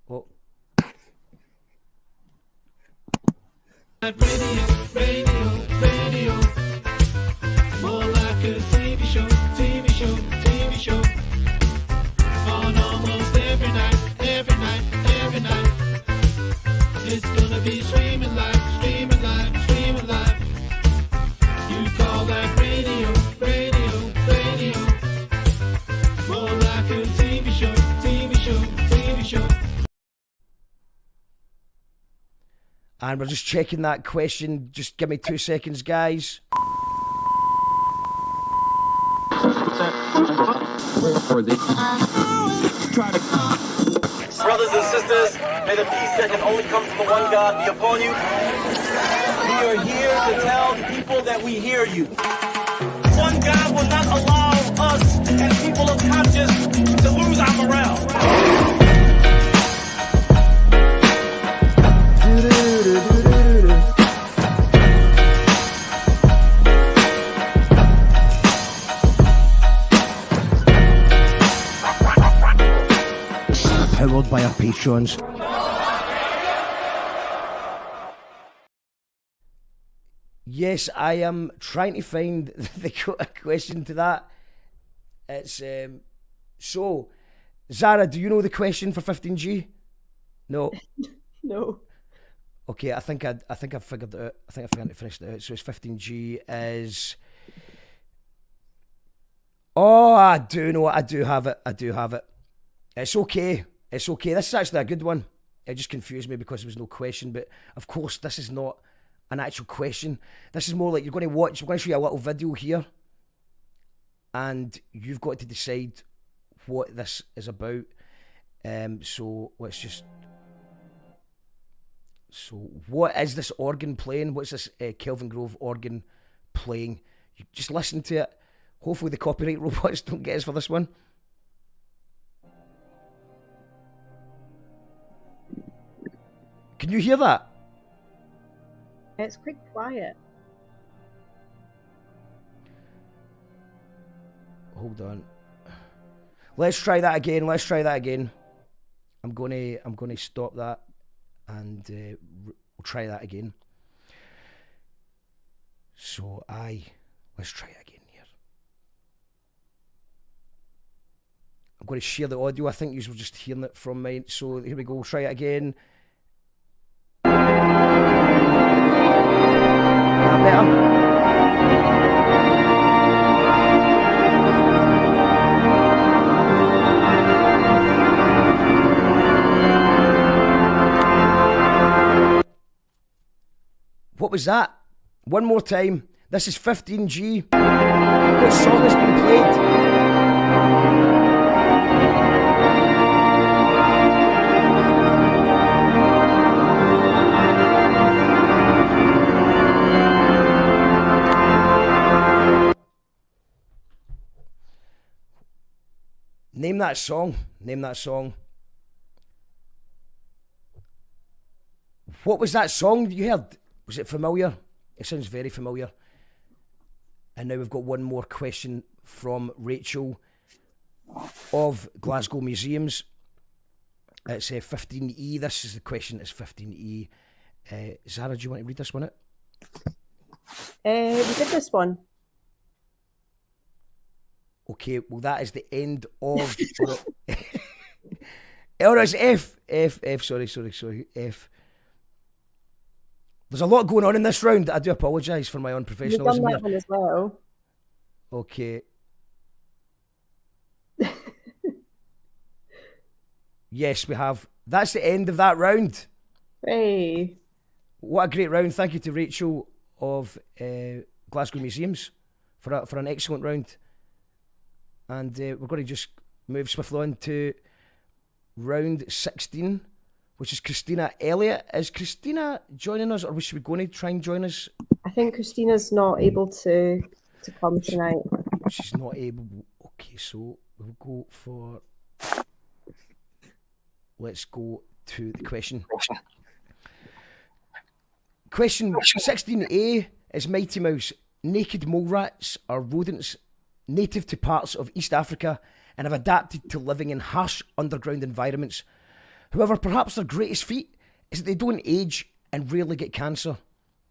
Oh. Radio. More like a TV show. On almost every night. It's gonna be streaming live. You call that radio. More like a TV show. And we're just checking that question. Just give me 2 seconds, guys. Brothers and sisters, may the peace that can only come from the one God be upon you. We are here to tell the people that we hear you. One God will not allow us and people of conscience to lose our morale. Powered by our patrons. Yes, I am trying to find the question to that. It's so, Zara, do you know the question for 15G? No. No. Okay, I think I've figured it out. I think I finished it out. So it's 15G is... Oh, I do know it. I do have it. It's okay. This is actually a good one. It just confused me because there was no question. But of course, this is not an actual question. This is more like we're going to show you a little video here. And you've got to decide what this is about. So let's just... So what is this organ playing? What's this Kelvin Grove organ playing? You just listen to it. Hopefully the copyright robots don't get us for this one. Can you hear that? It's quite quiet. hold on. Let's try that again. I'm gonna stop that, and we'll try that again. So let's try it again here. I'm going to share the audio. I think you were just hearing it from mine. So here we go. We'll try it again. That better? What was that? One more time. This is 15G. What song has been played? Name that song. What was that song you heard? Was it familiar? It sounds very familiar. And now we've got one more question from Rachel of Glasgow Museums. It's 15E. This is the question. It's 15E. Zara, do you want to read this one out? We did this one. Okay, well that is the end of... Oh, no, it's F. Sorry, F. There's a lot going on in this round. I do apologise for my unprofessionalism. You've done that here. one as well. Okay. Yes, we have. That's the end of that round. Hey. What a great round. Thank you to Rachel of Glasgow Museums for an excellent round. And we're going to just move swiftly on to round 16, which is Christina Elliott. Is Christina joining us, or was she going to try and join us? I think Christina's not able to come tonight. She's not able. Okay, so we'll go for... Let's go to the question. Question 16A is Mighty Mouse. Naked mole rats are rodents native to parts of East Africa and have adapted to living in harsh underground environments. However, perhaps their greatest feat is that they don't age and rarely get cancer.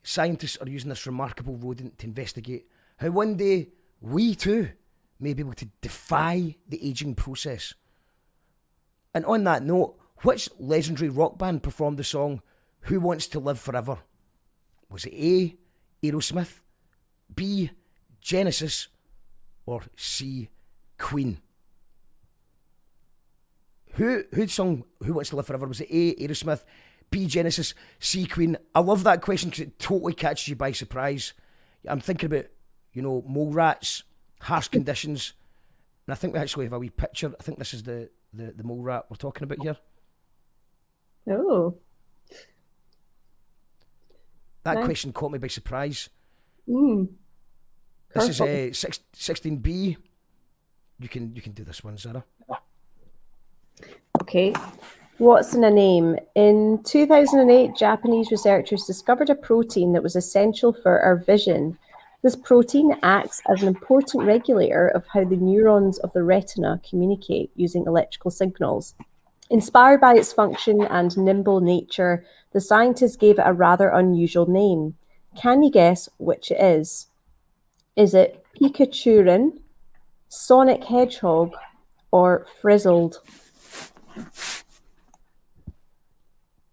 Scientists are using this remarkable rodent to investigate how one day we too may be able to defy the aging process. And on that note, which legendary rock band performed the song Who Wants to Live Forever? Was it A, Aerosmith, B, Genesis, or C, Queen? Who'd sung Who Wants to Live Forever? Was it A, Aerosmith, B, Genesis, C, Queen? I love that question because it totally catches you by surprise. I'm thinking about, mole rats, harsh conditions, and I think we actually have a wee picture. I think this is the mole rat we're talking about here. Oh. That Nice. question caught me by surprise. Perfect. This is 16B. You can do this one, Zara. Okay. What's in a name? In 2008, Japanese researchers discovered a protein that was essential for our vision. This protein acts as an important regulator of how the neurons of the retina communicate using electrical signals. Inspired by its function and nimble nature, the scientists gave it a rather unusual name. Can you guess which it is? Is it Pikachurin, Sonic Hedgehog, or Frizzled?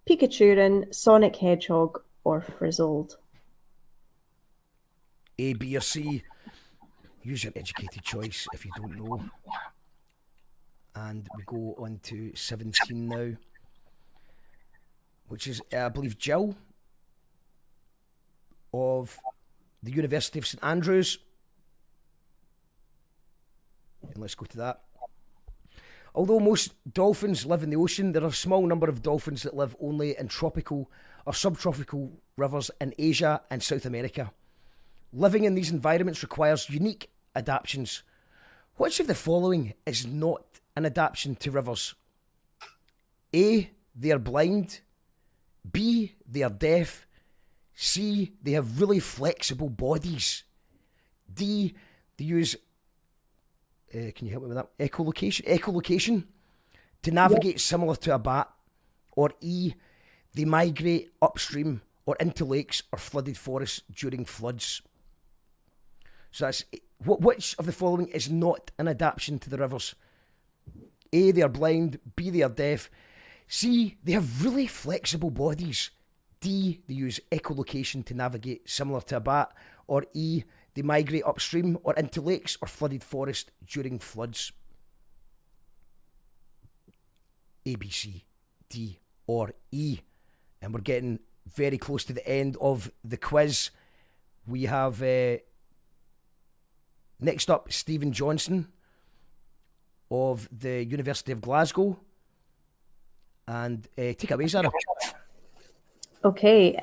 Pikachurin, Sonic Hedgehog, or Frizzled? A, B, or C. Use your educated choice if you don't know. And we go on to 17 now, which is, I believe, Jill of the University of St Andrews. And let's go to that. Although most dolphins live in the ocean, there are a small number of dolphins that live only in tropical or subtropical rivers in Asia and South America. Living in these environments requires unique adaptations. Which of the following is not an adaptation to rivers? A, they are blind. B, they are deaf. C, they have really flexible bodies. D, they use can you help me with that? Echolocation. To navigate similar to a bat. Or E, they migrate upstream or into lakes or flooded forests during floods. So that's which of the following is not an adaptation to the rivers? A, they are blind. B, they are deaf. C, they have really flexible bodies. D, they use echolocation to navigate similar to a bat. Or E, they migrate upstream or into lakes or flooded forest during floods. A, B, C, D, or E. And we're getting very close to the end of the quiz. We have next up Stephen Johnson of the University of Glasgow. And take it away, Zara. Okay.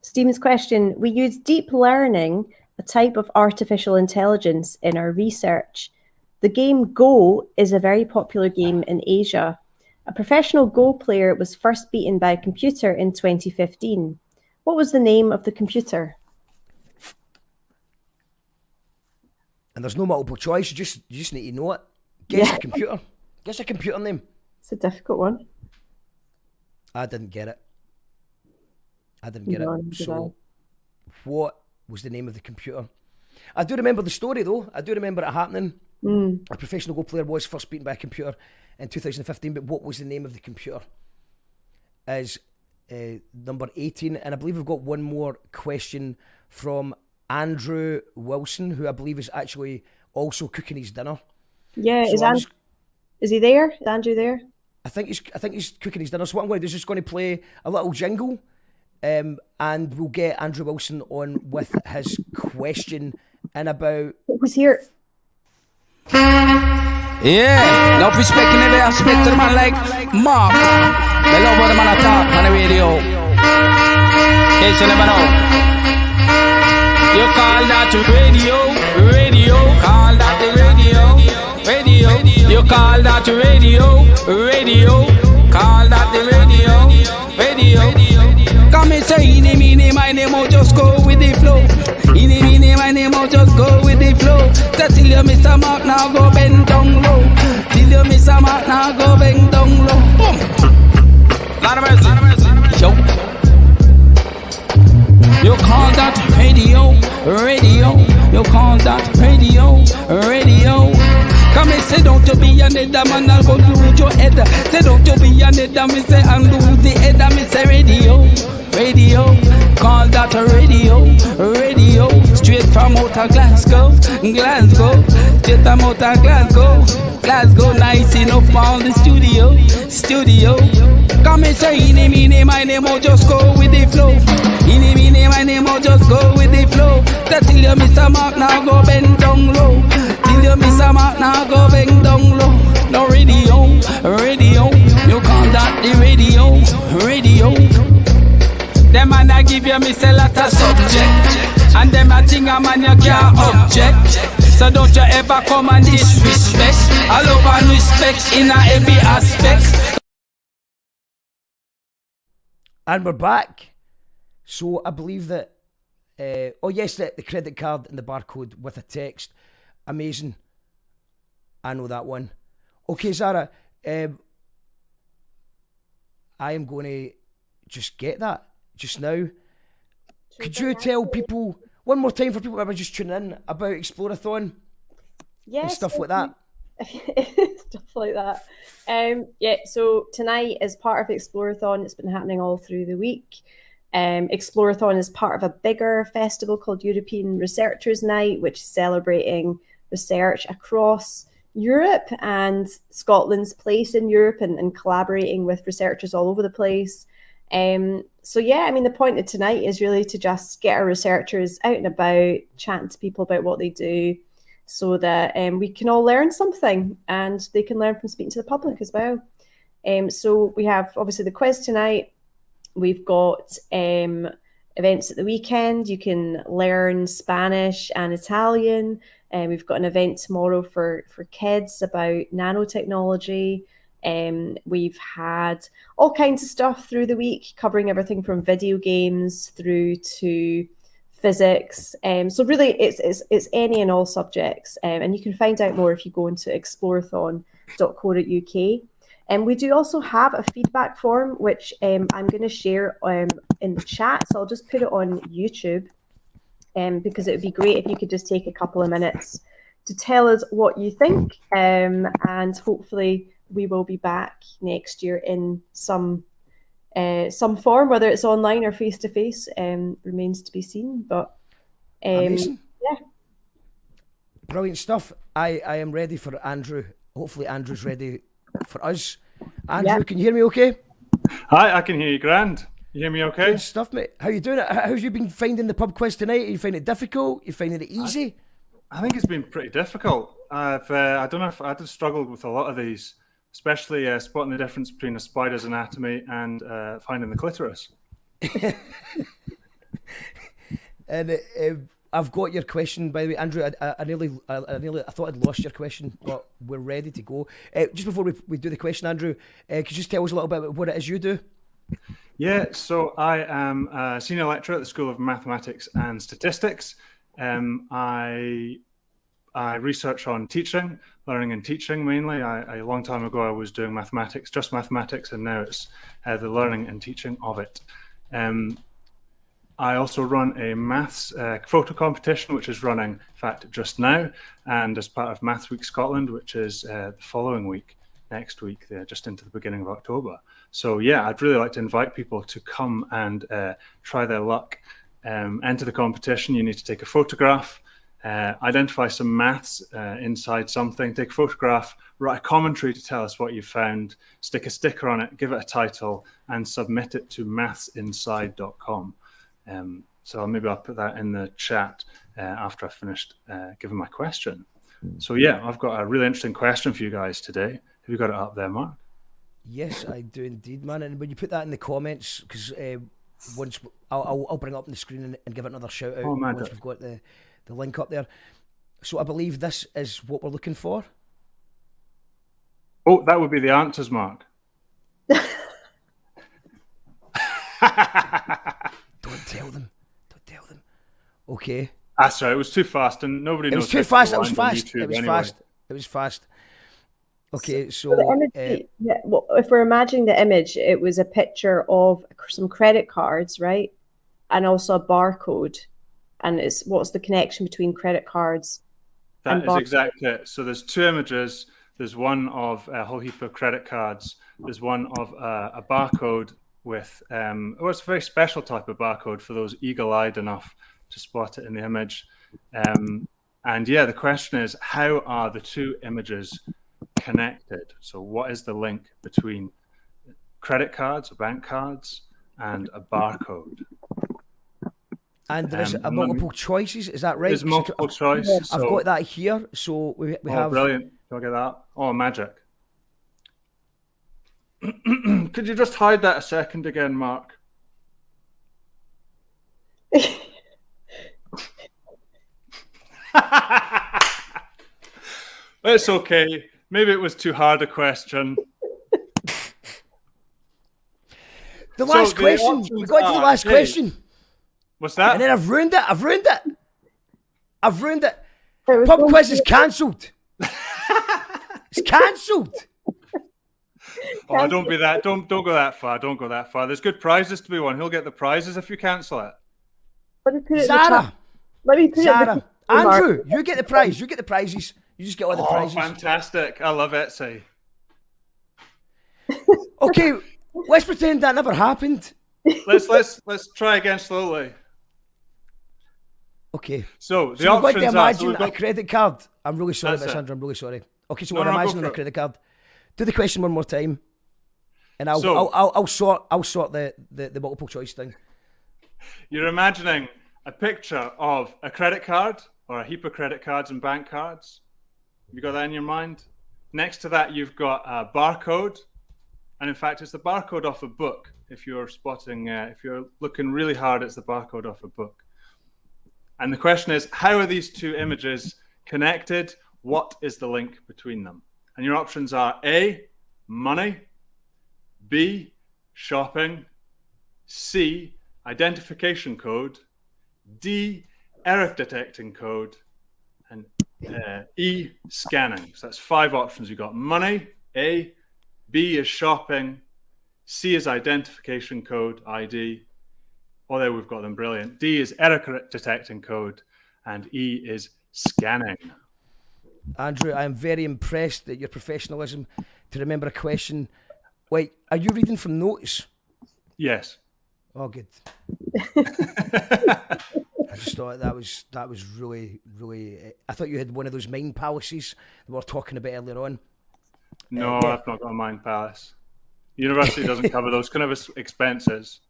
Stephen's question. We use deep learning, a type of artificial intelligence, in our research. The game Go is a very popular game in Asia. A professional Go player was first beaten by a computer in 2015. What was the name of the computer? And there's no multiple choice. You just need to know it. Guess a computer. Guess a computer name. It's a difficult one. I didn't get it. So, what was the name of the computer? I do remember the story, though. I do remember it happening. A professional Go player was first beaten by a computer in 2015, but what was the name of the computer? Is number 18. And I believe we've got one more question from Andrew Wilson, who I believe is actually also cooking his dinner. Yeah, So is he there? Is Andrew there? I think he's cooking his dinner. So what I'm going to do is just going to play a little jingle, and we'll get Andrew Wilson on with his question in about. Who's here? Yeah, no respect in the aspect to the man like Mark. They love what the man talk on the radio. In case you never know. You call that radio, call that the radio. You call that radio, call that the radio. Come and say, in my name, I'll just go with the flow. In my name, I'll just go with the flow. So till you miss a mark, now go bend down low. Till you miss a mark, now go bend down low. Boom. Lot of mercy. Yo. You call that radio. You call that radio. Come and say, don't you be another man, I'll go lose your head. Say, don't you be another man, say, and lose the head. I say, radio, call that radio, straight from outer Glasgow, straight from outer Glasgow, nice enough on the studio. Come and say, in my name, I'll just go with the flow. In my name, I'll just go with the flow. So till you miss a mark, now go bend down low. Till you miss a mark, now go bend down low. No radio, you call that the radio. Them man I give you miss a lot of subject, and them I think a man you can't object. So don't you ever come and disrespect. I love and respect in a every aspect. And we're back. So I believe that, the credit card and the barcode with a text. Amazing. I know that one. Okay, Zara, I am going to just get that just now. Could you tell people, one more time for people that are just tuning in, about Explorathon? Yes. And stuff like that. Stuff like that. So tonight is part of Explorathon. It's been happening all through the week. Explorathon is part of a bigger festival called European Researchers' Night, which is celebrating research across Europe and Scotland's place in Europe and collaborating with researchers all over the place. The point of tonight is really to just get our researchers out and about, chatting to people about what they do, so that we can all learn something and they can learn from speaking to the public as well. So we have obviously the quiz tonight. We've got events at the weekend. You can learn Spanish and Italian. We've got an event tomorrow for kids about nanotechnology. We've had all kinds of stuff through the week, covering everything from video games through to physics. So really, it's any and all subjects, and you can find out more if you go into explorathon.co.uk. And we do also have a feedback form, which I'm going to share in the chat. So I'll just put it on YouTube, because it would be great if you could just take a couple of minutes to tell us what you think. And hopefully we will be back next year in some form, whether it's online or face-to-face, remains to be seen. But amazing. Yeah. Brilliant stuff. I am ready for Andrew. Hopefully Andrew's ready for us. Andrew, can you hear me okay? Hi, I can hear you grand. You hear me okay? Good stuff, mate. How you doing? How's you been finding the pub quiz tonight? Are you finding it difficult? You finding it easy? I think it's been pretty difficult. I don't know if I just struggled with a lot of these, especially spotting the difference between a spider's anatomy and finding the clitoris. And I've got your question, by the way, Andrew. I nearly thought I'd lost your question, but we're ready to go. Just before we do the question, Andrew, could you just tell us a little bit about what it is you do? Yeah, so I am a senior lecturer at the School of Mathematics and Statistics. I research on teaching, learning and teaching mainly. A long time ago I was doing mathematics, just mathematics, and now it's the learning and teaching of it. I also run a maths photo competition, which is running, in fact, just now, and as part of Maths Week Scotland, which is the following week, next week, just into the beginning of October. So yeah, I'd really like to invite people to come and try their luck. Enter the competition. You need to take a photograph, identify some maths inside something, take a photograph, write a commentary to tell us what you found, stick a sticker on it, give it a title, and submit it to mathsinside.com. So maybe I'll put that in the chat after I've finished giving my question. So yeah, I've got a really interesting question for you guys today. Have you got it up there, Mark? Yes, I do indeed, man. And when you put that in the comments, because once I'll bring it up on the screen and give it another shout out once we've got the link up there. So I believe this is what we're looking for. Oh, that would be the answers, Mark. Don't tell them. Don't tell them. Okay. That's right. It was too fast, and nobody knows. It was too fast. It was fast. YouTube It was anyway. fast. It was fast. Okay, so the image, well, if we're imagining the image, it was a picture of some credit cards, right? And also a barcode. And what's the connection between credit cards and That is exactly it. So there's two images. There's one of a whole heap of credit cards. There's one of a barcode with, it's a very special type of barcode for those eagle-eyed enough to spot it in the image. And yeah, the question is, how are the two images connected? So what is the link between credit cards or bank cards and a barcode? And there's multiple choices, is that right? There's multiple choice. I've got that here. So we have. Brilliant. Do I get that? Oh, magic. Could you just hide that a second again, Mark? It's okay. Maybe it was too hard a question. The last question. We got to the last question. What's that? And then I've ruined it. I've ruined it. Pub quiz is cancelled. It's cancelled. Oh, don't be that. Don't go that far. Don't go that far. There's good prizes to be won. He'll get the prizes if you cancel it. Sarah. Let me put Sarah. Andrew, you get the prize. You get the prizes. You just get all the prizes. Fantastic. I love Etsy. Okay, let's pretend that never happened. Let's try again slowly. Okay. So the we're going options to imagine are a credit card. I'm really sorry, Sandra. I'm really sorry. Okay, so we're imagining a credit card. Do the question one more time, and I'll sort the multiple choice thing. You're imagining a picture of a credit card or a heap of credit cards and bank cards. You got that in your mind? Next to that, you've got a barcode, and in fact, it's the barcode off a book. If you're spotting, if you're looking really hard, it's the barcode off a book. And the question is, how are these two images connected? What is the link between them? And your options are A, money, B, shopping, C, identification code, D, error detecting code, and E, scanning. So that's 5 options. You've got money, A, B is shopping, C is identification code, ID. Oh, there we've got them, brilliant. D is error detecting code, and E is scanning. Andrew, I am very impressed at your professionalism to remember a question. Wait, are you reading from notes? Yes. Oh, good. I just thought that was really, really. I thought you had one of those mind palaces that we were talking about earlier on. No, yeah. I've not got a mind palace. University doesn't cover those kind of expenses.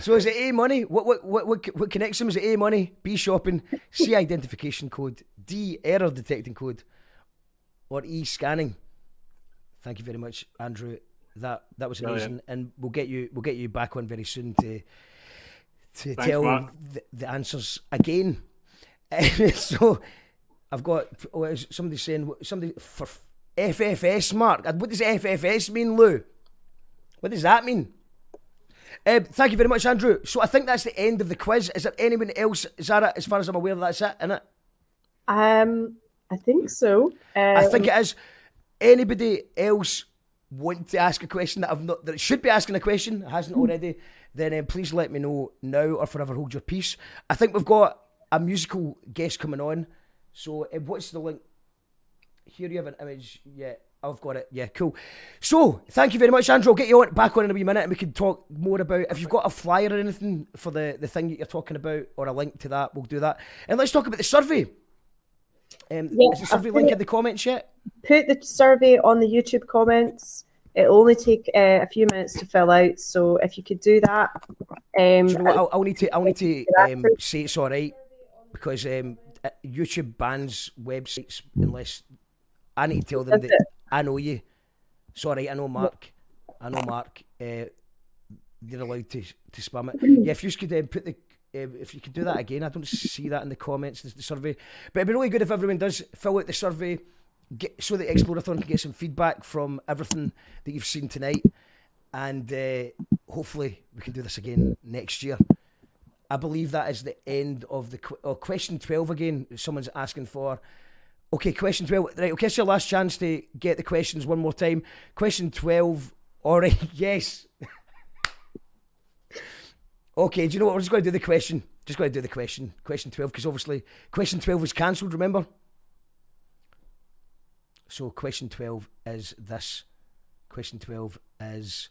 So is it A, money? What connects them? Is it A, money, B, shopping, C, identification code, D, error detecting code, or E, scanning? Thank you very much, Andrew. That was amazing, and we'll get you back on very soon to Thanks, tell the answers again. So I've got somebody saying somebody for FFS, Mark. What does FFS mean, Lou? What does that mean? Thank you very much, Andrew. So I think that's the end of the quiz. Is there anyone else, Zara, as far as I'm aware, that's it, isn't it? I think so. I think it is. Anybody else want to ask a question that should be asking a question, hasn't already, then please let me know now or forever hold your peace. I think we've got a musical guest coming on. So what's the link? Here you have an image. Yeah, I've got it. Yeah, cool. So thank you very much, Andrew. I'll get you back on in a wee minute and we can talk more about, if you've got a flyer or anything for the thing that you're talking about, or a link to that, we'll do that. And let's talk about the survey. Is the survey link in the comments yet? Put the survey on the YouTube comments. It'll only take a few minutes to fill out, so if you could do that. You know what, I'll need to say it's all right, because YouTube bans websites unless I need to tell them that I know you. Sorry, I know Mark. They're allowed to spam it. Yeah, if you could put the. If you could do that again, I don't see that in the comments, the survey. But it'd be really good if everyone does fill out the survey, so that Explorathon can get some feedback from everything that you've seen tonight. And hopefully we can do this again next year. I believe that is the end of the question 12 again. Someone's asking for. Okay, question 12. Right, okay, it's your last chance to get the questions one more time. Question 12. All right, yes. Okay, do you know what? We're just going to do the question. Question 12, because obviously question 12 was cancelled, remember? So question 12 is this. Question 12 is...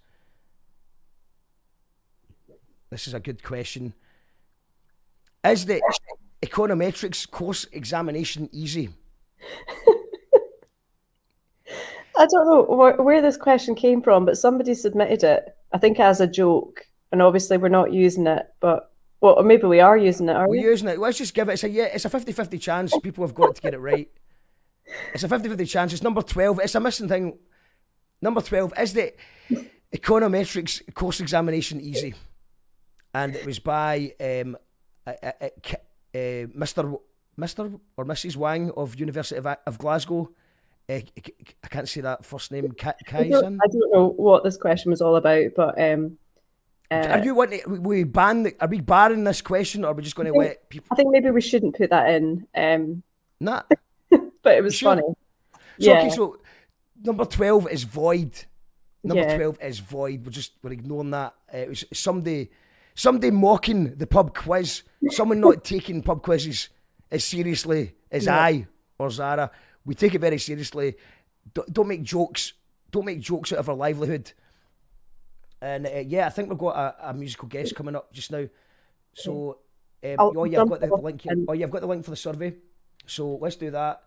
This is a good question. Is the econometrics course examination easy? I don't know where this question came from, but somebody submitted it, I think as a joke. And obviously we're not using it, but or maybe we are using it, are we? We're using it. Let's just give it. It's a 50-50 chance. People have got to get it right. It's a 50-50 chance. It's number 12. It's a missing thing. Number 12. Is the econometrics course examination easy? And it was by Mr. or Mrs. Wang of University of Glasgow. I can't say that first name. I don't know what this question was all about, but are you wanting? Are we barring this question, or are we just going to let people? I think maybe we shouldn't put that in. Nah, but it was funny. So, yeah. Okay, so number 12 is void. Number Yeah. 12 is void. We're ignoring that. It was somebody mocking the pub quiz. Someone not taking pub quizzes as seriously as I or Zara. We take it very seriously. Don't make jokes. Don't make jokes out of our livelihood. And I think we've got a musical guest coming up just now. So, you've got the link here. Oh, you've got the link for the survey. So let's do that.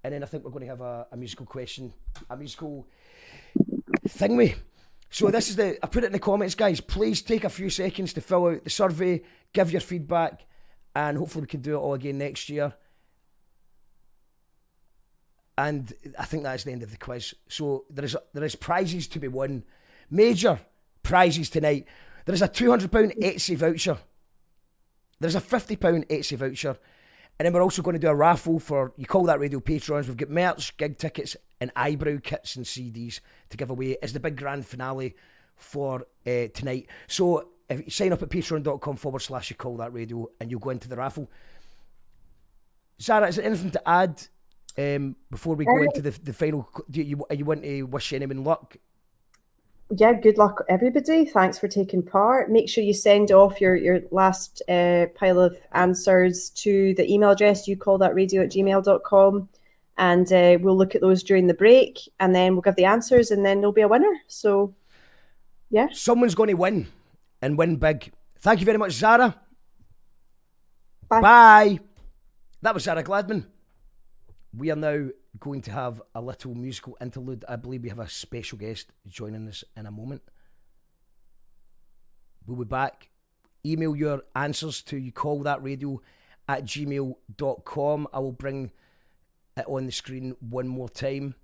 And then I think we're going to have a musical question, a musical thingy. So this is I put it in the comments, guys. Please take a few seconds to fill out the survey, give your feedback, and hopefully we can do it all again next year. And I think that's the end of the quiz. So there is prizes to be won. Major prizes tonight. There is a £200 Etsy voucher. There's a £50 Etsy voucher. And then we're also going to do a raffle for, you call that Radio Patrons. We've got merch, gig tickets, and eyebrow kits and CDs to give away as the big grand finale for tonight. So if you sign up at patreon.com/you call that radio, and you'll go into the raffle. Sarah, is there anything to add before we go into the final? Do you want to wish anyone luck? Yeah, good luck, everybody. Thanks for taking part. Make sure you send off your last pile of answers to the email address youcallthatradio@gmail.com, and we'll look at those during the break, and then we'll give the answers, and then there'll be a winner. So, yeah. Someone's going to win, and win big. Thank you very much, Zara. Bye. That was Sarah Gladman. We are now going to have a little musical interlude. I believe we have a special guest joining us in a moment. We'll be back. Email your answers to youcallthatradio@gmail.com. I will bring it on the screen one more time.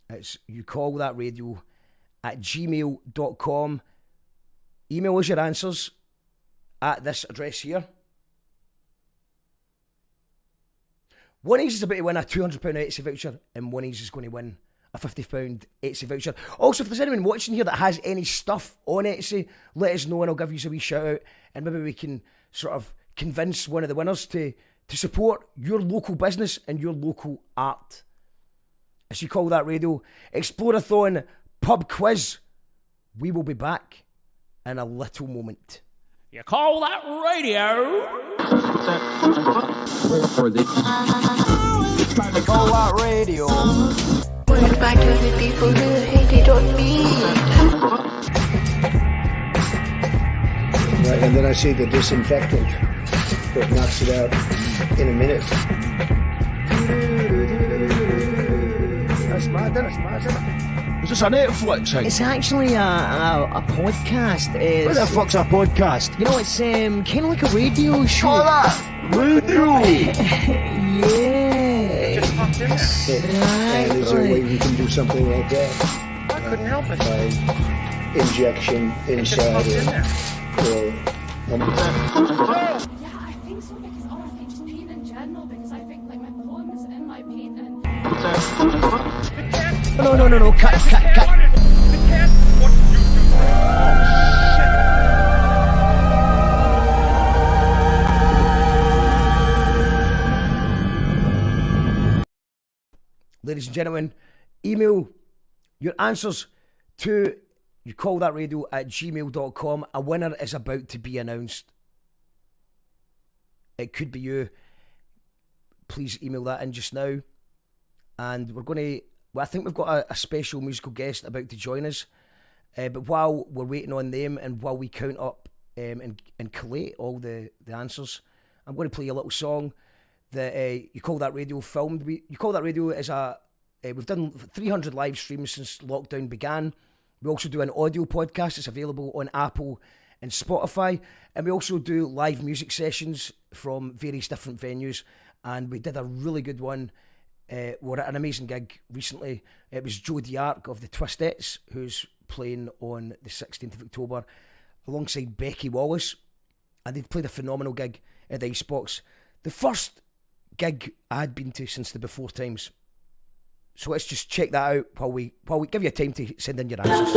It's youcallthatradio@gmail.com. Email us your answers at this address here. One of these is about to win a £200 Etsy voucher, and one of these is going to win a £50 Etsy voucher. Also, if there's anyone watching here that has any stuff on Etsy, let us know and I'll give you a wee shout out, and maybe we can sort of convince one of the winners to support your local business and your local art. As You Call That Radio, Explorathon Pub Quiz. We will be back in a little moment. You call that radio? You call that radio? We're back to the people who hated on me. Right, and then I see the disinfectant that knocks it out in a minute. That's mad, isn't it? Is this a Netflix thing? It's actually a podcast. What the fuck's a podcast? You know, it's kind of like a radio show. Oh, that radio! Yeah. And is there a way we can do something like that? I couldn't help it. By injection inside or Yeah, I think so, because I think just paint in general, because I think like my poem is in my painting. No, cut. Ladies and gentlemen, email your answers to youcallthatradio@gmail.com. A winner is about to be announced. It could be you. Please email that in just now. And we're going to... Well, I think we've got a special musical guest about to join us. But while we're waiting on them and while we count up and collate all the answers, I'm going to play a little song that You Call That Radio filmed. You Call That Radio is we've done 300 live streams since lockdown began. We also do an audio podcast. It's available on Apple and Spotify. And we also do live music sessions from various different venues. And we did a really good one. We're at an amazing gig recently. It was Joe Diarc of the Twistettes, who's playing on the 16th of October alongside Becky Wallace, and they'd played a phenomenal gig at the Icebox. The first gig I had been to since the before times. So let's just check that out while we give you time to send in your answers.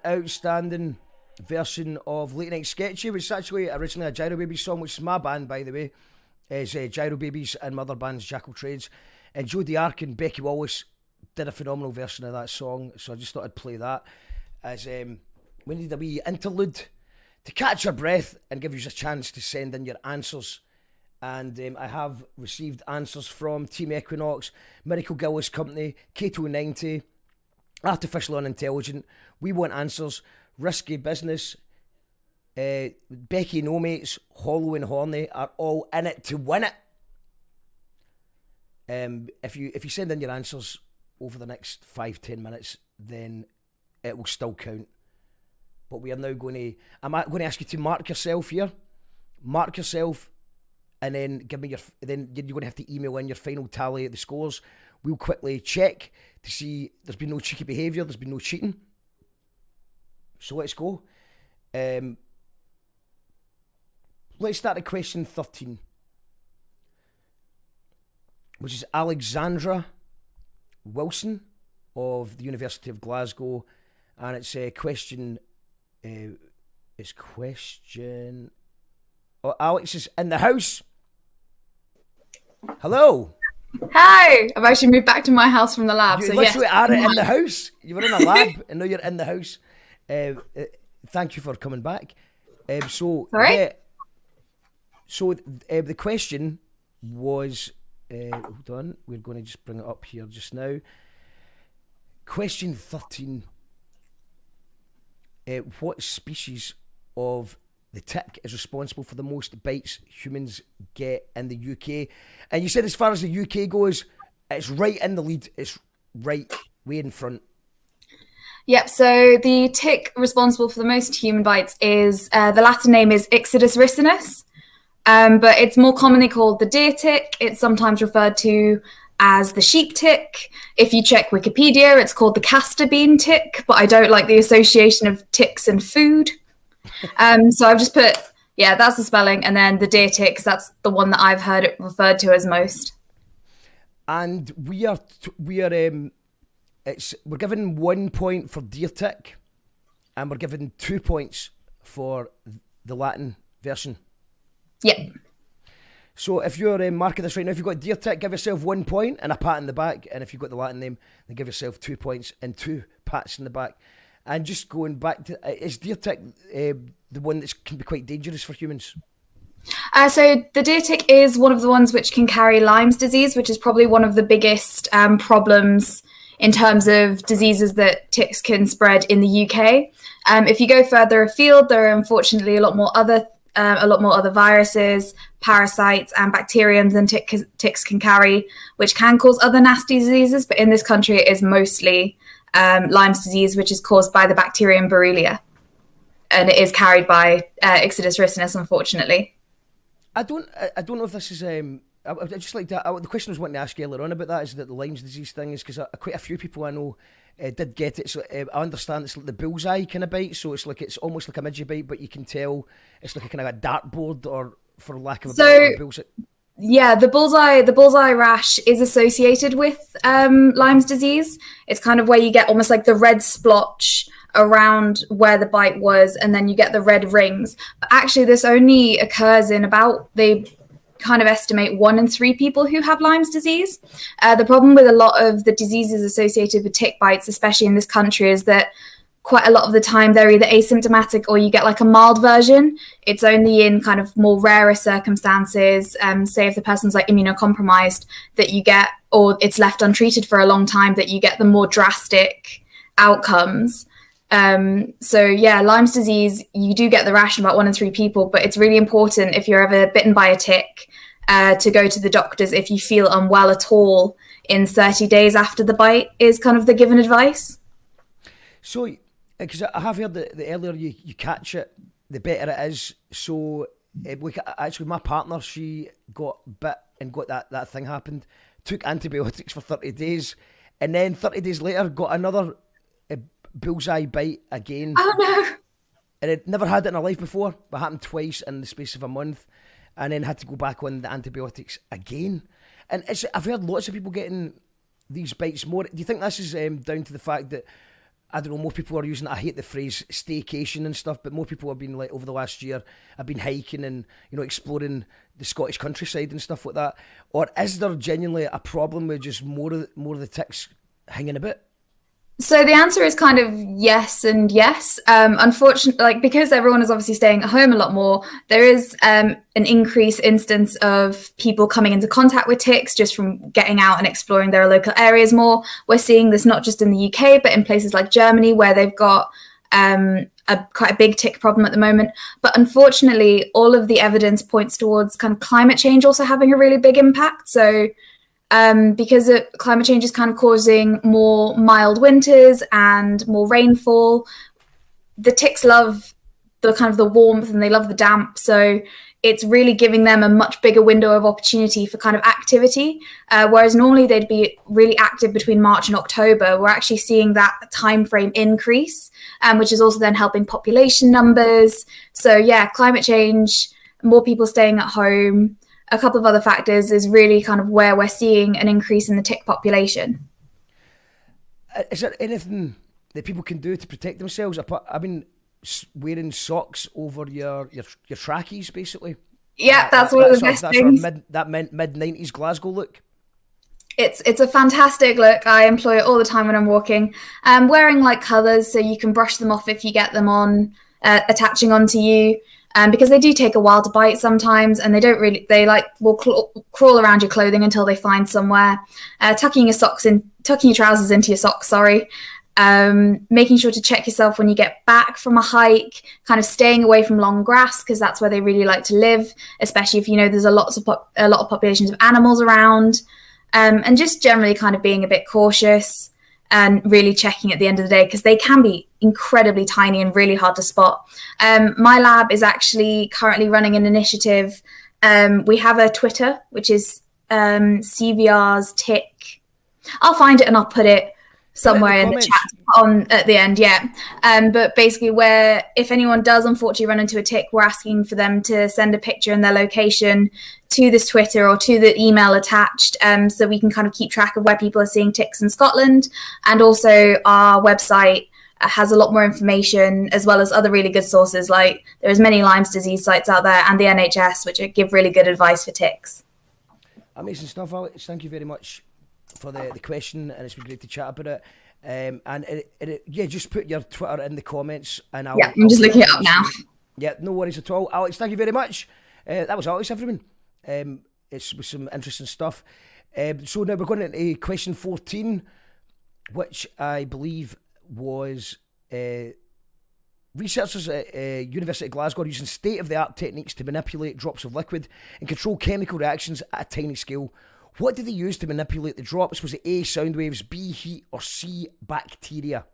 outstanding version of Late Night Sketchy, which is actually originally a Gyro Babies song, which is my band, by the way. Is Gyro Babies and my other band's Jackal Trades. And Jodie Ark and Becky Wallace did a phenomenal version of that song, so I just thought I'd play that as we need a wee interlude to catch our breath and give you a chance to send in your answers. And I have received answers from Team Equinox, Miracle Gillis Company, Kato 90, Artificial Unintelligent, We Want Answers, Risky Business, Becky No Mates, Hollow and Horny are all in it to win it. If you send in your answers over the next 5-10 minutes, then it will still count. But we are now I'm going to ask you to mark yourself here. Mark yourself, and then give me then you're going to have to email in your final tally of the scores. We'll quickly check to see there's been no cheeky behaviour, there's been no cheating. So let's go. Let's start at question 13, which is Alexandra Wilson of the University of Glasgow, and it's a question. Oh, Alex is in the house. Hello. Hi. I've actually moved back to my house from the lab. You so literally yes. are in the house. You were in a lab, and now you're in the house. Thank you for coming back. Sorry? Yeah, so the question was, hold on, we're going to just bring it up here just now. Question 13. What species of the tick is responsible for the most bites humans get in the UK? And you said as far as the UK goes, it's right in the lead. It's right way in front. Yep, so the tick responsible for the most human bites is, the Latin name is Ixodus ricinus, but it's more commonly called the deer tick. It's sometimes referred to as the sheep tick. If you check Wikipedia, it's called the castor bean tick, but I don't like the association of ticks and food. So I've just put, that's the spelling, and then the deer tick, 'cause that's the one that I've heard it referred to as most. And we're given 1 point for deer tick, and we're given 2 points for the Latin version. Yep. So if you're marking this right now, if you've got deer tick, give yourself 1 point and a pat in the back. And if you've got the Latin name, then give yourself 2 points and 2 pats in the back. And just going back to, is deer tick the one that can be quite dangerous for humans? So the deer tick is one of the ones which can carry Lyme's disease, which is probably one of the biggest problems in terms of diseases that ticks can spread in the UK. If you go further afield, there are unfortunately a lot more other viruses, parasites, and bacterium than ticks can carry, which can cause other nasty diseases. But in this country, it is mostly Lyme's disease, which is caused by the bacterium Borrelia, and it is carried by Ixodus ricinus, unfortunately. I don't know if this is. I just like that. The question I was wanting to ask you earlier on about that is that the Lyme's disease thing is because quite a few people I know did get it. So I understand it's like the bullseye kind of bite. So it's almost like a midget bite, but you can tell it's like a kind of a dartboard, or for lack of a better bullseye. Yeah, the bullseye rash is associated with Lyme's disease. It's kind of where you get almost like the red splotch around where the bite was, and then you get the red rings. But actually, this only occurs in they kind of estimate 1 in 3 people who have Lyme's disease. The problem with a lot of the diseases associated with tick bites, especially in this country, is that quite a lot of the time they're either asymptomatic or you get like a mild version. It's only in kind of more rarer circumstances, say if the person's like immunocompromised, that you get, or it's left untreated for a long time, that you get the more drastic outcomes. So yeah, Lyme's disease, you do get the rash in about 1 in 3 people, but it's really important if you're ever bitten by a tick to go to the doctors if you feel unwell at all in 30 days after the bite is kind of the given advice. So, because I have heard that the earlier you catch it, the better it is. So, actually my partner, she got bit and got that thing happened, took antibiotics for 30 days, and then 30 days later got another bullseye bite again. Oh no! And I'd never had it in her life before, but it happened twice in the space of a month, and then had to go back on the antibiotics again. And I've heard lots of people getting these bites more. Do you think this is down to the fact that I don't know, more people are using, I hate the phrase staycation and stuff, but more people have been like, over the last year, have been hiking and, you know, exploring the Scottish countryside and stuff like that? Or is there genuinely a problem with just more of the ticks hanging about? So the answer is kind of yes and yes. Unfortunately, like because everyone is obviously staying at home a lot more, there is an increased instance of people coming into contact with ticks just from getting out and exploring their local areas more. We're seeing this not just in the UK, but in places like Germany, where they've got quite a big tick problem at the moment. But unfortunately, all of the evidence points towards kind of climate change also having a really big impact. So because climate change is kind of causing more mild winters and more rainfall, the ticks love the warmth and they love the damp. So it's really giving them a much bigger window of opportunity for kind of activity. Whereas normally they'd be really active between March and October. We're actually seeing that time frame increase, which is also then helping population numbers. So yeah, climate change, more people staying at home, a couple of other factors is really kind of where we're seeing an increase in the tick population. Is there anything that people can do to protect themselves? I mean, wearing socks over your trackies, basically. Yeah, that's one of the best things. That mid-90s Glasgow look. It's a fantastic look. I employ it all the time when I'm walking. Wearing light colours so you can brush them off if you get them on, attaching onto you. Because they do take a while to bite sometimes, and will crawl around your clothing until they find somewhere. Tucking your trousers into your socks, making sure to check yourself when you get back from a hike, kind of staying away from long grass, because that's where they really like to live, especially if, you know, there's a lot of populations of animals around, and just generally kind of being a bit cautious and really checking at the end of the day, because they can be incredibly tiny and really hard to spot. My lab is actually currently running an initiative. We have a Twitter, which is CVR's tick. I'll find it and I'll put it somewhere in the chat at the end, yeah. But basically, where if anyone does unfortunately run into a tick, we're asking for them to send a picture and their location to this Twitter or to the email attached, so we can kind of keep track of where people are seeing ticks in Scotland. And also our website has a lot more information, as well as other really good sources, like there's many Lyme's disease sites out there and the NHS, which give really good advice for ticks. Amazing stuff, Alex. Thank you very much for the question, and it's been great to chat about it. And just put your Twitter in the comments, and I'm just looking it up now. Yeah, no worries at all, Alex. Thank you very much. That was Alex, everyone. It's with some interesting stuff. So now we're going into question 14, which I believe was researchers at University of Glasgow are using state-of-the-art techniques to manipulate drops of liquid and control chemical reactions at a tiny scale. What did they use to manipulate the drops? Was it A, sound waves, B, heat, or C, bacteria?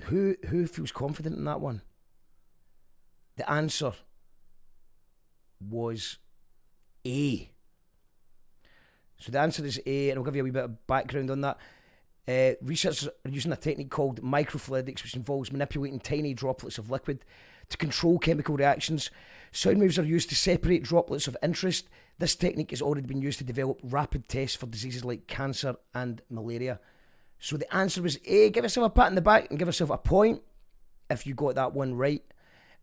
Who feels confident in that one? The answer was A. So the answer is A, and I'll give you a wee bit of background on that. Researchers are using a technique called microfluidics, which involves manipulating tiny droplets of liquid to control chemical reactions. Sound waves are used to separate droplets of interest. This technique has already been used to develop rapid tests for diseases like cancer and malaria. So the answer was A. Give yourself a pat on the back and give yourself a point if you got that one right.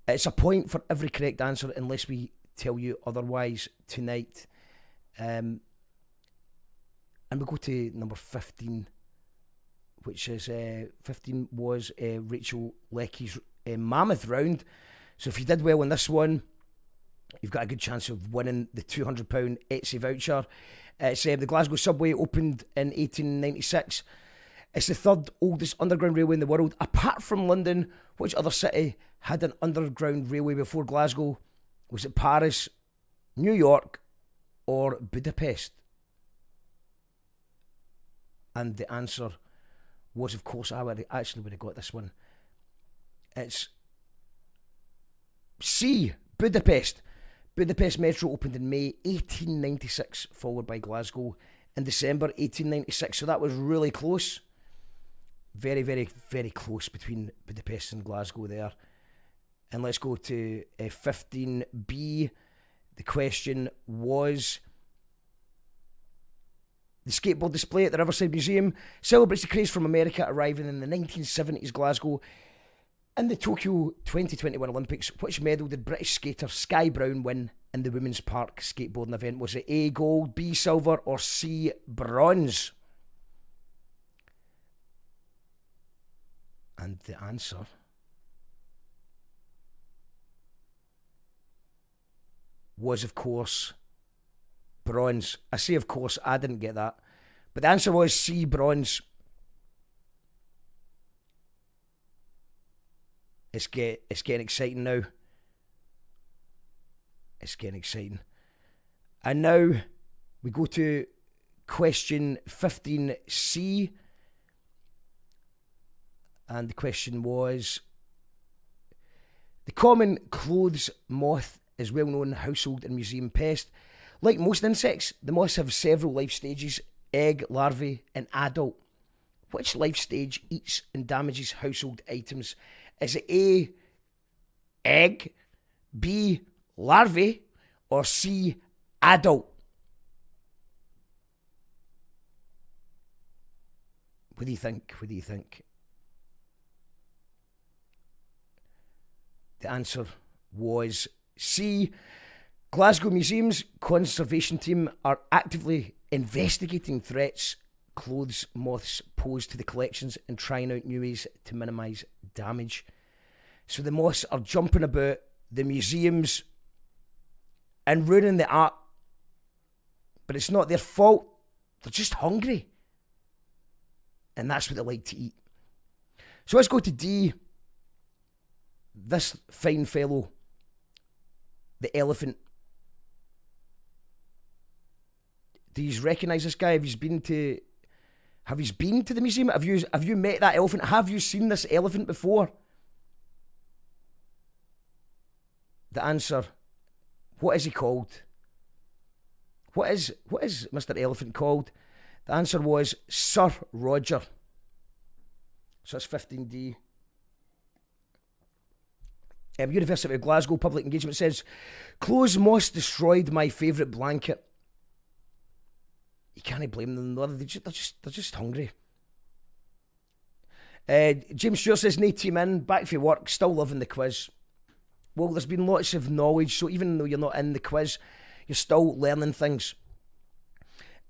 It's a point for every correct answer unless we tell you otherwise tonight. And we'll go to number 15, which is 15 was Rachel Lecky's Mammoth Round. So if you did well on this one, you've got a good chance of winning the £200 Etsy voucher. It's the Glasgow subway opened in 1896. It's the third oldest underground railway in the world. Apart from London, which other city had an underground railway before Glasgow? Was it Paris, New York, or Budapest? And the answer was, of course, I would have got this one. It's C, Budapest. Budapest Metro opened in May 1896, followed by Glasgow in December 1896. So that was really close. Very, very, very close between Budapest and Glasgow there. And let's go to 15B. The question was, The skateboard display at the Riverside Museum celebrates the craze from America arriving in the 1970s Glasgow and the Tokyo 2021 Olympics, which medal did British skater Sky Brown win in the women's park skateboarding event? Was it A, gold, B, silver, or C, bronze? And the answer was, of course, bronze. I say, of course, I didn't get that. But the answer was C, bronze. It's getting exciting now. It's getting exciting. And now we go to question 15C. And the question was, the common clothes moth is well-known household and museum pest. Like most insects, the moths have several life stages: egg, larvae, and adult. Which life stage eats and damages household items? Is it A, egg, B, larvae, or C, adult? What do you think? What do you think? The answer was C. Glasgow Museum's conservation team are actively investigating threats clothes moths pose to the collections and trying out new ways to minimise damage. So the moths are jumping about the museums and ruining the art. But it's not their fault. They're just hungry. And that's what they like to eat. So let's go to D. This fine fellow, the elephant. Do you recognise this guy? Have you been to the museum? Have you met that elephant? Have you seen this elephant before? The answer, what is he called? What is Mr. Elephant called? The answer was Sir Roger. So that's 15D. University of Glasgow Public Engagement says, clothes moths destroyed my favourite blanket. You can't blame them. They're just hungry. James Stewart says, no team in, back for work, still loving the quiz. Well, there's been lots of knowledge, so even though you're not in the quiz, you're still learning things.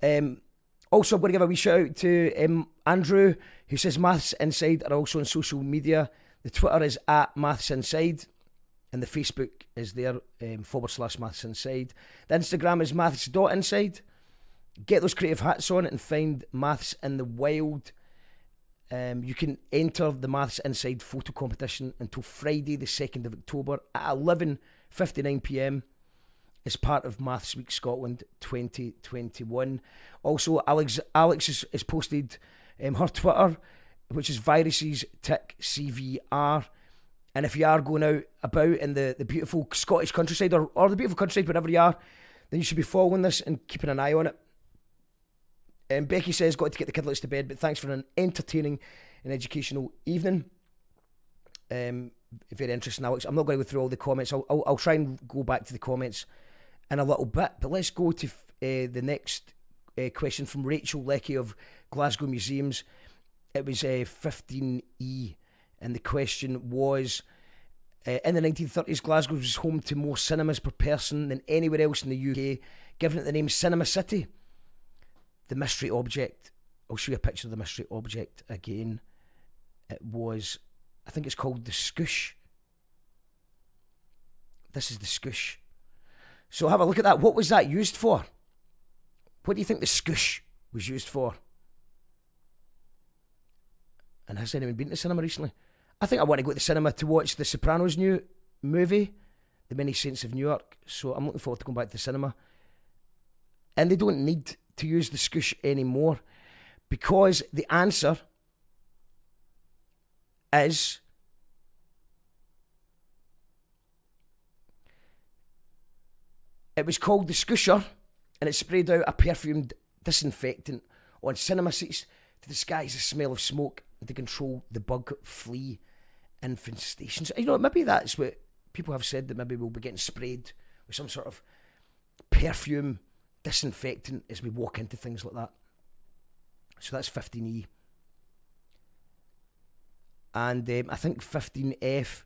Also, I'm going to give a wee shout out to Andrew, who says Maths Inside are also on social media. The Twitter is @MathsInside, and the Facebook is there, /Maths Inside. The Instagram is maths.inside. Get those creative hats on and find Maths in the Wild. You can enter the Maths Inside photo competition until Friday the 2nd of October at 11:59pm as part of Maths Week Scotland 2021. Also, Alex has posted her Twitter, which is Viruses Tick CVR. And if you are going out about in the beautiful Scottish countryside or the beautiful countryside, wherever you are, then you should be following this and keeping an eye on it. Becky says, got to get the kidlets to bed, but thanks for an entertaining and educational evening. Very interesting, Alex. I'm not going to go through all the comments. I'll try and go back to the comments in a little bit, but let's go to the next question from Rachel Leckie of Glasgow Museums. It was 15E, and the question was, in the 1930s, Glasgow was home to more cinemas per person than anywhere else in the UK, giving it the name Cinema City. The mystery object, I'll show you a picture of the mystery object again. It was, I think it's called the Scoosh. This is the Scoosh. So have a look at that. What was that used for? What do you think the Scoosh was used for? And has anyone been to cinema recently? I think I want to go to the cinema to watch The Sopranos' new movie, The Many Saints of Newark. So I'm looking forward to going back to the cinema. And they don't need to use the Scoosh anymore, because the answer is it was called the Scoosher, and it sprayed out a perfumed disinfectant on cinema seats to disguise the smell of smoke and to control the bug flea infestations. You know, maybe that's what people have said, that maybe we'll be getting sprayed with some sort of perfume disinfectant as we walk into things like that. So that's 15E. And I think 15F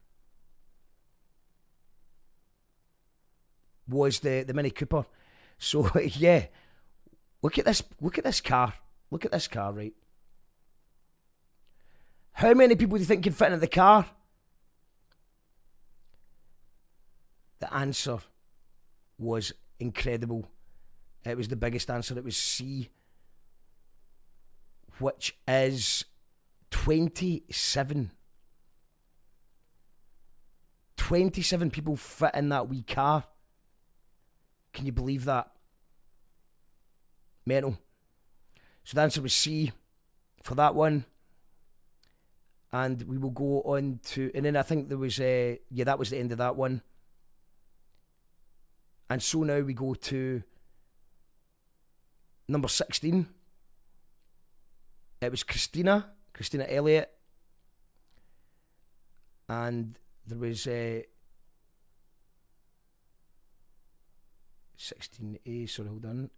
was the Mini Cooper. So yeah, look at this car. Look at this car, right? How many people do you think can fit into the car? The answer was incredible. It was the biggest answer. It was C, which is 27. 27 people fit in that wee car. Can you believe that? Mental. So the answer was C for that one. And we will go on to, and then I think there was, that was the end of that one. And so now we go to number 16. It was Christina Elliott. And there was 16A, sorry, hold on.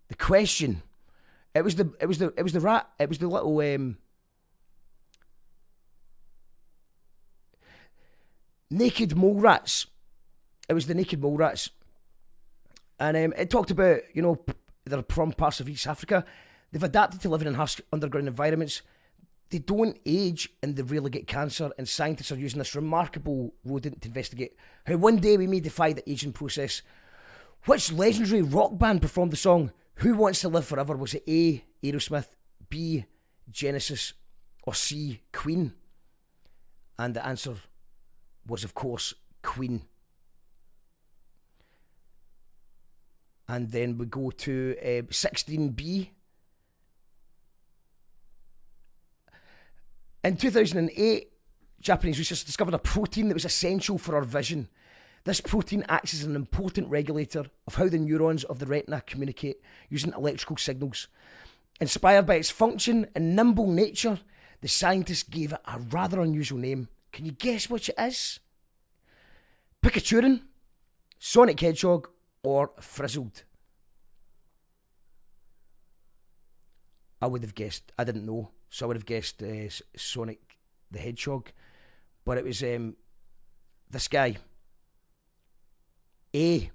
The question, it was the little naked mole rats. It was the naked mole rats. And it talked about, they're from parts of East Africa. They've adapted to living in harsh underground environments. They don't age and they rarely get cancer. And scientists are using this remarkable rodent to investigate how one day we may defy the aging process. Which legendary rock band performed the song Who Wants to Live Forever? Was it A, Aerosmith, B, Genesis, or C, Queen? And the answer was, of course, Queen. And then we go to 16B. In 2008, Japanese researchers discovered a protein that was essential for our vision. This protein acts as an important regulator of how the neurons of the retina communicate using electrical signals. Inspired by its function and nimble nature, the scientists gave it a rather unusual name. Can you guess which it is? Pikachurin, Sonic Hedgehog, or Frizzled? I would have guessed, I didn't know, so I would have guessed Sonic the Hedgehog. But it was this guy. A.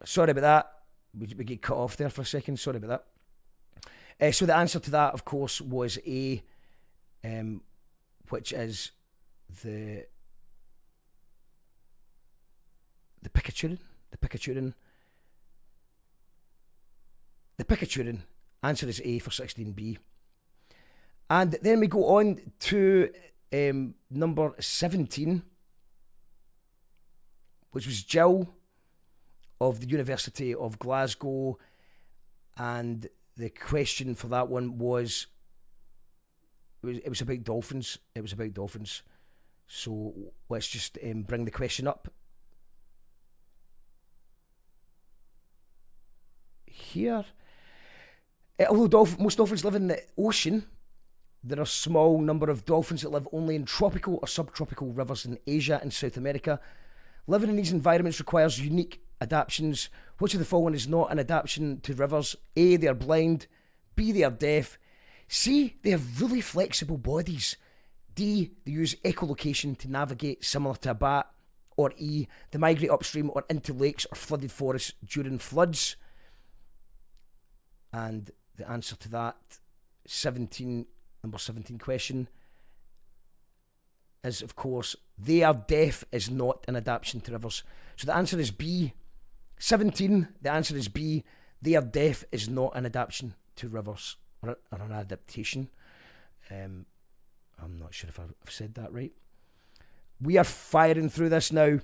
Sorry about that. We get cut off there for a second. Sorry about that. So the answer to that, of course, was A, which is the Pikachurin. The Pikachurin. Answer is A for 16B. And then we go on to number 17, which was Jill of the University of Glasgow. And the question for that one was, it was about dolphins. It was about dolphins. So let's just bring the question up here. Although most dolphins live in the ocean, there are a small number of dolphins that live only in tropical or subtropical rivers in Asia and South America. Living in these environments requires unique adaptations. Which of the following is not an adaptation to rivers? A, they are blind. B, they are deaf. C, they have really flexible bodies. D, they use echolocation to navigate similar to a bat. Or E, they migrate upstream or into lakes or flooded forests during floods. And the answer to that number 17 question is, of course, they are deaf is not an adaptation to rivers. So the answer is B. 17, the answer is B. They are deaf is not an adaptation to rivers, or an adaptation. I'm not sure if I've said that right. We are firing through this now.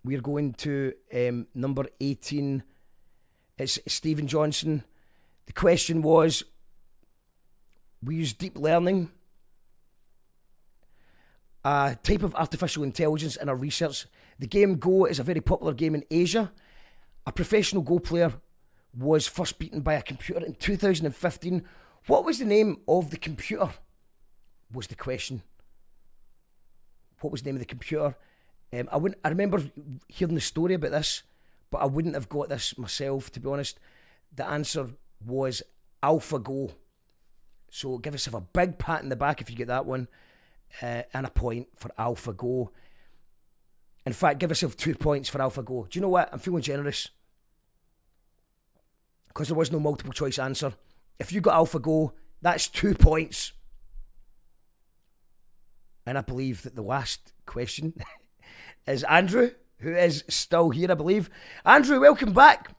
We are going to number 18. It's Stephen Johnson. The question was, we use deep learning, a type of artificial intelligence in our research. The game Go is a very popular game in Asia. A professional Go player was first beaten by a computer in 2015. What was the name of the computer? Was the question. What was the name of the computer? I remember hearing the story about this, but I wouldn't have got this myself, to be honest. The answer was AlphaGo. So give yourself a big pat in the back if you get that one, and a point for AlphaGo. In fact, give yourself 2 points for AlphaGo. Do you know what? I'm feeling generous. Because there was no multiple choice answer. If you got AlphaGo, that's 2 points. And I believe that the last question is Andrew, who is still here, I believe. Andrew, welcome back.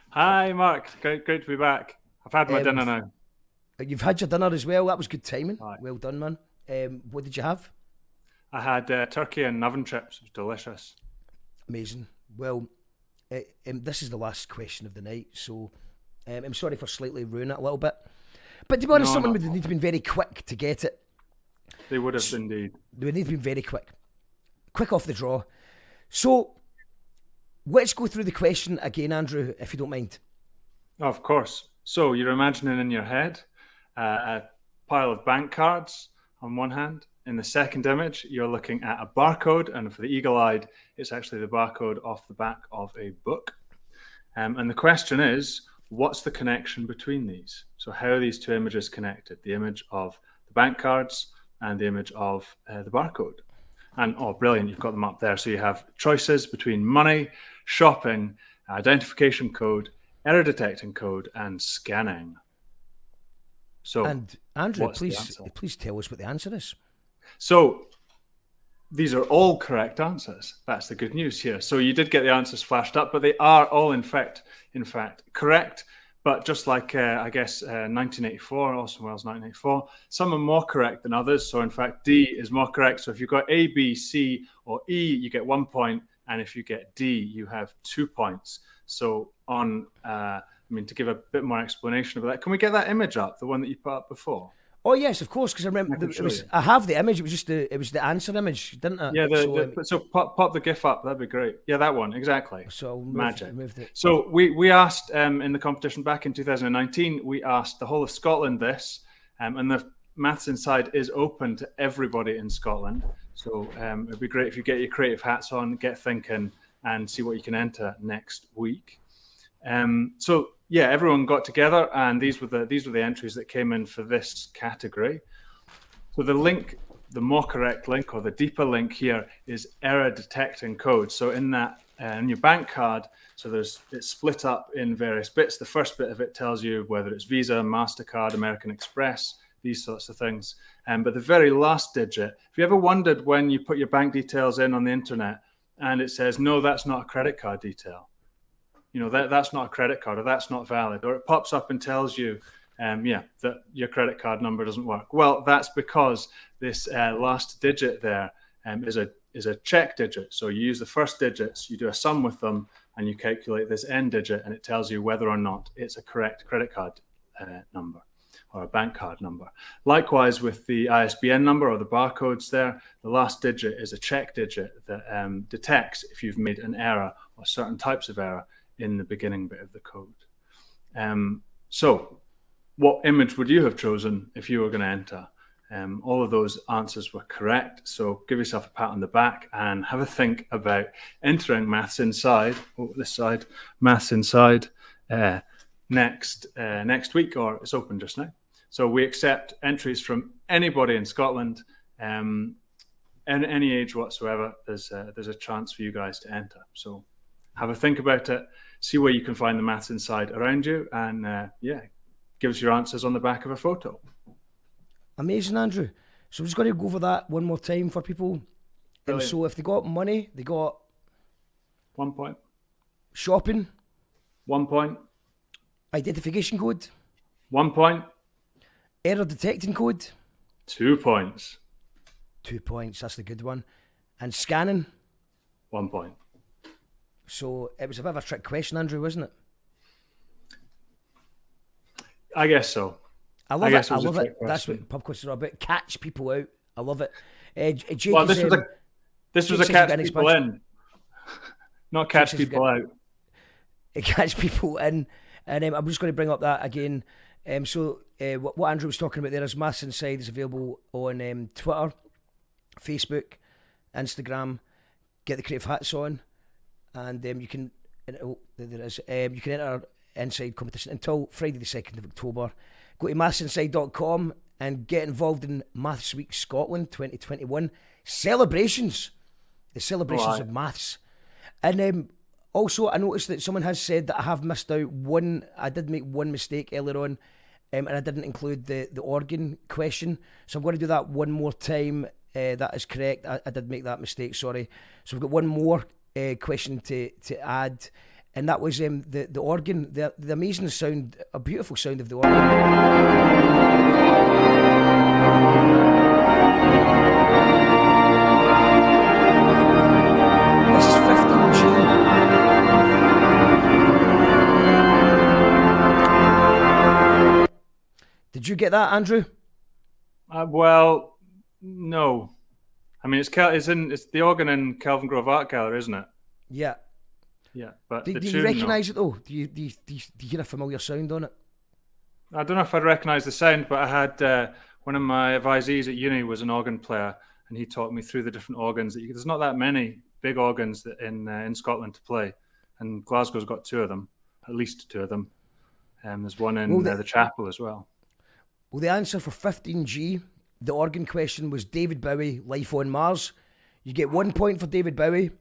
Hi, Mark. Great to be back. I've had my dinner now. You've had your dinner as well. That was good timing. Right. Well done, man. What did you have? I had turkey and oven chips. It was delicious. Amazing. Well, this is the last question of the night, so I'm sorry for slightly ruining it a little bit. But to be honest, someone would need to have been very quick to get it. They would have indeed. They would need to be very quick. Quick off the draw. So, let's go through the question again, Andrew, if you don't mind. Of course. So, you're imagining in your head a pile of bank cards on one hand. In the second image, you're looking at a barcode, and for the eagle-eyed, it's actually the barcode off the back of a book. And the question is, what's the connection between these? So how are these two images connected? The image of the bank cards and the image of the barcode. And, oh, brilliant, you've got them up there. So you have choices between money, shopping, identification code, error detecting code, and scanning. So, and Andrew, please tell us what the answer is. So these are all correct answers. That's the good news here. So you did get the answers flashed up, but they are all in fact correct. But just like, 1984, Orson Welles' 1984, some are more correct than others. So in fact, D is more correct. So if you've got A, B, C, or E, you get 1 point. And if you get D, you have 2 points. So on, to give a bit more explanation about that, can we get that image up, the one that you put up before? Oh yes, of course, because I remember I have the image. It was just the answer image, didn't I? Yeah, so pop the GIF up. That'd be great. Yeah, that one exactly. So magic. So we asked in the competition back in 2019. We asked the whole of Scotland this, and the Maths Inside is open to everybody in Scotland. So it'd be great if you get your creative hats on, get thinking, and see what you can enter next week. So. Yeah, everyone got together, and these were the entries that came in for this category. So the link, the more correct link, or the deeper link here, is error detecting code. So in that, in your bank card, so it's split up in various bits. The first bit of it tells you whether it's Visa, MasterCard, American Express, these sorts of things. But the very last digit, if you ever wondered when you put your bank details in on the internet, and it says, no, that's not a credit card detail. That's not a credit card, or that's not valid, or it pops up and tells you, that your credit card number doesn't work. Well, that's because this last digit there is a check digit. So you use the first digits, you do a sum with them, and you calculate this end digit, and it tells you whether or not it's a correct credit card number or a bank card number. Likewise, with the ISBN number or the barcodes there, the last digit is a check digit that detects if you've made an error or certain types of error in the beginning bit of the code. So what image would you have chosen if you were going to enter? All of those answers were correct. So give yourself a pat on the back and have a think about entering Maths Inside, this side, Maths Inside, next week, or it's open just now. So we accept entries from anybody in Scotland, and any age whatsoever. There's a chance for you guys to enter. So have a think about it. See where you can find the Maths Inside around you, and give us your answers on the back of a photo. Amazing, Andrew. So we're just going to go over that one more time for people. And so if they got money, they got 1 point. Shopping, 1 point. Identification code, 1 point. Error detecting code, 2 points. 2 points. That's the good one. And scanning, 1 point. So it was a bit of a trick question, Andrew, wasn't it? I guess so. I love it. I love it. That's what pub quizzes are about. Catch people out. I love it. Jake well, this was a catch people in, not catch people out. catch people in. And I'm just going to bring up that again. What Andrew was talking about there is Maths Inside is available on Twitter, Facebook, Instagram. Get the Creative Hats on, and you can. There is. You can enter Inside competition until Friday the 2nd of October. Go to mathsinside.com and get involved in Maths Week Scotland 2021 celebrations. The celebrations of maths. And also, I noticed that someone has said that I have missed out one. I did make one mistake earlier on, and I didn't include the organ question. So I'm going to do that one more time. That is correct. I did make that mistake, sorry. So we've got one more question to add, and that was the organ, the amazing sound, a beautiful sound of the organ. This is 15G. Did you get that, Andrew? Well, no. I mean, it's the organ in Kelvin Grove Art Gallery, isn't it? Yeah. Yeah, but Do you recognise it though? Do you hear a familiar sound on it? I don't know if I'd recognise the sound, but I had one of my advisees at uni was an organ player, and he taught me through the different organs. There's not that many big organs in Scotland to play, and Glasgow's got two of them, at least two of them. There's one in the chapel as well. Well, the answer for 15G, the organ question, was David Bowie, Life on Mars. You get 1 point for David Bowie,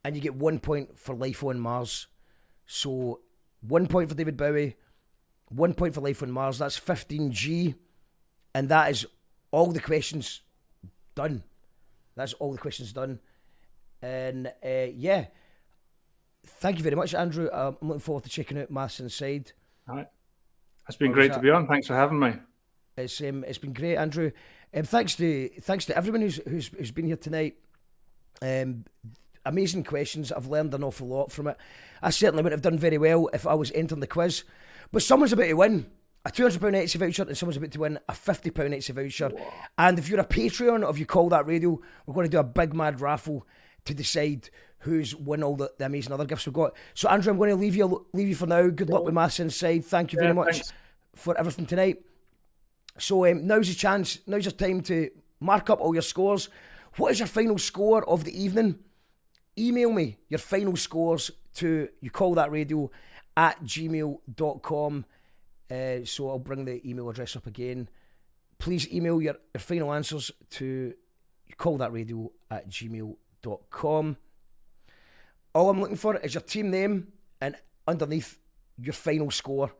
and you get 1 point for Life on Mars. So 1 point for David Bowie, 1 point for Life on Mars. That's 15G, and that is all the questions done. That's all the questions done. And yeah, thank you very much, Andrew. I'm looking forward to checking out Maths Inside. All right. It's been great to be on. Thanks for having me. It's been great, Andrew. Thanks to everyone who's been here tonight. Amazing questions. I've learned an awful lot from it. I certainly wouldn't have done very well if I was entering the quiz. But someone's about to win a £200 Etsy voucher, and someone's about to win a £50 Etsy voucher. Whoa. And if you're a Patreon of You Call That Radio, we're going to do a big mad raffle to decide who's won all the amazing other gifts we've got. So Andrew, I'm going to leave you for now. Good luck with Maths Inside. Thank you very much for everything tonight. So now's your chance. Now's your time to mark up all your scores. What is your final score of the evening? Email me your final scores to youcallthatradio@gmail.com. So I'll bring the email address up again. Please email your final answers to youcallthatradio@gmail.com. All I'm looking for is your team name and underneath your final score,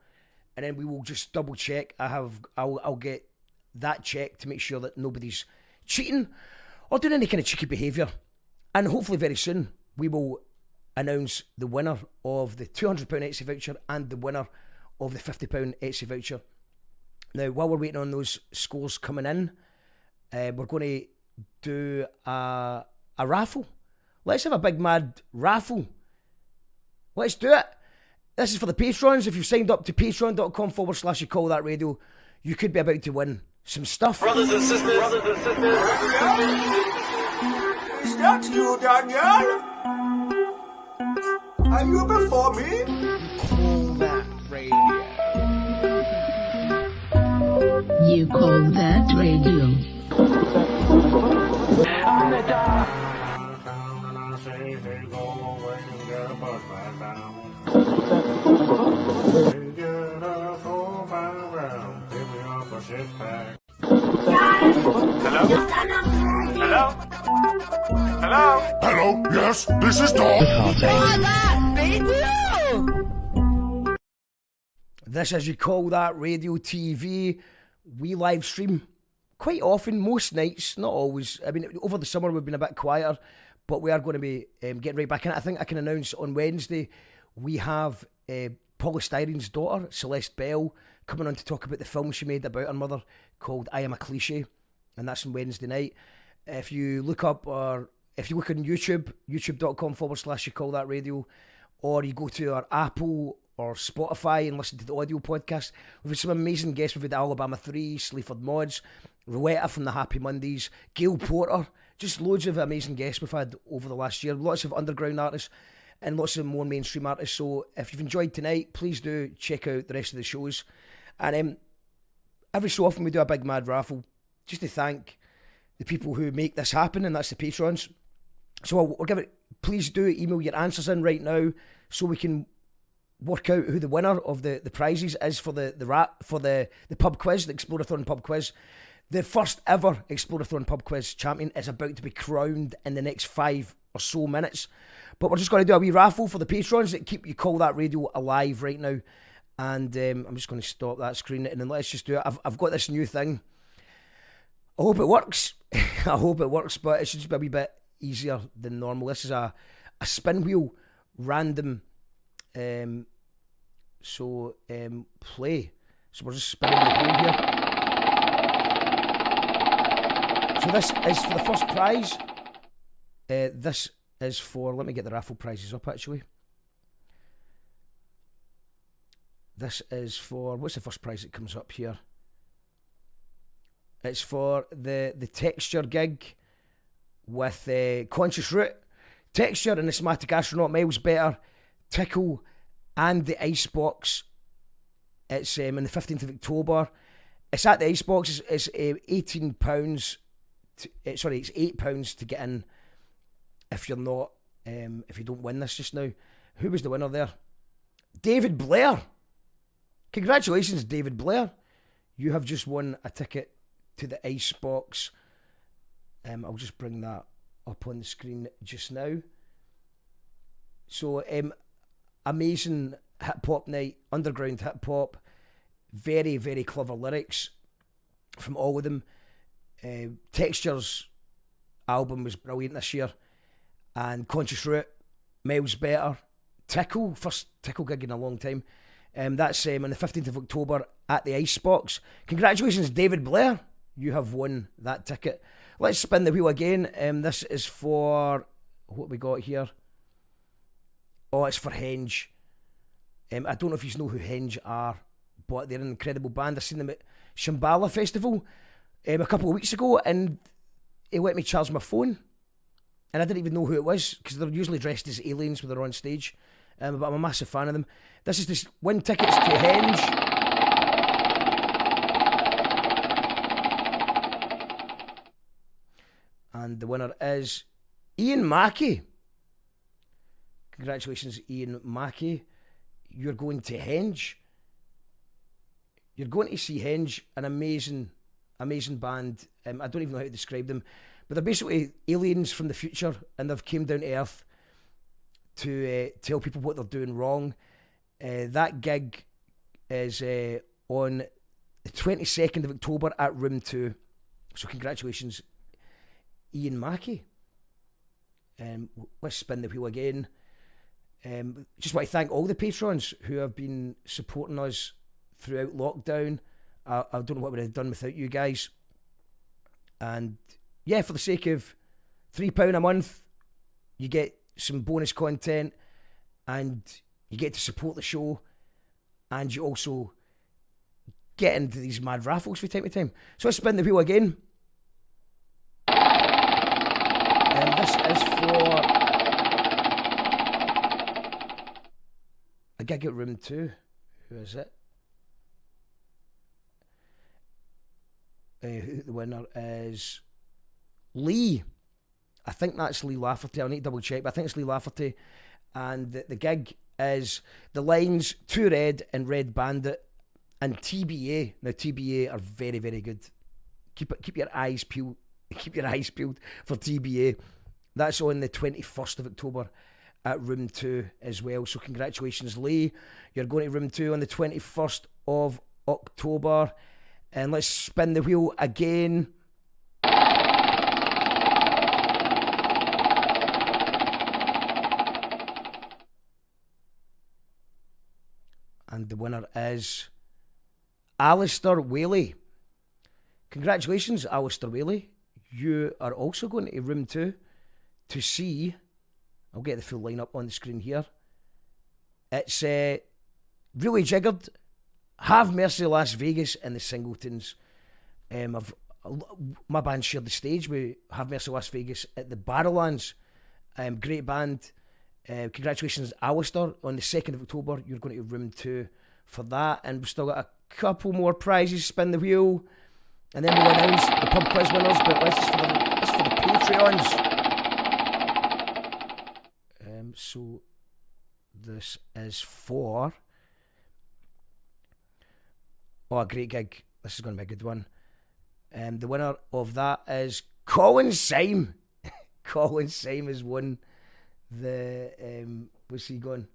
and then we will just double check. I'll get that checked to make sure that nobody's cheating or doing any kind of cheeky behaviour. And hopefully very soon we will announce the winner of the £200 Etsy voucher and the winner of the £50 Etsy voucher. Now, while we're waiting on those scores coming in, we're going to do a raffle. Let's have a big mad raffle. Let's do it. This is for the patrons. If you've signed up to patreon.com/YouCallThatRadio, you could be about to win some stuff. Brothers and sisters. Is that you, Daniel? Are you before me? Call that radio. You call that radio. Hello, yes, this is Tom. This is You Call That Radio TV. We live stream quite often, most nights, not always. I mean, over the summer we've been a bit quieter, but we are going to be getting right back in it. I think I can announce on Wednesday we have Polystyrene's daughter, Celeste Bell, coming on to talk about the film she made about her mother called I Am a Cliche, and that's on Wednesday night. If you look up, or if you look on YouTube, youtube.com/YouCallThatRadio, or you go to our Apple or Spotify and listen to the audio podcast, we've had some amazing guests. We've had Alabama 3, Sleaford Mods, Rowetta from the Happy Mondays, Gail Porter, just loads of amazing guests we've had over the last year, lots of underground artists. and lots of more mainstream artists. So if you've enjoyed tonight, please do check out the rest of the shows. And every so often we do a big mad raffle just to thank the people who make this happen, and that's the patrons. So we'll give it. Please do email your answers in right now so we can work out who the winner of the prizes is for the pub quiz, the Explorathon pub quiz. The first ever Explorathon pub quiz champion is about to be crowned in the next 5 or so minutes. But we're just going to do a wee raffle for the patrons that keep You Call That Radio alive right now. And I'm just going to stop that screen and then let's just do it. I've got this new thing. I hope it works. I hope it works, but it should just be a wee bit easier than normal. This is a spin wheel random play. So we're just spinning the wheel here. So this is for the first prize. This is for, let me get the raffle prizes up actually. This is for, what's the first prize that comes up here? It's for the texture gig with Conscious Root. Texture and the Somatic Astronaut, Miles Better, Tickle and the Icebox. It's on the 15th of October. It's at the Icebox. It's £18. It's £8 to get in if you're not, if you don't win this just now. Who was the winner there? David Blair. Congratulations, David Blair. You have just won a ticket to the Icebox. I'll just bring that up on the screen just now. So, amazing hip hop night, underground hip hop, very, very clever lyrics from all of them. Texture's album was brilliant this year, and Conscious Root, Miles Better, Tickle, first Tickle gig in a long time. That's on the 15th of October at the Icebox. Congratulations, David Blair. You have won that ticket. Let's spin the wheel again. This is for, what we got here? Oh, it's for Henge. I don't know if you know who Henge are, but they're an incredible band. I seen them at Shambhala Festival a couple of weeks ago, and he let me charge my phone, and I didn't even know who it was because they're usually dressed as aliens when they're on stage. But I'm a massive fan of them. This is to win tickets to Henge. And the winner is Ian Mackey. Congratulations, Ian Mackey. You're going to Henge. You're going to see Henge, an amazing band. I don't even know how to describe them, but they're basically aliens from the future, and they've came down to Earth to tell people what they're doing wrong. That gig is on the 22nd of October at Room 2. So congratulations, Ian Mackey. Let's spin the wheel again. Just want to thank all the patrons who have been supporting us throughout lockdown. I don't know what we would have done without you guys. And yeah, for the sake of £3 a month, you get some bonus content and you get to support the show, and you also get into these mad raffles from time to time. So let's spin the wheel again. And this is for a gig at Room 2. Who is it? The winner is Lee. I think that's Lee Lafferty. I'll need to double check, but I think it's Lee Lafferty. And the gig is The Lines, Two Red and Red Bandit and TBA. Now TBA are very, very good. Keep your eyes peeled. Keep your eyes peeled for TBA. That's on the 21st of October at Room 2 as well. So congratulations, Lee. You're going to Room 2 on the 21st of October. And let's spin the wheel again. And the winner is Alistair Whaley. Congratulations, Alistair Whaley. You are also going to Room 2 to see, I'll get the full lineup on the screen here. It's Really Jiggered, Have Mercy Las Vegas and the Singletons. My band shared the stage with Have Mercy Las Vegas at the Barrowlands. Great band. Congratulations, Alistair. On the 2nd of October, you're going to room 2 for that. And we've still got a couple more prizes. Spin the wheel. And then we'll announce the pub quiz winners. But this is for the Patreons. So this is for... Oh, a great gig. This is going to be a good one. The winner of that is Colin Syme. Colin Syme has won the... where's he gone?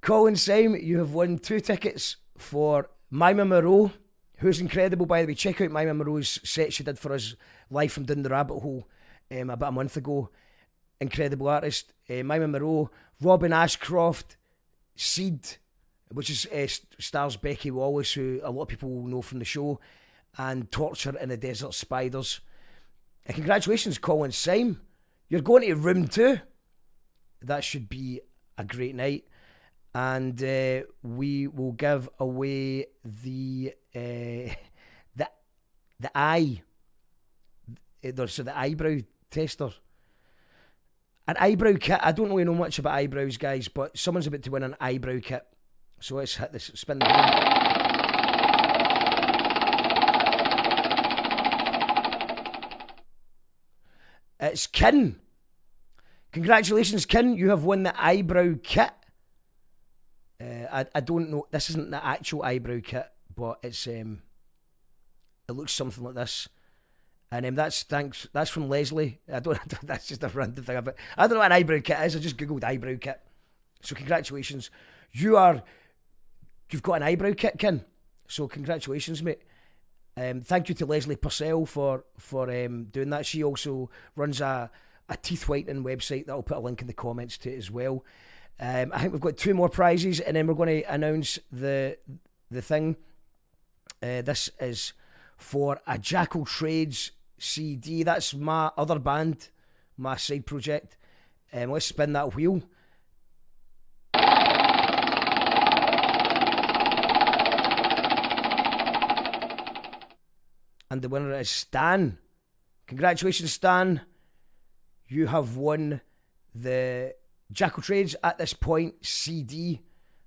Colin Syme, you have won 2 tickets for Mima Moreau, who's incredible, by the way. Check out Mima Moreau's set she did for us live from Down the Rabbit Hole about a month ago. Incredible artist. Mima Moreau, Robin Ashcroft, Seed, which is stars Becky Wallace, who a lot of people will know from the show, and Torture in the Desert Spiders. Congratulations, Colin Syme. You're going to room 2. That should be a great night. And we will give away the eyebrow tester. An eyebrow kit. I don't really know much about eyebrows, guys, but someone's about to win an eyebrow kit. So let's hit this, spin the wheel. It's Kin. Congratulations, Kin. You have won the eyebrow kit. I don't know. This isn't the actual eyebrow kit, but it's it looks something like this. And that's from Leslie. I don't that's just a random thing. I don't know what an eyebrow kit is. I just googled eyebrow kit. So congratulations. You've got an eyebrow kit, Kin. So congratulations, mate. Thank you to Leslie Purcell for doing that. She also runs a teeth whitening website that I'll put a link in the comments to as well. I think we've got 2 more prizes, and then we're going to announce the thing. This is for a Jackal Trades CD. That's my other band, my side project. Let's spin that wheel. And the winner is Stan. Congratulations, Stan. You have won the Jackal Trades At This Point CD.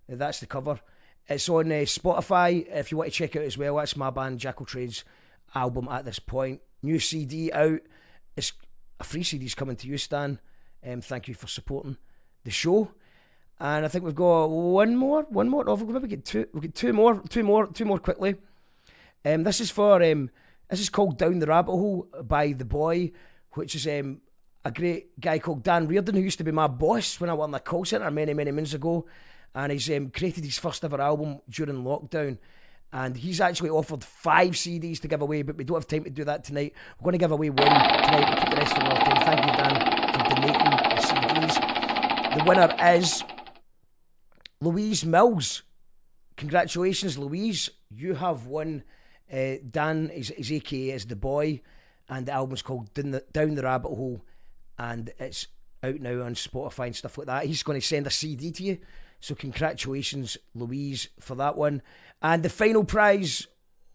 That's the cover. It's on Spotify if you want to check it out as well. That's my band Jackal Trades album At This Point. New CD out. It's a free CD's coming to you, Stan. Thank you for supporting the show. And I think we've got one more. No, we've maybe get two. We've got two more quickly. This is for this is called Down the Rabbit Hole by The Boy, which is a great guy called Dan Reardon, who used to be my boss when I worked in the call centre many moons ago, and he's created his first ever album during lockdown, and he's actually offered 5 CDs to give away, but we don't have time to do that tonight. We're going to give away one tonight. We'll keep the rest for another time. Thank you, Dan, for donating the CDs. The winner is Louise Mills. Congratulations, Louise. You have won. Dan is AKA as The Boy, and the album's called Down the Rabbit Hole, and it's out now on Spotify and stuff like that. He's going to send a CD to you, so congratulations, Louise, for that one. And the final prize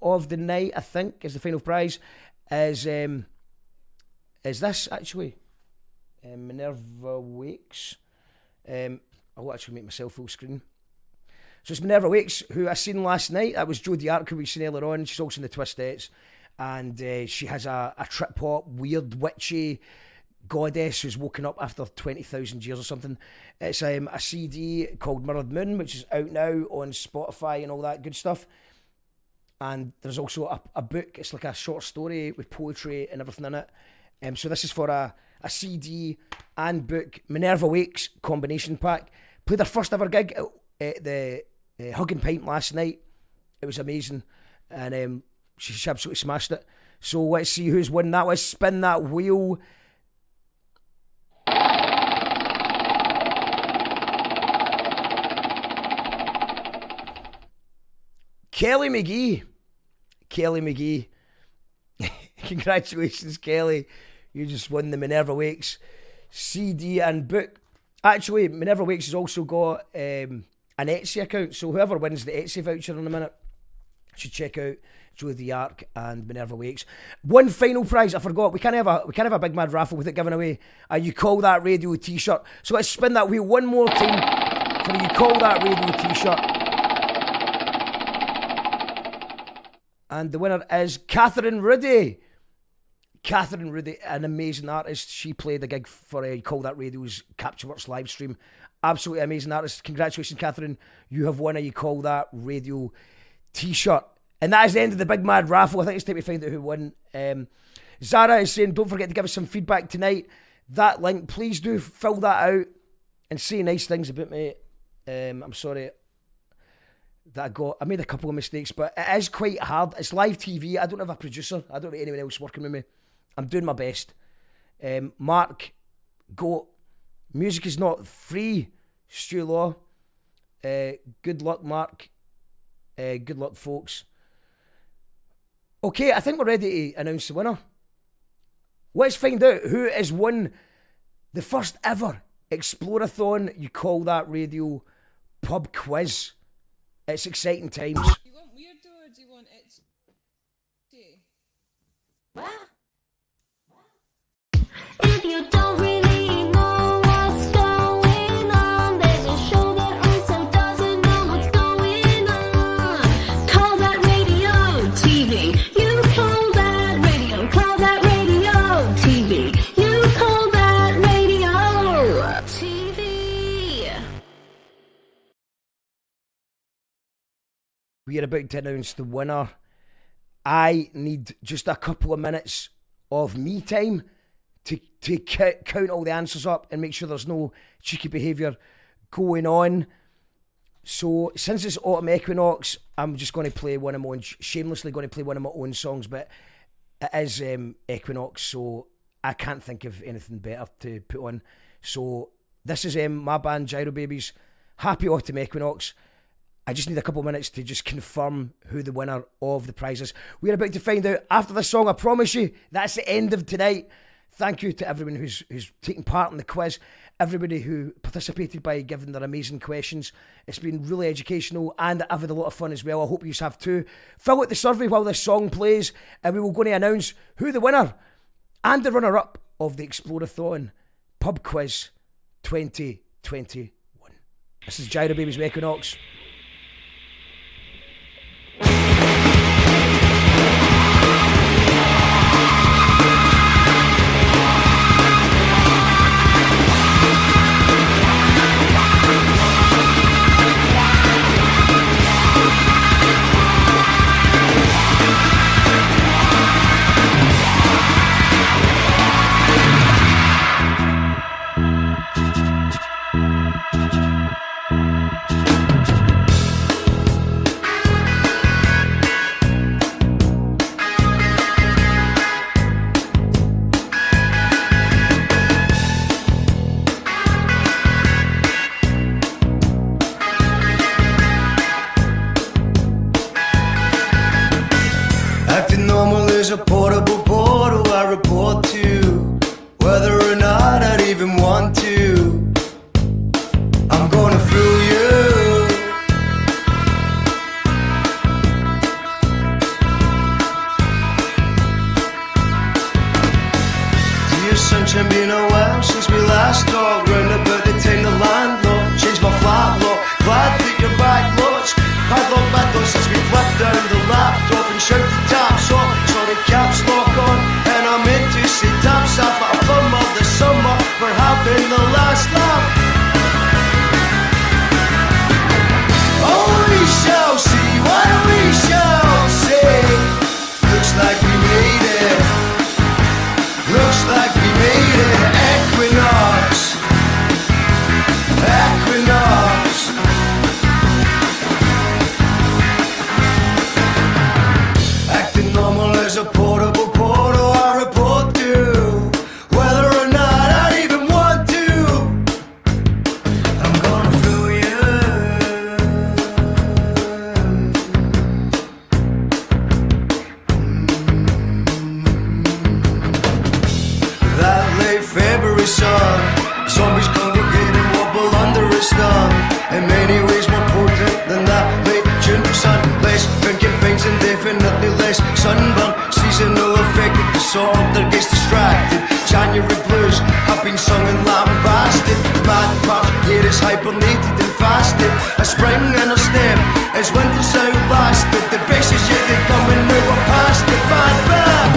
of the night, I think, is this actually Minerva Wakes. I'll actually make myself full screen. So it's Minerva Wakes, who I seen last night. That was Jodie Ark, who we seen earlier on. She's also in the Twistettes. And she has a trip-hop, weird, witchy goddess who's woken up after 20,000 years or something. It's a CD called Mirrored Moon, which is out now on Spotify and all that good stuff. And there's also a book. It's like a short story with poetry and everything in it. So this is for a CD and book, Minerva Wakes combination pack. Played their first ever gig at the Hug and Pint last night. It was amazing, and she absolutely smashed it. So let's see who's won that. Let's spin that wheel. Kelly McGee. Congratulations, Kelly. You just won the Minerva Wakes CD and book. Actually, Minerva Wakes has also got an Etsy account, so whoever wins the Etsy voucher in a minute should check out Joe the Ark and Minerva Wakes. One final prize, I forgot. We can't have a big mad raffle without giving away a You Call That Radio t-shirt. So let's spin that wheel one more time for a You Call That Radio t-shirt. And the winner is Catherine Rudy. Catherine Rudy, an amazing artist. She played a gig for You Call That Radio's Capture Works live stream. Absolutely amazing artist. Congratulations, Catherine. You have won a You Call That Radio t-shirt. And that is the end of the big mad raffle. I think it's time to find out who won. Zara is saying, don't forget to give us some feedback tonight. That link, please do fill that out and say nice things about me. I'm sorry that I made a couple of mistakes, but it is quite hard. It's live TV. I don't have a producer. I don't have anyone else working with me. I'm doing my best. Mark, go. Music is not free. Stu Law. Good luck, Mark. Good luck, folks. Okay, I think we're ready to announce the winner. Let's find out who has won the first ever Explorathon You Call That Radio pub quiz. It's exciting times. Do you want weirdo or do you want it? If you don't really know what's going on, there's a show that also doesn't know what's going on. Call that radio TV. You call that radio. Call that radio TV. You call that radio TV. We are about to announce the winner. I need just a couple of minutes of me time to count all the answers up and make sure there's no cheeky behaviour going on. So since it's autumn equinox, I'm just going to play one of my own, shamelessly going to play one of my own songs, but it is equinox, so I can't think of anything better to put on. So this is my band Gyro Babies, Happy Autumn Equinox. I just need a couple of minutes to just confirm who the winner of the prize is. We're about to find out after this song. I promise you, that's the end of tonight. Thank you to everyone who's taken part in the quiz, everybody who participated by giving their amazing questions. It's been really educational and I've had a lot of fun as well. I hope you have too. Fill out the survey while this song plays and we will go to announce who the winner and the runner-up of the Explorathon Pub Quiz 2021. This is Gyro Babies with Equinox. Acting normal is a portable portal I report to, whether or not I'd even want to. I'm gonna fool you. Dear sunshine, been a while since we last talked. Round about the time the landlord changed my flat lock. Glad that you're back, Lodge. Padlock, bad lock since we flipped down the laptop and shout the taps off. Saw the caps lock on, and I meant to say taps off, but I plumb of the summer for having the last lap. Oh, we shall see what we shall see. Looks like we made it. Looks like we made it. Equinox. Equinox. Acting normal as a portable portal I report to, whether or not I even want to. I'm gonna fool you. That late February sun, zombies congregate and wobble under a sun. In many ways more potent than that late June sun. Less drinking things indefinitely less stress, sunburn, seasonal affected disorder gets distracted. January blues have been sung and lambasted. Mad part here is hibernated and fasted. A spring and a step as winter's outlasted. The best is yet to come and now we're past the bad bad.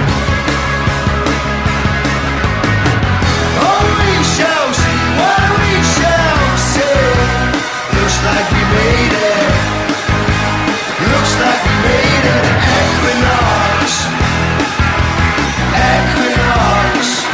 Oh, we shall see what we shall see. Looks like we made it. Looks like we made it. Equinox. Equinox.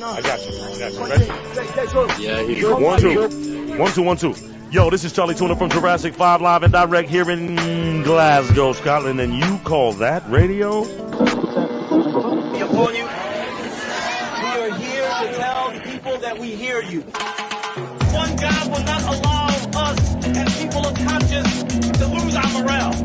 I got you. Ready? Yeah, he's 1, 2. 1, 2, 1, 2. Yo, this is Charlie Tuna from Jurassic 5 live and direct here in Glasgow, Scotland, and you call that radio? Upon you, we are here to tell the people that we hear you. One God will not allow us as people of conscience to lose our morale.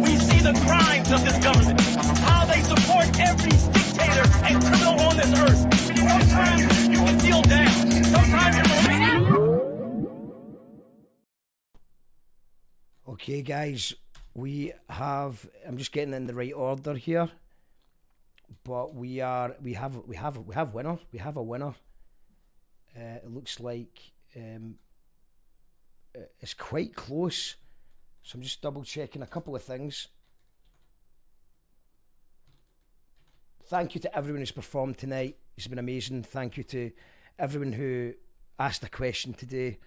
We see the crimes of this government, how they support every dictator and criminal on this earth. Sometimes you can feel down. Sometimes Okay, guys, we have. I'm just getting in the right order here, but we have winner. We have a winner. It looks like it's quite close, so I'm just double checking a couple of things. Thank you to everyone who's performed tonight. It's been amazing. Thank you to everyone who asked a question today.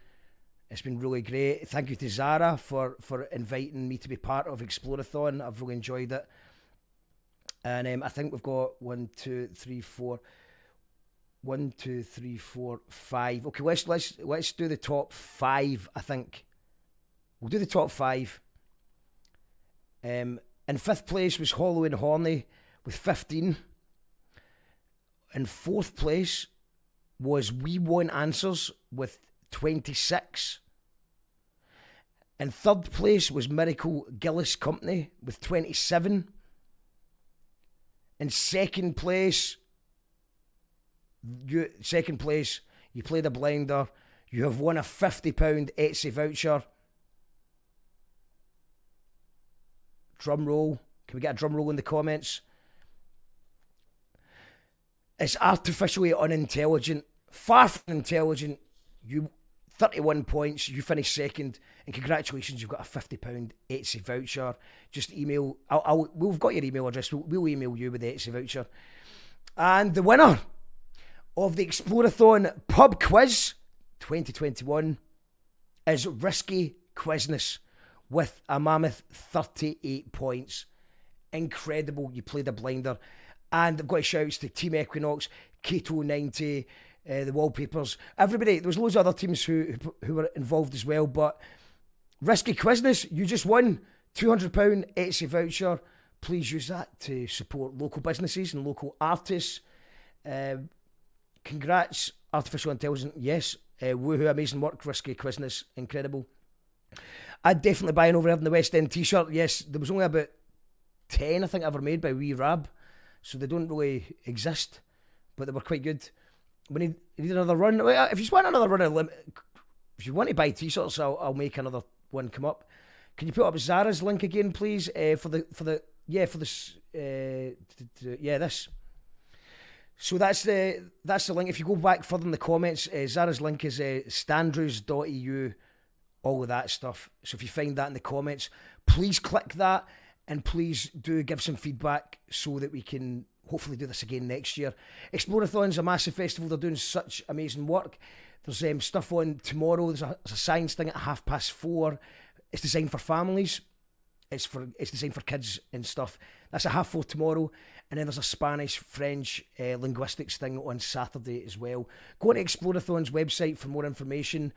It's been really great. Thank you to Zara for inviting me to be part of Explorathon. I've really enjoyed it. And I think we've got 1, 2, 3, 4. 1, 2, 3, 4, 5. Okay, let's do the top 5. I think we'll do the top 5. In 5th place was Hollow and Horny with 15. In 4th place was We Want Answers with 26. In 3rd place was Miracle Gillis Company with 27. In 2nd place, you play the blinder. You have won a £50 Etsy voucher. Drum roll. Can we get a drum roll in the comments? It's artificially unintelligent. Far from intelligent. You 31 points. You finished 2nd. And congratulations, you've got a £50 Etsy voucher. Just email. We've got your email address. We'll email you with the Etsy voucher. And the winner of the Explorathon Pub Quiz 2021 is Risky Quizness with a mammoth 38 points. Incredible. You played a blinder. And I've got shouts to Team Equinox, Keto 90, the Wallpapers, everybody. There was loads of other teams who were involved as well. But Risky Quizness, you just won £200 Etsy voucher. Please use that to support local businesses and local artists. Congrats, Artificial Intelligence. Yes, woohoo, amazing work, Risky Quizness, incredible. I'd definitely buy an Overheard in the West End t-shirt. Yes, there was only about 10, I think, ever made by Wee Rab. So they don't really exist, but they were quite good. We need another run. If you want another run, if you want to buy t-shirts, I'll make another one come up. Can you put up Zara's link again, please? This. So that's the link. If you go back further in the comments, Zara's link is standrews.eu, all of that stuff. So if you find that in the comments, please click that. And please do give some feedback so that we can hopefully do this again next year. Explorathon's a massive festival. They're doing such amazing work. There's stuff on tomorrow. There's a science thing at 4:30. It's designed for families. It's designed for kids and stuff. That's at 4:30 tomorrow. And then there's a Spanish, French linguistics thing on Saturday as well. Go on to Explorathon's website for more information.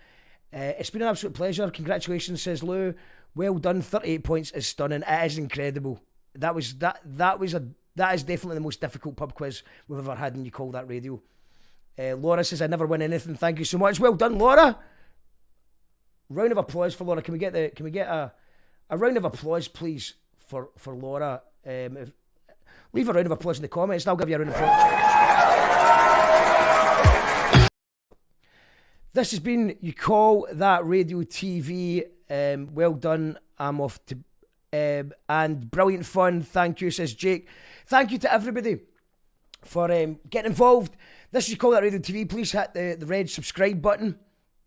It's been an absolute pleasure. Congratulations, says Lou. Well done. 38 points is stunning. It is incredible. That is definitely the most difficult pub quiz we've ever had, and you call that radio. Laura says, I never win anything. Thank you so much. Well done, Laura. Round of applause for Laura. Can we get a round of applause, please, for Laura? Leave a round of applause in the comments and I'll give you a round of applause. This has been You Call That Radio TV. Well done. I'm off to... and brilliant fun. Thank you, says Jake. Thank you to everybody for getting involved. This is You Call That Radio TV. Please hit the red subscribe button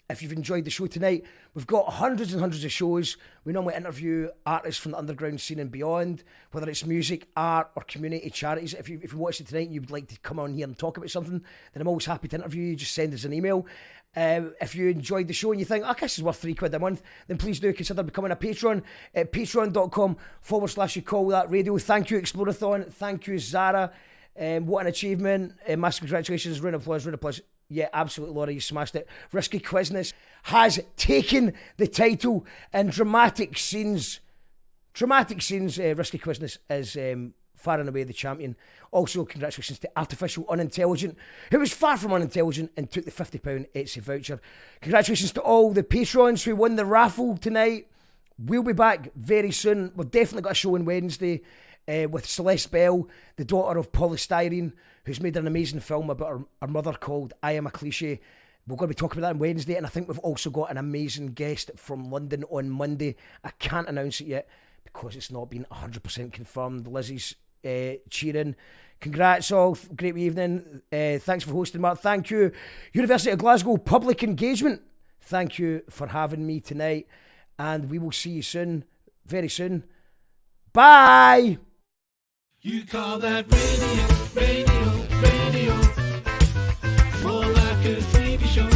if you've enjoyed the show tonight. We've got hundreds and hundreds of shows. We normally interview artists from the underground scene and beyond, whether it's music, art, or community charities. If you watched it tonight and you'd like to come on here and talk about something, then I'm always happy to interview you. Just send us an email. If you enjoyed the show and you think, oh, this is worth £3 a month, then please do consider becoming a patron at patreon.com/You Call That Radio. Thank you, Explorathon. Thank you, Zara. What an achievement. Massive congratulations. Round of applause. Yeah, absolutely, Laura, you smashed it. Risky Quizness has taken the title in dramatic scenes. Risky Quizness is far and away the champion. Also, congratulations to Artificial Unintelligent, who was far from unintelligent and took the £50 Etsy voucher. Congratulations to all the patrons who won the raffle tonight. We'll be back very soon. We've definitely got a show on Wednesday with Celeste Bell, the daughter of Polystyrene, who's made an amazing film about her mother called I Am a Cliche. We're going to be talking about that on Wednesday, and I think we've also got an amazing guest from London on Monday. I can't announce it yet because it's not been 100% confirmed. Lizzie's cheering. Congrats all. Great evening. Thanks for hosting, Mark. Thank you. University of Glasgow Public Engagement. Thank you for having me tonight, and we will see you soon, very soon. Bye. You call that radio, more like a TV show,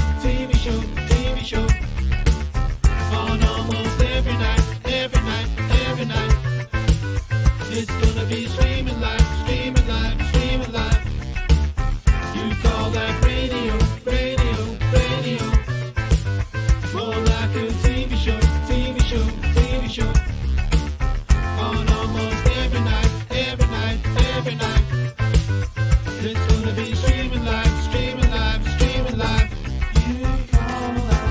on almost every night. It's gonna be streaming live. You call that radio, more like a TV show, on almost every night. It's gonna be streaming live. You call that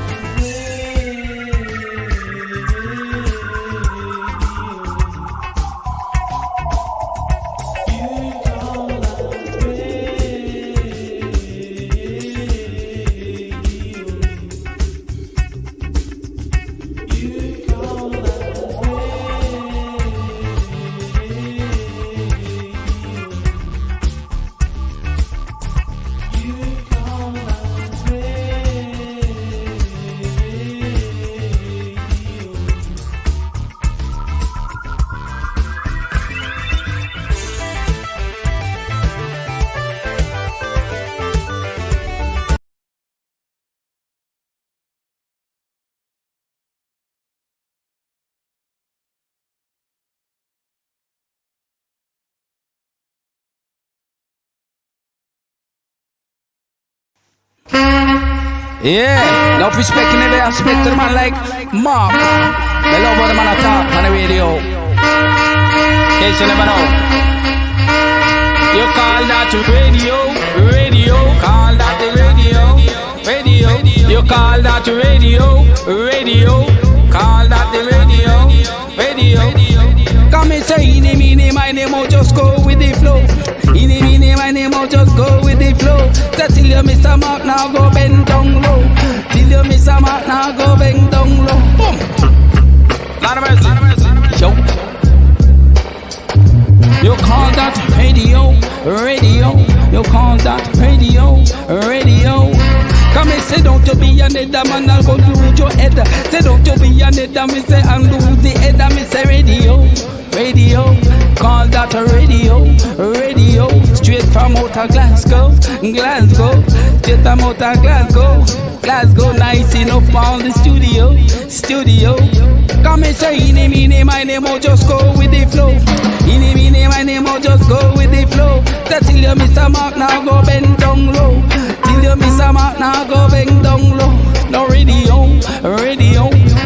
Yeah, enough respect in every aspect to the man like Mark. I love how the man talk on the radio. In case you never know. You call that radio, call that the radio. You call that radio, call that the radio. Come and say, my name, I'll just go with the flow. My name, I'll just go with the flow. So till you miss a mark, now go bend down low. Till you miss a mark, now go bend down low. Boom. Lot of mercy. Yo. You call that radio. You call that radio. Come and say, don't you be another man, I'll go lose your head. Say, don't you be another, me say, I'll lose the head. Me say, radio, call that a radio, straight from outer Glasgow, straight from outer Glasgow, nice enough on the studio. Come and say, my name, I'll just go with the flow. My name, I'll just go with the flow. So till you miss a mark, now go bend down low. Till you miss a mark, now go bend down low. No radio,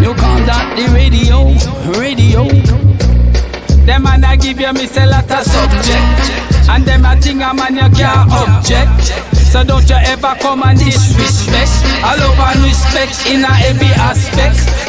you call that the radio. Them man I give you miss a lot of subject, and them I think a man you can't object. So don't you ever come and disrespect. I love and respect in a every aspect.